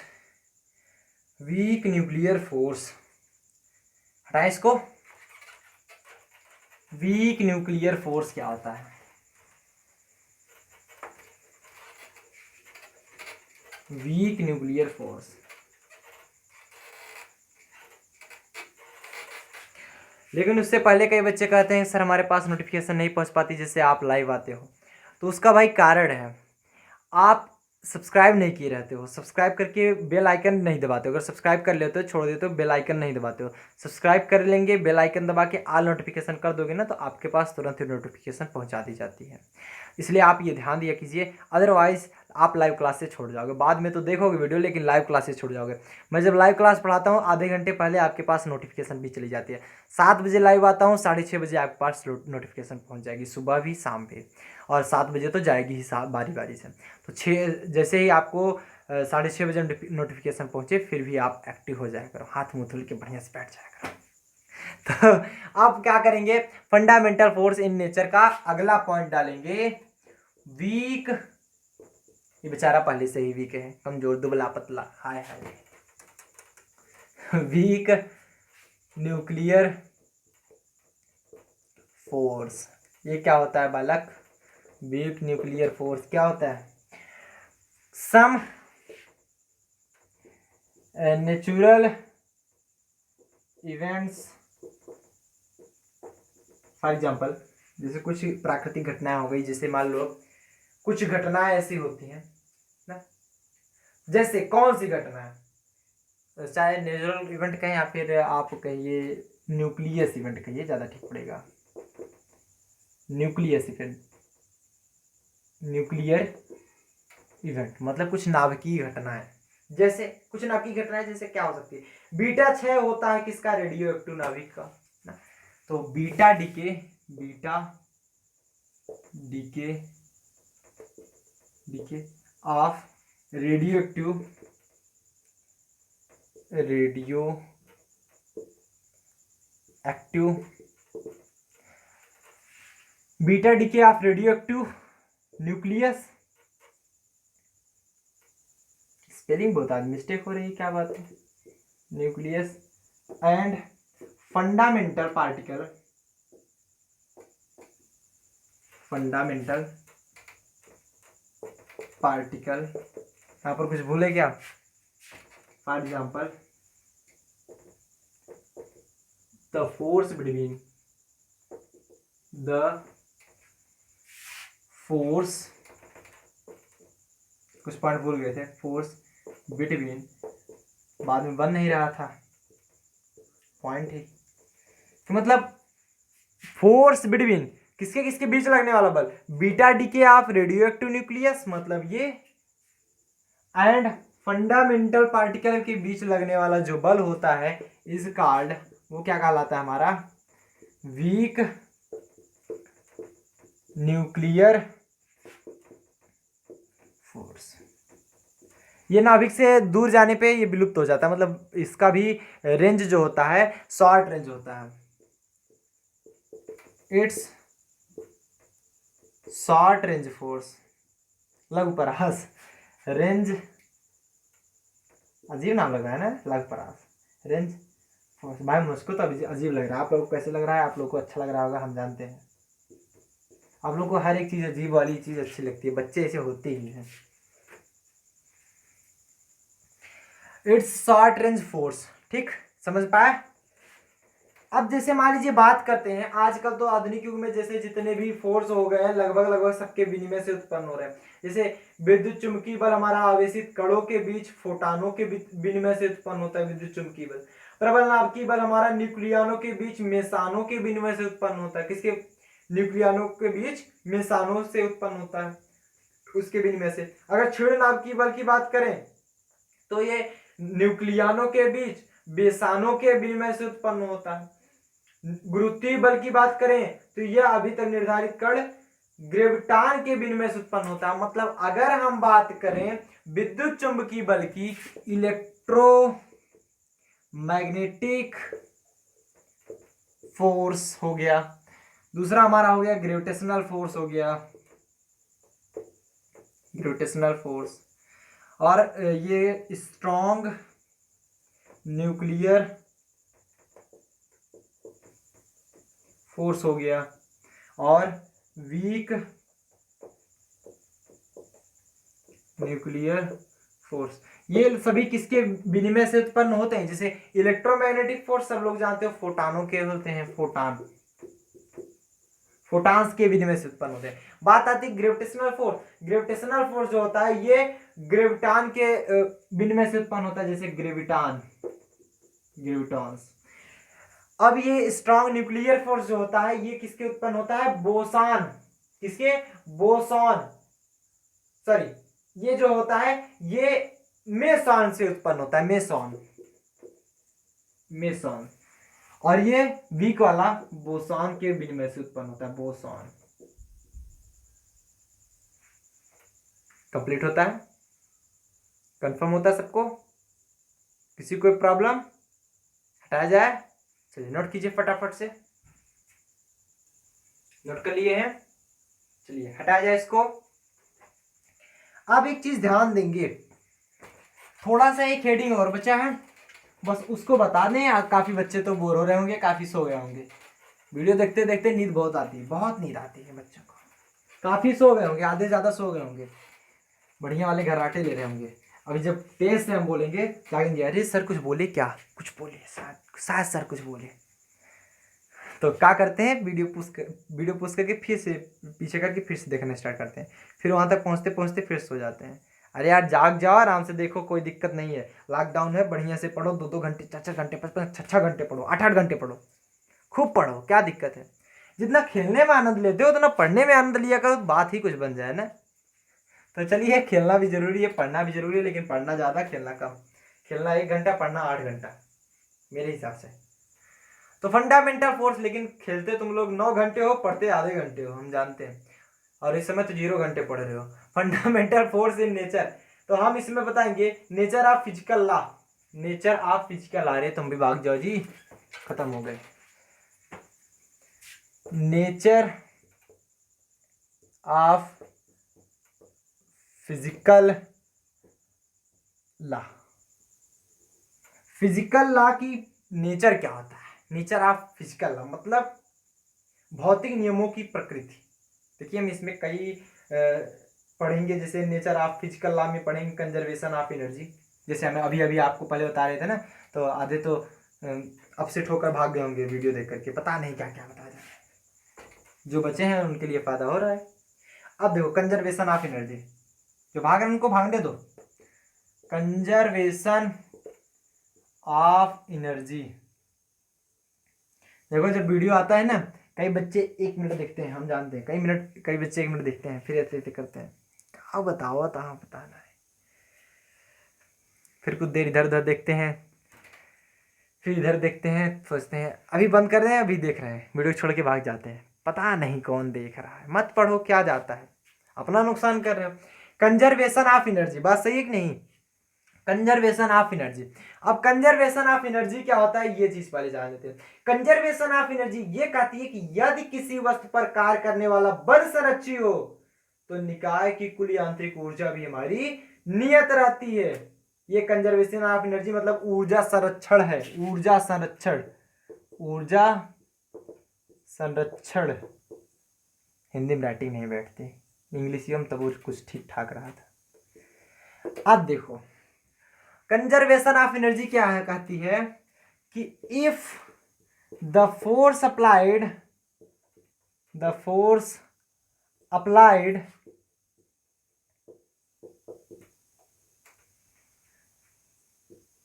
weak nuclear force, हटाएं इसको। वीक न्यूक्लियर फोर्स क्या होता है? वीक न्यूक्लियर फोर्स, लेकिन उससे पहले कई बच्चे कहते हैं सर हमारे पास नोटिफिकेशन नहीं पहुंच पाती जिससे आप लाइव आते हो, तो उसका भाई कारण है, आप सब्सक्राइब नहीं किए रहते हो, सब्सक्राइब करके बेल आइकन नहीं दबाते हो, अगर सब्सक्राइब कर लेते हो छोड़ देते हो बेल आइकन नहीं दबाते हो, सब्सक्राइब कर लेंगे बेल आइकन दबा के ऑल नोटिफिकेशन कर दोगे ना तो आपके पास तुरंत ही नोटिफिकेशन पहुंचा दी जाती है। इसलिए आप ये ध्यान दिया कीजिए, अदरवाइज आप लाइव क्लास से छोड़ जाओगे, बाद में तो देखोगे वीडियो लेकिन लाइव क्लास से छोड़ जाओगे। मैं जब लाइव क्लास पढ़ाता हूँ आधे घंटे पहले आपके पास नोटिफिकेशन भी चली जाती है। 7 बजे लाइव आता हूँ, 6:30 बजे आपके पास नोटिफिकेशन पहुँच जाएगी, सुबह भी शाम भी, और 7 बजे तो जाएगी ही बारी बारी से। तो 6 जैसे ही आपको 6:30 बजे नोटिफिकेशन पहुँचे फिर भी आप एक्टिव हो जाया करो, हाथ मुँह धुल के बढ़िया से बैठ जाया करो। तो आप क्या करेंगे, फंडामेंटल फोर्स इन नेचर का अगला पॉइंट डालेंगे, वीक। ये बेचारा पहले से ही वीक है, कमजोर दुबला पतला, हाय हाय। वीक न्यूक्लियर फोर्स, ये क्या होता है बालक? वीक न्यूक्लियर फोर्स क्या होता है? Some natural events, for example जैसे कुछ प्राकृतिक घटनाएं हो गई, जैसे मान लो कुछ घटनाएं ऐसी होती हैं ना, जैसे कौन सी घटना है, चाहे नेचुरल इवेंट कहें या फिर आप कहिए न्यूक्लियस इवेंट कहिए, ज़्यादा ठीक पड़ेगा। न्यूक्लियस इवेंट, न्यूक्लियर इवेंट मतलब कुछ नाभिकीय घटनाएं, जैसे कुछ नाभिकीय घटनाएं जैसे क्या हो सकती है? बीटा क्षय होता है किसका? रेडियो एक्टिव नाभिक का ना। तो beta decay, beta decay, DK of radio active, radio active, beta decay of radio active nucleus, spelling बहुत आज मिस्टेक हो रही है, क्या बात है? Nucleus and fundamental particle, fundamental particle, यहाँ पर कुछ भूले क्या? For example the force between, the force, कुछ पॉइंट भूल गए थे, फोर्स बिटवीन, बाद में बन नहीं रहा था पॉइंट ही, तो मतलब फोर्स बिटवीन किसके किसके बीच लगने वाला बल? Beta decay of radio active nucleus मतलब ये, एंड फंडामेंटल पार्टिकल के बीच लगने वाला जो बल होता है इज कॉल्ड, वो क्या कहलाता है हमारा? Weak nuclear force. ये नाभिक से दूर जाने पे ये विलुप्त हो जाता है, मतलब इसका भी रेंज जो होता है शॉर्ट रेंज होता है, इट्स शॉर्ट रेंज फोर्स, लघुपरास रेंज, अजीब नाम लग रहा है ना, लघुपरास रेंज फोर्स। भाई मुझको तो अजीब लग रहा है, आप लोग को कैसे लग रहा है? आप लोग को अच्छा लग रहा होगा, हम जानते हैं आप लोग को हर एक चीज अजीब वाली चीज अच्छी लगती है, बच्चे ऐसे होते ही हैं। इट्स शॉर्ट रेंज फोर्स, ठीक समझ पाए? अब जैसे मान लीजिए बात करते हैं, आजकल तो आधुनिक युग में जैसे जितने भी फोर्स हो गए हैं लगभग लगभग सबके विनिमय से उत्पन्न हो रहे हैं। जैसे विद्युत चुंबकीय बल हमारा आवेशित कणों के बीच फोटानों के विनिमय से उत्पन्न होता है विद्युत चुंबकीय बल। प्रबल नाभिकीय बल हमारा न्यूक्लियनों के बीच मेसानों के विनिमय से उत्पन्न होता है। किसके? न्यूक्लियनों के बीच मेसानों से उत्पन्न होता है, उसके विनिमय से। अगर क्षीण नाभिकीय बल की बात करें तो ये न्यूक्लियनों के बीच बेसानों के विनिमय से उत्पन्न होता है। गुरुत्वीय बल की बात करें तो यह अभी तक निर्धारित कण ग्रेविटान के विनिमय से उत्पन्न होता है। मतलब अगर हम बात करें विद्युत चुंबकीय बल की, इलेक्ट्रोमैग्नेटिक फोर्स हो गया, दूसरा हमारा हो गया ग्रेविटेशनल फोर्स हो गया, ग्रेविटेशनल फोर्स, और ये स्ट्रॉन्ग न्यूक्लियर फोर्स हो गया, और वीक न्यूक्लियर फोर्स। ये सभी किसके विनिमय से उत्पन्न होते हैं? जैसे इलेक्ट्रोमैग्नेटिक फोर्स सब लोग जानते हो फोटानों के होते हैं, फोटान, फोटॉन्स के विनिमय से उत्पन्न होते हैं। बात आती है ग्रेविटेशनल फोर्स। ग्रेविटेशनल फोर्स जो होता है ये ग्रेविटॉन के विनिमय से उत्पन्न होता है, जैसे ग्रेविटॉन्स। अब ये स्ट्रॉन्ग न्यूक्लियर फोर्स जो होता है ये किसके उत्पन्न होता है, बोसॉन। किसके, बोसॉन, सॉरी, ये जो होता है ये मेसॉन से उत्पन्न होता है, मेसॉन। और ये वीक वाला बोसॉन के विनिमय से उत्पन्न होता है, बोसॉन। कंप्लीट होता है, कंफर्म होता है सबको, किसी को प्रॉब्लम, हटाया जाए। चलिए नोट कीजिए फटाफट से, नोट कर लिए हैं, चलिए हटाया जाए इसको। अब एक चीज ध्यान देंगे, थोड़ा सा एक हेडिंग और बचा है, बस उसको बता दें। काफी बच्चे तो बोर हो रहे होंगे, काफी सो गए होंगे, वीडियो देखते देखते नींद बहुत आती है, बहुत नींद आती है बच्चों को, काफी सो गए होंगे, आधे ज्यादा सो गए होंगे, बढ़िया वाले घराटे ले रहे होंगे। अभी जब तेज से हम बोलेंगे जागेंगे, अरे सर कुछ बोले, क्या कुछ बोले, शायद सर कुछ बोले। तो क्या करते हैं, वीडियो पुश करके फिर से पीछे करके फिर से देखना स्टार्ट करते हैं, फिर वहां तक पहुंचते पहुंचते फिर सो जाते हैं। अरे यार जाग जाओ, आराम से देखो, कोई दिक्कत नहीं है, लॉकडाउन है, बढ़िया से पढ़ो, 2-2 घंटे, 4-4 घंटे, 5-5, 6-6 घंटे पढ़ो, 8-8 घंटे पढ़ो, खूब पढ़ो, क्या दिक्कत है। जितना खेलने में आनंद लेते हो उतना पढ़ने में आनंद लिया करो, बात ही कुछ बन जाए ना। तो चलिए, खेलना भी जरूरी है, पढ़ना भी जरूरी है, लेकिन पढ़ना ज्यादा, खेलना कम। खेलना 1 घंटा, पढ़ना 8 घंटा मेरे हिसाब से। तो फंडामेंटल फोर्स, लेकिन खेलते तुम लोग 9 घंटे हो, पढ़ते आधे घंटे हो, हम जानते हैं, और इस समय तो 0 घंटे पढ़ रहे हो। फंडामेंटल फोर्स इन नेचर, तो हम इसमें बताएंगे nature of physical law. Nature of physical law, रे तुम भी भाग जाओ जी, खत्म हो गए। Nature of physical law, physical law की नेचर क्या होता है, नेचर ऑफ फिजिकल लॉ मतलब भौतिक नियमों की प्रकृति। देखिए हम इसमें कई पढ़ेंगे, जैसे नेचर ऑफ फिजिकल लॉ में पढ़ेंगे कंजर्वेशन ऑफ एनर्जी, जैसे हमें अभी अभी आपको पहले बता रहे थे ना, तो आधे तो अपसेट होकर भाग गए होंगे वीडियो देख करके, पता नहीं क्या क्या बताया जा रहा है। जो बचे हैं उनके लिए फायदा हो रहा है। अब देखो कंजर्वेशन ऑफ एनर्जी, जो भाग रहे हैं उनको भागने दो। कंजर्वेशन ऑफ एनर्जी, देखो जब वीडियो आता है ना, कई बच्चे 1 मिनट देखते हैं, हम जानते हैं, कई बच्चे 1 मिनट देखते हैं, फिर ऐसे ऐसे करते हैं, क्या बताओ कहाँ बताना है, फिर कुछ देर इधर उधर देखते हैं, फिर इधर देखते हैं, सोचते हैं अभी बंद कर रहे हैं, अभी देख रहे हैं, वीडियो छोड़ के भाग जाते हैं, पता नहीं कौन देख रहा है। मत पढ़ो, क्या जाता है, अपना नुकसान कर रहे हो। कंजर्वेशन ऑफ एनर्जी, बात सही है कि नहीं, कंजर्वेशन ऑफ एनर्जी। अब कंजर्वेशन ऑफ एनर्जी क्या होता है, ये चीज पहले जान लेते हैं। कंजर्वेशन ऑफ एनर्जी ये कहती है कि यदि किसी वस्तु पर कार्य करने वाला बल संरक्षी हो तो निकाय की कुल यांत्रिक ऊर्जा भी हमारी नियत रहती है। ये कंजर्वेशन ऑफ एनर्जी मतलब ऊर्जा संरक्षण है, ऊर्जा संरक्षण, ऊर्जा संरक्षण। हिंदी में राइटिंग नहीं बैठती, इंग्लिश में तब कुछ ठीक ठाक रहा था। अब देखो कंजर्वेशन ऑफ एनर्जी क्या है, कहती है कि if the force applied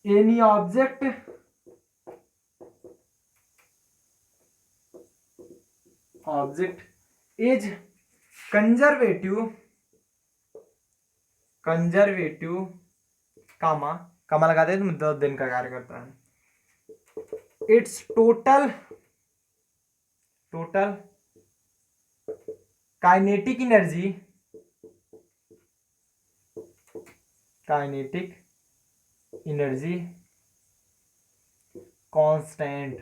any object is conservative comma लगाते हैं तो 10 दिन का कार्य करता है। It's total kinetic energy constant,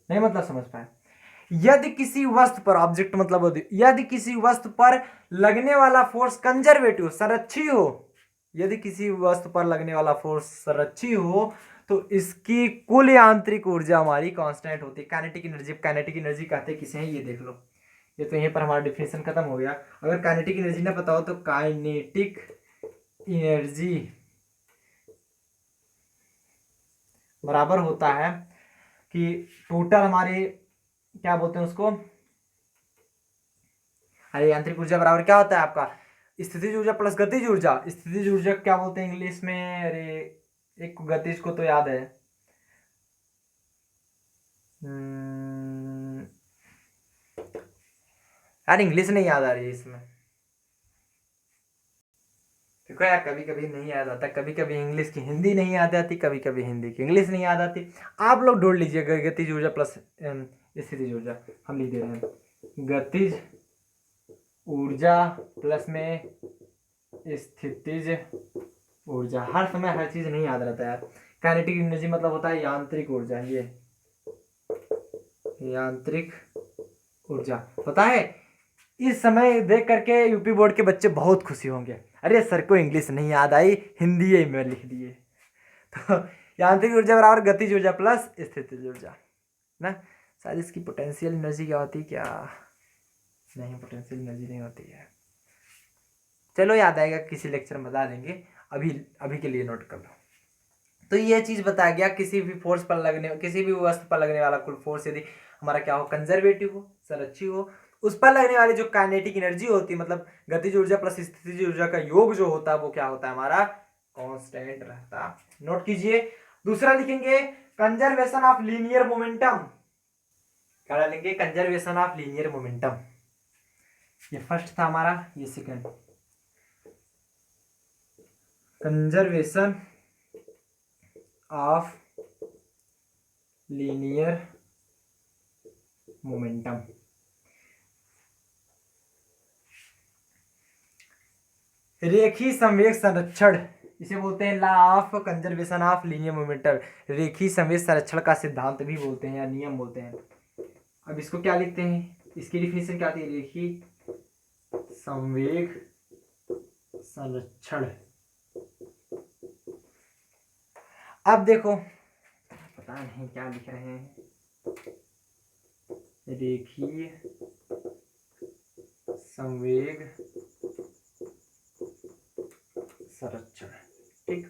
नहीं मतलब समझ पाए। यदि किसी वस्तु पर, ऑब्जेक्ट मतलब यदि किसी वस्तु पर लगने वाला फोर्स कंजर्वेटिव संरक्षी हो, यदि किसी वस्तु पर लगने वाला फोर्स संरक्षी हो तो इसकी कुल यांत्रिक ऊर्जा हमारी कांस्टेंट होती है। काइनेटिक एनर्जी कहते किसे हैं ये देख लो, ये तो यहीं पर हमारा डिफिनेशन खत्म हो गया। अगर काइनेटिक एनर्जी ना पता हो तो काइनेटिक एनर्जी बराबर होता है कि टोटल हमारे क्या बोलते हैं उसको, अरे यांत्रिक ऊर्जा बराबर क्या होता है आपका, स्थितिज ऊर्जा प्लस गतिज ऊर्जा। स्थितिज ऊर्जा क्या बोलते हैं इंग्लिश में, अरे एक गतिज को तो याद है, यार इंग्लिश नहीं याद आ रही है इसमें। देखो यार कभी कभी नहीं याद आता, कभी कभी इंग्लिश की हिंदी नहीं याद आती, कभी कभी हिंदी की इंग्लिश नहीं याद आती। आप लोग ढूंढ लीजिए गतिज ऊर्जा प्लस स्थितिज ऊर्जा, हम लिख दे रहे हैं गतिज ऊर्जा प्लस में स्थितिज ऊर्जा। हर समय हर चीज नहीं याद रहता यार। काइनेटिक एनर्जी मतलब होता है यांत्रिक ऊर्जा, ये यांत्रिक ऊर्जा पता है। इस समय देख करके यूपी बोर्ड के बच्चे बहुत खुशी होंगे, अरे सर को इंग्लिश नहीं याद आई, हिंदी में लिख दिए। तो यांत्रिक ऊर्जा बराबर गतिज ऊर्जा प्लस स्थितिज ऊर्जा ना। शायद इसकी पोटेंशियल एनर्जी क्या होती है, क्या नहीं, पोटेंशियल एनर्जी नहीं होती है। चलो याद आएगा किसी लेक्चर में बता देंगे, अभी अभी के लिए नोट कर लो। तो ये चीज बताया गया, किसी भी फोर्स पर लगने, किसी भी वस्तु पर लगने वाला कुल फोर्स यदि हमारा क्या हो, कंजर्वेटिव हो, संरक्षी हो, उस पर लगने वाली जो काइनेटिक एनर्जी होती है, मतलब गतिज ऊर्जा प्लस स्थितिज ऊर्जा का योग जो होता है वो क्या होता है हमारा, कांस्टेंट रहता। नोट कीजिए। दूसरा लिखेंगे कंजर्वेशन ऑफ लीनियर मोमेंटम। क्या डालेंगे, कंजर्वेशन ऑफ लीनियर मोमेंटम। ये फर्स्ट था हमारा, ये second. Conservation of linear momentum. रेखी संवेग संरक्षण, इसे बोलते हैं law of conservation of linear momentum. रेखी संवेग संरक्षण का सिद्धांत भी बोलते हैं या नियम बोलते हैं। अब इसको क्या लिखते हैं, इसकी डिफिनेशन क्या आती है, रेखी संवेग संरक्षण। अब देखो पता नहीं क्या लिख रहे हैं, रेखीय संवेग संरक्षण, ठीक।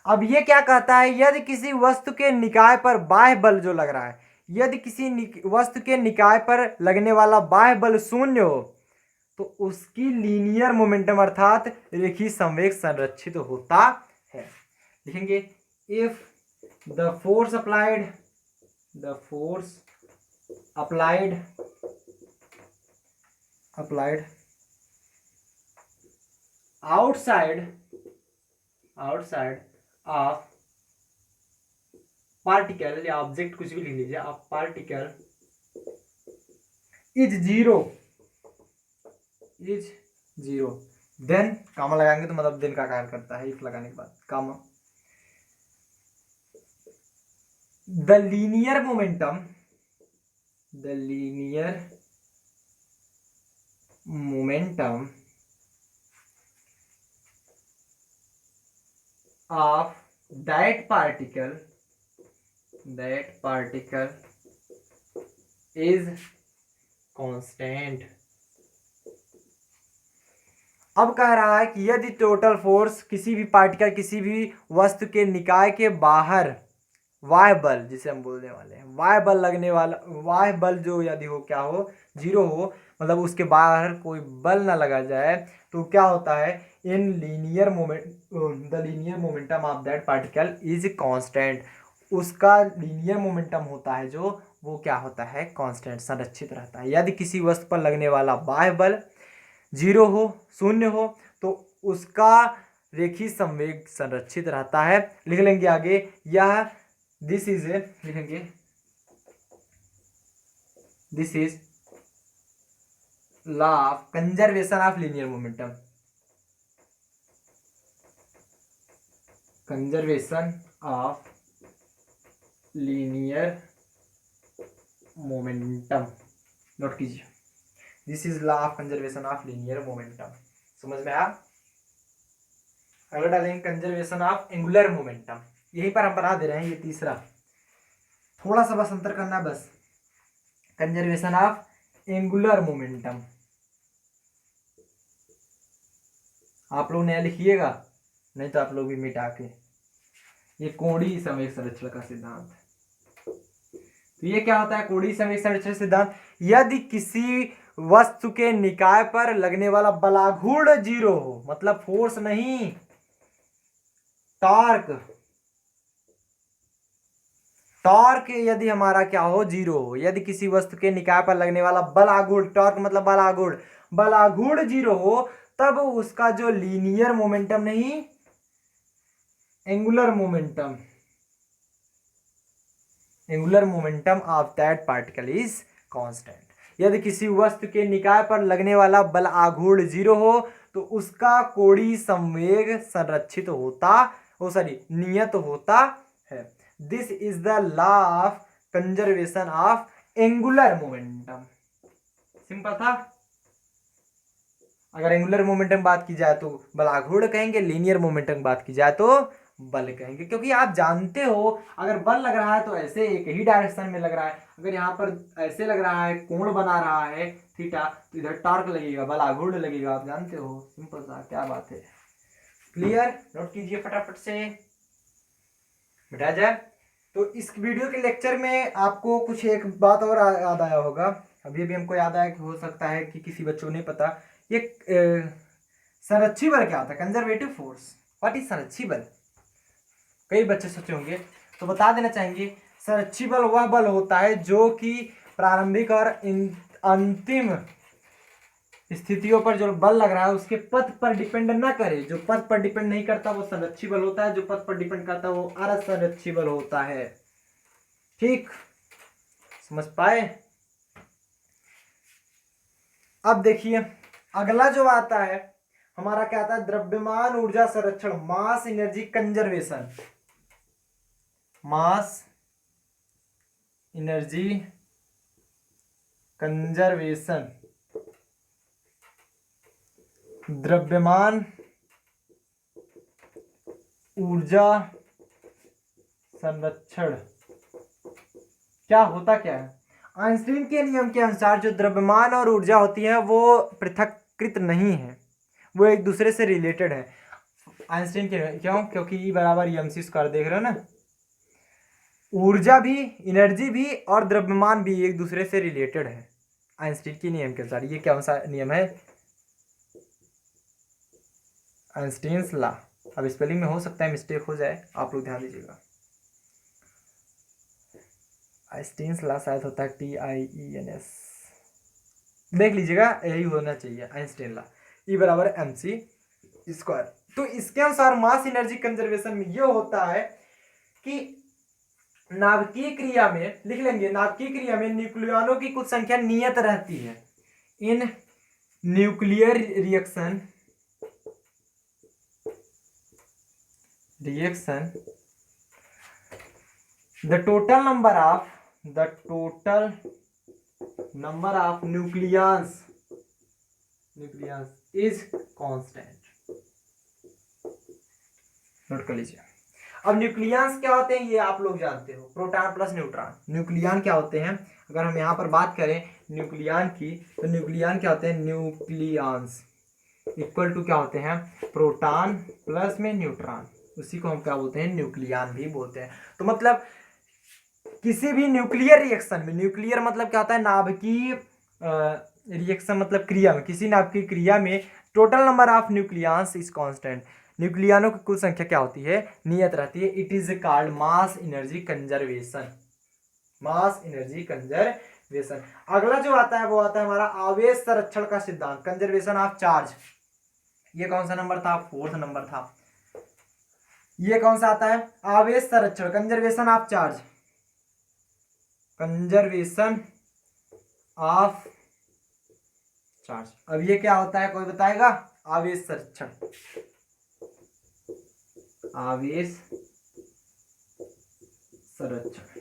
अब ये क्या कहता है, यदि किसी वस्तु के निकाय पर बाह्य बल जो लग रहा है, यदि किसी वस्तु के निकाय पर लगने वाला बाह्य बल शून्य हो तो उसकी लीनियर मोमेंटम अर्थात रेखीय संवेग संरक्षित होता है। लिखेंगे if the force applied outside of particle या ऑब्जेक्ट कुछ भी लिख लीजिए, of particle is zero then comma लगाएंगे तो मतलब देन का कार्य करता है, इफ लगाने के बाद comma, the linear momentum of that particle is constant। अब कह रहा है कि यदि टोटल फोर्स किसी भी पार्टिकल, किसी भी वस्तु के निकाय के बाहर वाह्य बल, जिसे हम बोलने वाले हैं वाह्य बल लगने वाला, वाह्य बल जो यदि हो क्या हो, जीरो हो, मतलब उसके बाहर कोई बल ना लगा जाए, तो क्या होता है, in linear the linear momentum of that particle is constant. उसका लीनियर मोमेंटम होता है जो, वो क्या होता है, कांस्टेंट, संरक्षित रहता है। यदि किसी वस्तु पर लगने वाला बाह्य बल जीरो हो, शून्य हो, तो उसका रेखीय संवेग संरक्षित रहता है। लिख लेंगे आगे, यह दिस इज लिखेंगे this is law of conservation of linear momentum. Conservation of linear momentum, note कीजिए, this is law of conservation of linear momentum. समझ में आया। अगला डालेंगे कंजर्वेशन ऑफ एंगुलर मोमेंटम। यहीं पर हम बना दे रहे हैं, ये तीसरा, थोड़ा सा बस अंतर करना है बस। कंजर्वेशन ऑफ एंगुलर मोमेंटम आप लोग नया लिखिएगा, नहीं तो आप लोग भी मिटा के, ये कोणीय संवेग संरक्षण का सिद्धांत। तो ये क्या होता है, कोणीय संवेग संरक्षण सिद्धांत। यदि किसी वस्तु के निकाय पर लगने वाला बलाघूर्ण जीरो हो, मतलब फोर्स नहीं, टॉर्क, टॉर्क यदि हमारा क्या हो, जीरो हो। यदि किसी वस्तु के निकाय पर लगने वाला बलाघूर्ण, टॉर्क मतलब बलाघूर्ण, बलाघूर्ण जीरो हो, तब उसका जो लीनियर मोमेंटम नहीं, angular momentum, angular momentum of that particle is constant. यदि किसी वस्तु के निकाय पर लगने वाला बल आघूर्ण जीरो हो तो उसका कोणीय संवेग संरक्षित होता, नियत होता है। This is the law of conservation of angular momentum. Simple था। अगर एंगुलर मोमेंटम बात की जाए तो बल आघूर्ण कहेंगे, लीनियर मोमेंटम बात की जाए तो बल कहेंगे, क्योंकि आप जानते हो अगर बल लग रहा है तो ऐसे एक ही डायरेक्शन में लग रहा है, अगर यहाँ पर ऐसे लग रहा है, कोण बना रहा है थीटा, तो इधर टॉर्क लगेगा, बल आघूर्ण लगेगा, आप जानते हो। सिंपल सा, क्या बात है। क्लियर, नोट कीजिए फटाफट से, बिठा जाए। तो इस वीडियो के लेक्चर में आपको कुछ एक बात और याद आया होगा, अभी भी हमको याद आया कि हो सकता है कि किसी बच्चों को नहीं पता। ये संरक्षी बल क्या होता है, कंजर्वेटिव फोर्स, व्हाट इज संरक्षी बल, कई बच्चे सोचे होंगे, तो बता देना चाहेंगे। संरक्षी बल वह बल होता है जो कि प्रारंभिक और अंतिम स्थितियों पर जो बल लग रहा है उसके पथ पर डिपेंड ना करे। जो पथ पर डिपेंड नहीं करता वो संरक्षी बल होता है, जो पथ पर डिपेंड करता है वो असंरक्षी बल होता है। ठीक, समझ पाए। अब देखिए अगला जो आता है हमारा क्या आता है, द्रव्यमान ऊर्जा संरक्षण, मास energy conservation, mass energy conservation, द्रव्यमान ऊर्जा संरक्षण क्या होता क्या है। आइंस्टीन के नियम के अनुसार जो द्रव्यमान और ऊर्जा होती है वो पृथक्कृत नहीं है, वो एक दूसरे से रिलेटेड है। आइंस्टीन के क्यों, क्योंकि E बराबर mc स्क्वायर, देख रहे हो ना, ऊर्जा भी, एनर्जी भी और द्रव्यमान भी एक दूसरे से रिलेटेड है आइंस्टीन के नियम के अनुसार। ये क्या सा नियम है, आइंस्टीन्स लॉ। अब स्पेलिंग में हो सकता है मिस्टेक हो जाए, आप लोग ध्यान दीजिएगा। आइंस्टीन्स लॉ शायद होता है TIENS, देख लीजिएगा, यही होना चाहिए आइंस्टीन लॉ, E बराबर mc स्क्वायर। तो इसके अनुसार मास एनर्जी कंजर्वेशन में यह होता है कि नाभिकीय क्रिया में, लिख लेंगे, नाभिकीय क्रिया में न्यूक्लियनों की कुछ संख्या नियत रहती है। In nuclear reaction the total number of nucleons is constant। Note कर लीजिए। अब न्यूक्लियंस क्या होते हैं ये आप लोग जानते हो, प्रोटॉन प्लस न्यूट्रॉन। न्यूक्लियन क्या होते हैं, अगर हम यहाँ पर बात करें न्यूक्लियन की, तो न्यूक्लियन क्या होते हैं, न्यूक्लियंस इक्वल टू क्या होते हैं, प्रोटॉन प्लस में न्यूट्रॉन, उसी को हम क्या बोलते हैं, न्यूक्लियन भी बोलते हैं। तो मतलब किसी भी न्यूक्लियर रिएक्शन में, न्यूक्लियर मतलब क्या होता है, नाभिकीय रिएक्शन मतलब क्रिया में, किसी नाभिकीय क्रिया में total number of nucleons is constant, न्यूक्लियनों की कुल संख्या क्या होती है, नियत रहती है। It is called mass energy conservation, mass energy conservation. अगला जो आता है वो आता है हमारा आवेश संरक्षण का सिद्धांत, कंजर्वेशन ऑफ चार्ज। ये कौन सा नंबर था, 4th नंबर था। ये कौन सा आता है, आवेश संरक्षण, conservation of charge, conservation of charge. अब ये क्या होता है, कोई बताएगा, आवेश संरक्षण, आवेश संरक्षण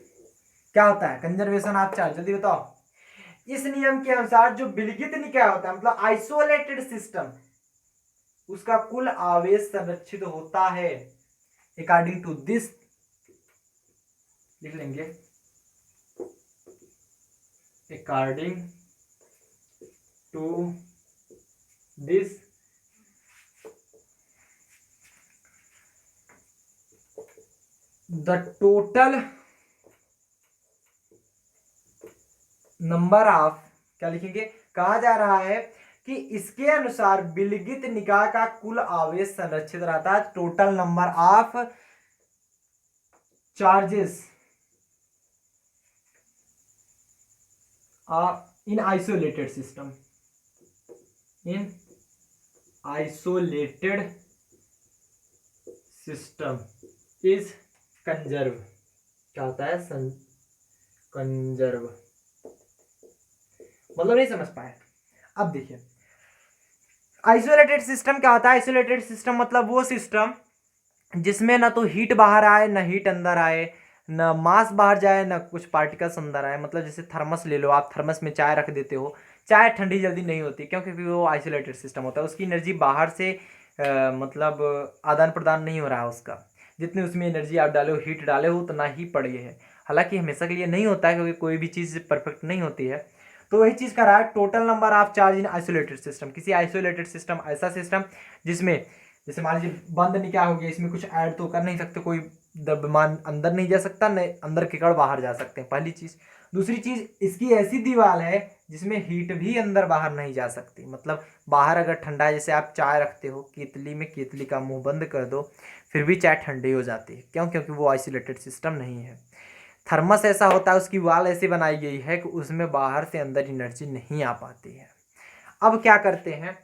क्या होता है, कंजर्वेशन ऑफ चार्ज, जल्दी बताओ। इस नियम के अनुसार जो विलगित निकाय होता है, मतलब आइसोलेटेड सिस्टम, उसका कुल आवेश संरक्षित होता है। अकॉर्डिंग टू दिस, लिख लेंगे, according to this the total number of, क्या लिखेंगे, कहा जा रहा है कि इसके अनुसार विलगित निकाय का कुल आवेश संरक्षित रहता है, total number of charges in isolated system, in isolated system is conserve. क्या होता है कंजर्व, मतलब नहीं समझ पाए। अब देखिए आइसोलेटेड सिस्टम क्या होता है। आइसोलेटेड सिस्टम मतलब वो सिस्टम जिसमें ना तो हीट बाहर आए ना हीट अंदर आए, ना मास बाहर जाए ना कुछ पार्टिकल्स अंदर आए। मतलब जैसे थर्मस ले लो, आप थर्मस में चाय रख देते हो, चाय ठंडी जल्दी नहीं होती, क्योंकि वो आइसोलेटेड सिस्टम होता है। उसकी एनर्जी बाहर से मतलब आदान प्रदान नहीं हो रहा है उसका, जितनी उसमें एनर्जी आप डाले हो, हीट डाले हो, उतना ही पड़ी है। हालांकि हमेशा के लिए नहीं होता है, क्योंकि कोई भी चीज़ परफेक्ट नहीं होती है। तो वही चीज़ कर रहा है, total number of charge in isolated system. किसी आइसोलेटेड सिस्टम ऐसा सिस्टम जिसमें जैसे मान लीजिए बंद नहीं क्या हो गया, इसमें कुछ ऐड तो कर नहीं सकते, कोई द्रव्यमान अंदर नहीं जा सकता, न अंदर के कण बाहर जा सकते हैं, पहली चीज। दूसरी चीज, इसकी ऐसी दीवार है जिसमें हीट भी अंदर बाहर नहीं जा सकती। मतलब बाहर अगर ठंडा है, जैसे आप चाय रखते हो केतली में, केतली का मुंह बंद कर दो फिर भी चाय ठंडी हो जाती है। क्यों? क्योंकि वो आइसोलेटेड सिस्टम नहीं है। थर्मस ऐसा होता है, उसकी वाल ऐसी बनाई गई है कि उसमें बाहर से अंदर एनर्जी नहीं आ पाती है। अब क्या करते हैं,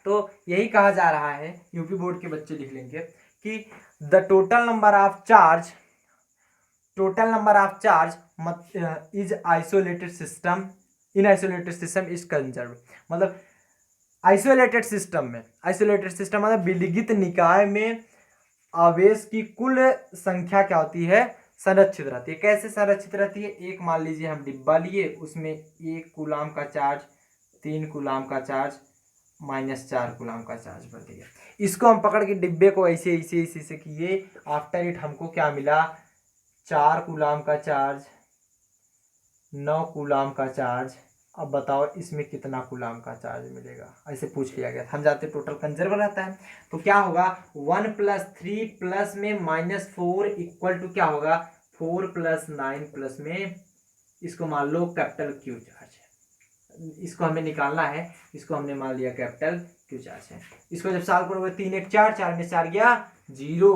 तो यही कहा जा रहा है, यूपी बोर्ड के बच्चे लिख लेंगे कि the total number of charge, total number of charge is isolated system, in isolated system is conserve. मतलब आइसोलेटेड सिस्टम में, आइसोलेटेड सिस्टम मतलब विलगित निकाय में आवेश की कुल संख्या क्या होती है, संरक्षित रहती है। कैसे संरक्षित रहती है? एक मान लीजिए हम डिब्बा लिए, उसमें 1 कूलाम का चार्ज, 3 कूलाम का चार्ज, -4 कूलाम का चार्ज भर दिया। इसको हम पकड़ के डिब्बे को ऐसे ऐसे ऐसे ऐसे किए, आफ्टर इट हमको क्या मिला, 4 कूलाम का चार्ज, 9 कूलाम का चार्ज। अब बताओ इसमें कितना कूलाम का चार्ज मिलेगा, ऐसे पूछ लिया गया। हम जाते टोटल कंजर्व रहता है, तो क्या होगा, 1 + 3 प्लस में -4 इक्वल टू क्या होगा, 4 + 9 प्लस में, इसको मान लो कैपिटल क्यू चार्ज है। इसको हमें निकालना है, इसको हमने मान लिया कैपिटल क्यू चार्ज है। इसको जब सॉल्व करोगे 3 × 4, 4 में 4 गया 0।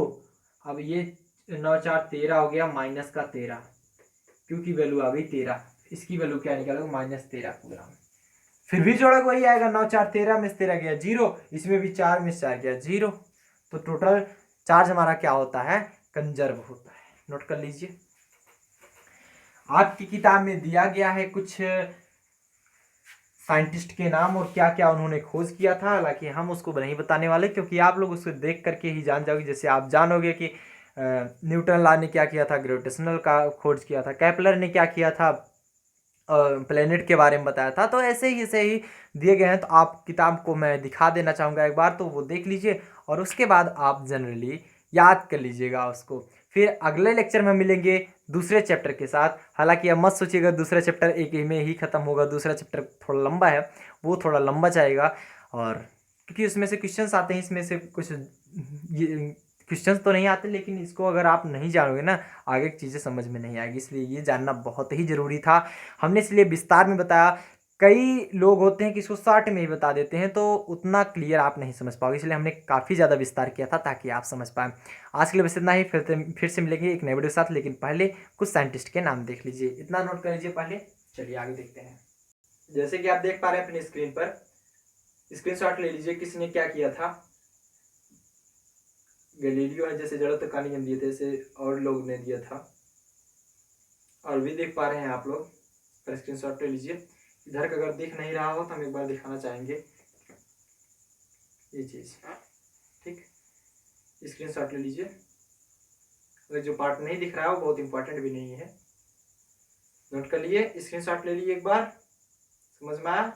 अब ये 9 × 4 13 हो गया, -13, क्यू की वैल्यू आ गई 13। इसकी वैल्यू क्या निकालोगे, -13 कूलाम। फिर भी जोड़क वही आएगा, 9 × 4 13 में से 13 गया 0, इसमें भी 4 में से 4 गया 0। तो टोटल चार्ज हमारा क्या होता है, कंजर्व होता है। नोट कर लीजिए, आपकी किताब में दिया गया है कुछ साइंटिस्ट के नाम और क्या क्या उन्होंने खोज किया था। हालांकि हम उसको नहीं बताने वाले, क्योंकि आप लोग उसको देख करके ही जान जाओगे। जैसे आप जानोगे कि न्यूटन लॉ ने क्या किया था, ग्रेविटेशनल का खोज किया था, केपलर ने क्या किया था, प्लेनेट के बारे में बताया था। तो ऐसे ही दिए गए हैं। तो आप किताब को मैं दिखा देना चाहूँगा एक बार, तो वो देख लीजिए और उसके बाद आप जनरली याद कर लीजिएगा उसको। फिर अगले लेक्चर में मिलेंगे दूसरे चैप्टर के साथ। हालांकि अब मत सोचिएगा दूसरा चैप्टर एक ही में ही ख़त्म होगा, दूसरा चैप्टर थोड़ा लंबा है, वो थोड़ा लंबा जाएगा। और क्योंकि उसमें से क्वेश्चंस आते हैं, इसमें से कुछ क्वेश्चंस तो नहीं आते, लेकिन इसको अगर आप नहीं जानोगे ना, आगे की चीज़ें समझ में नहीं आएगी। इसलिए ये जानना बहुत ही ज़रूरी था। हमने इसलिए विस्तार में बताया। कई लोग होते हैं कि इसको शॉर्ट में ही बता देते हैं, तो उतना क्लियर आप नहीं समझ पाओगे, इसलिए हमने काफ़ी ज़्यादा विस्तार किया था ताकि आप समझ पाएँ। आज के लिए बस इतना ही, फिर से मिलेंगे एक नए वीडियो के साथ। लेकिन पहले कुछ साइंटिस्ट के नाम देख लीजिए, इतना नोट कर लीजिए पहले। चलिए आगे देखते हैं। जैसे कि आप देख पा रहे हैं अपनी स्क्रीन पर, स्क्रीनशॉट ले लीजिए। किसने क्या किया था, गैलीलियो है, जैसे जड़त्व का नियम दिए थे, ऐसे और लोग ने दिया था। और भी देख पा रहे हैं आप लोग, पर स्क्रीनशॉट ले लीजिए। इधर का अगर दिख नहीं रहा हो तो हम एक बार दिखाना चाहेंगे ये चीज़, ठीक। स्क्रीनशॉट ले लीजिए। अगर जो पार्ट नहीं दिख रहा है वो बहुत इंपॉर्टेंट भी नहीं है, नोट कर लिए, स्क्रीनशॉट ले लिए एक बार। समझ में आया?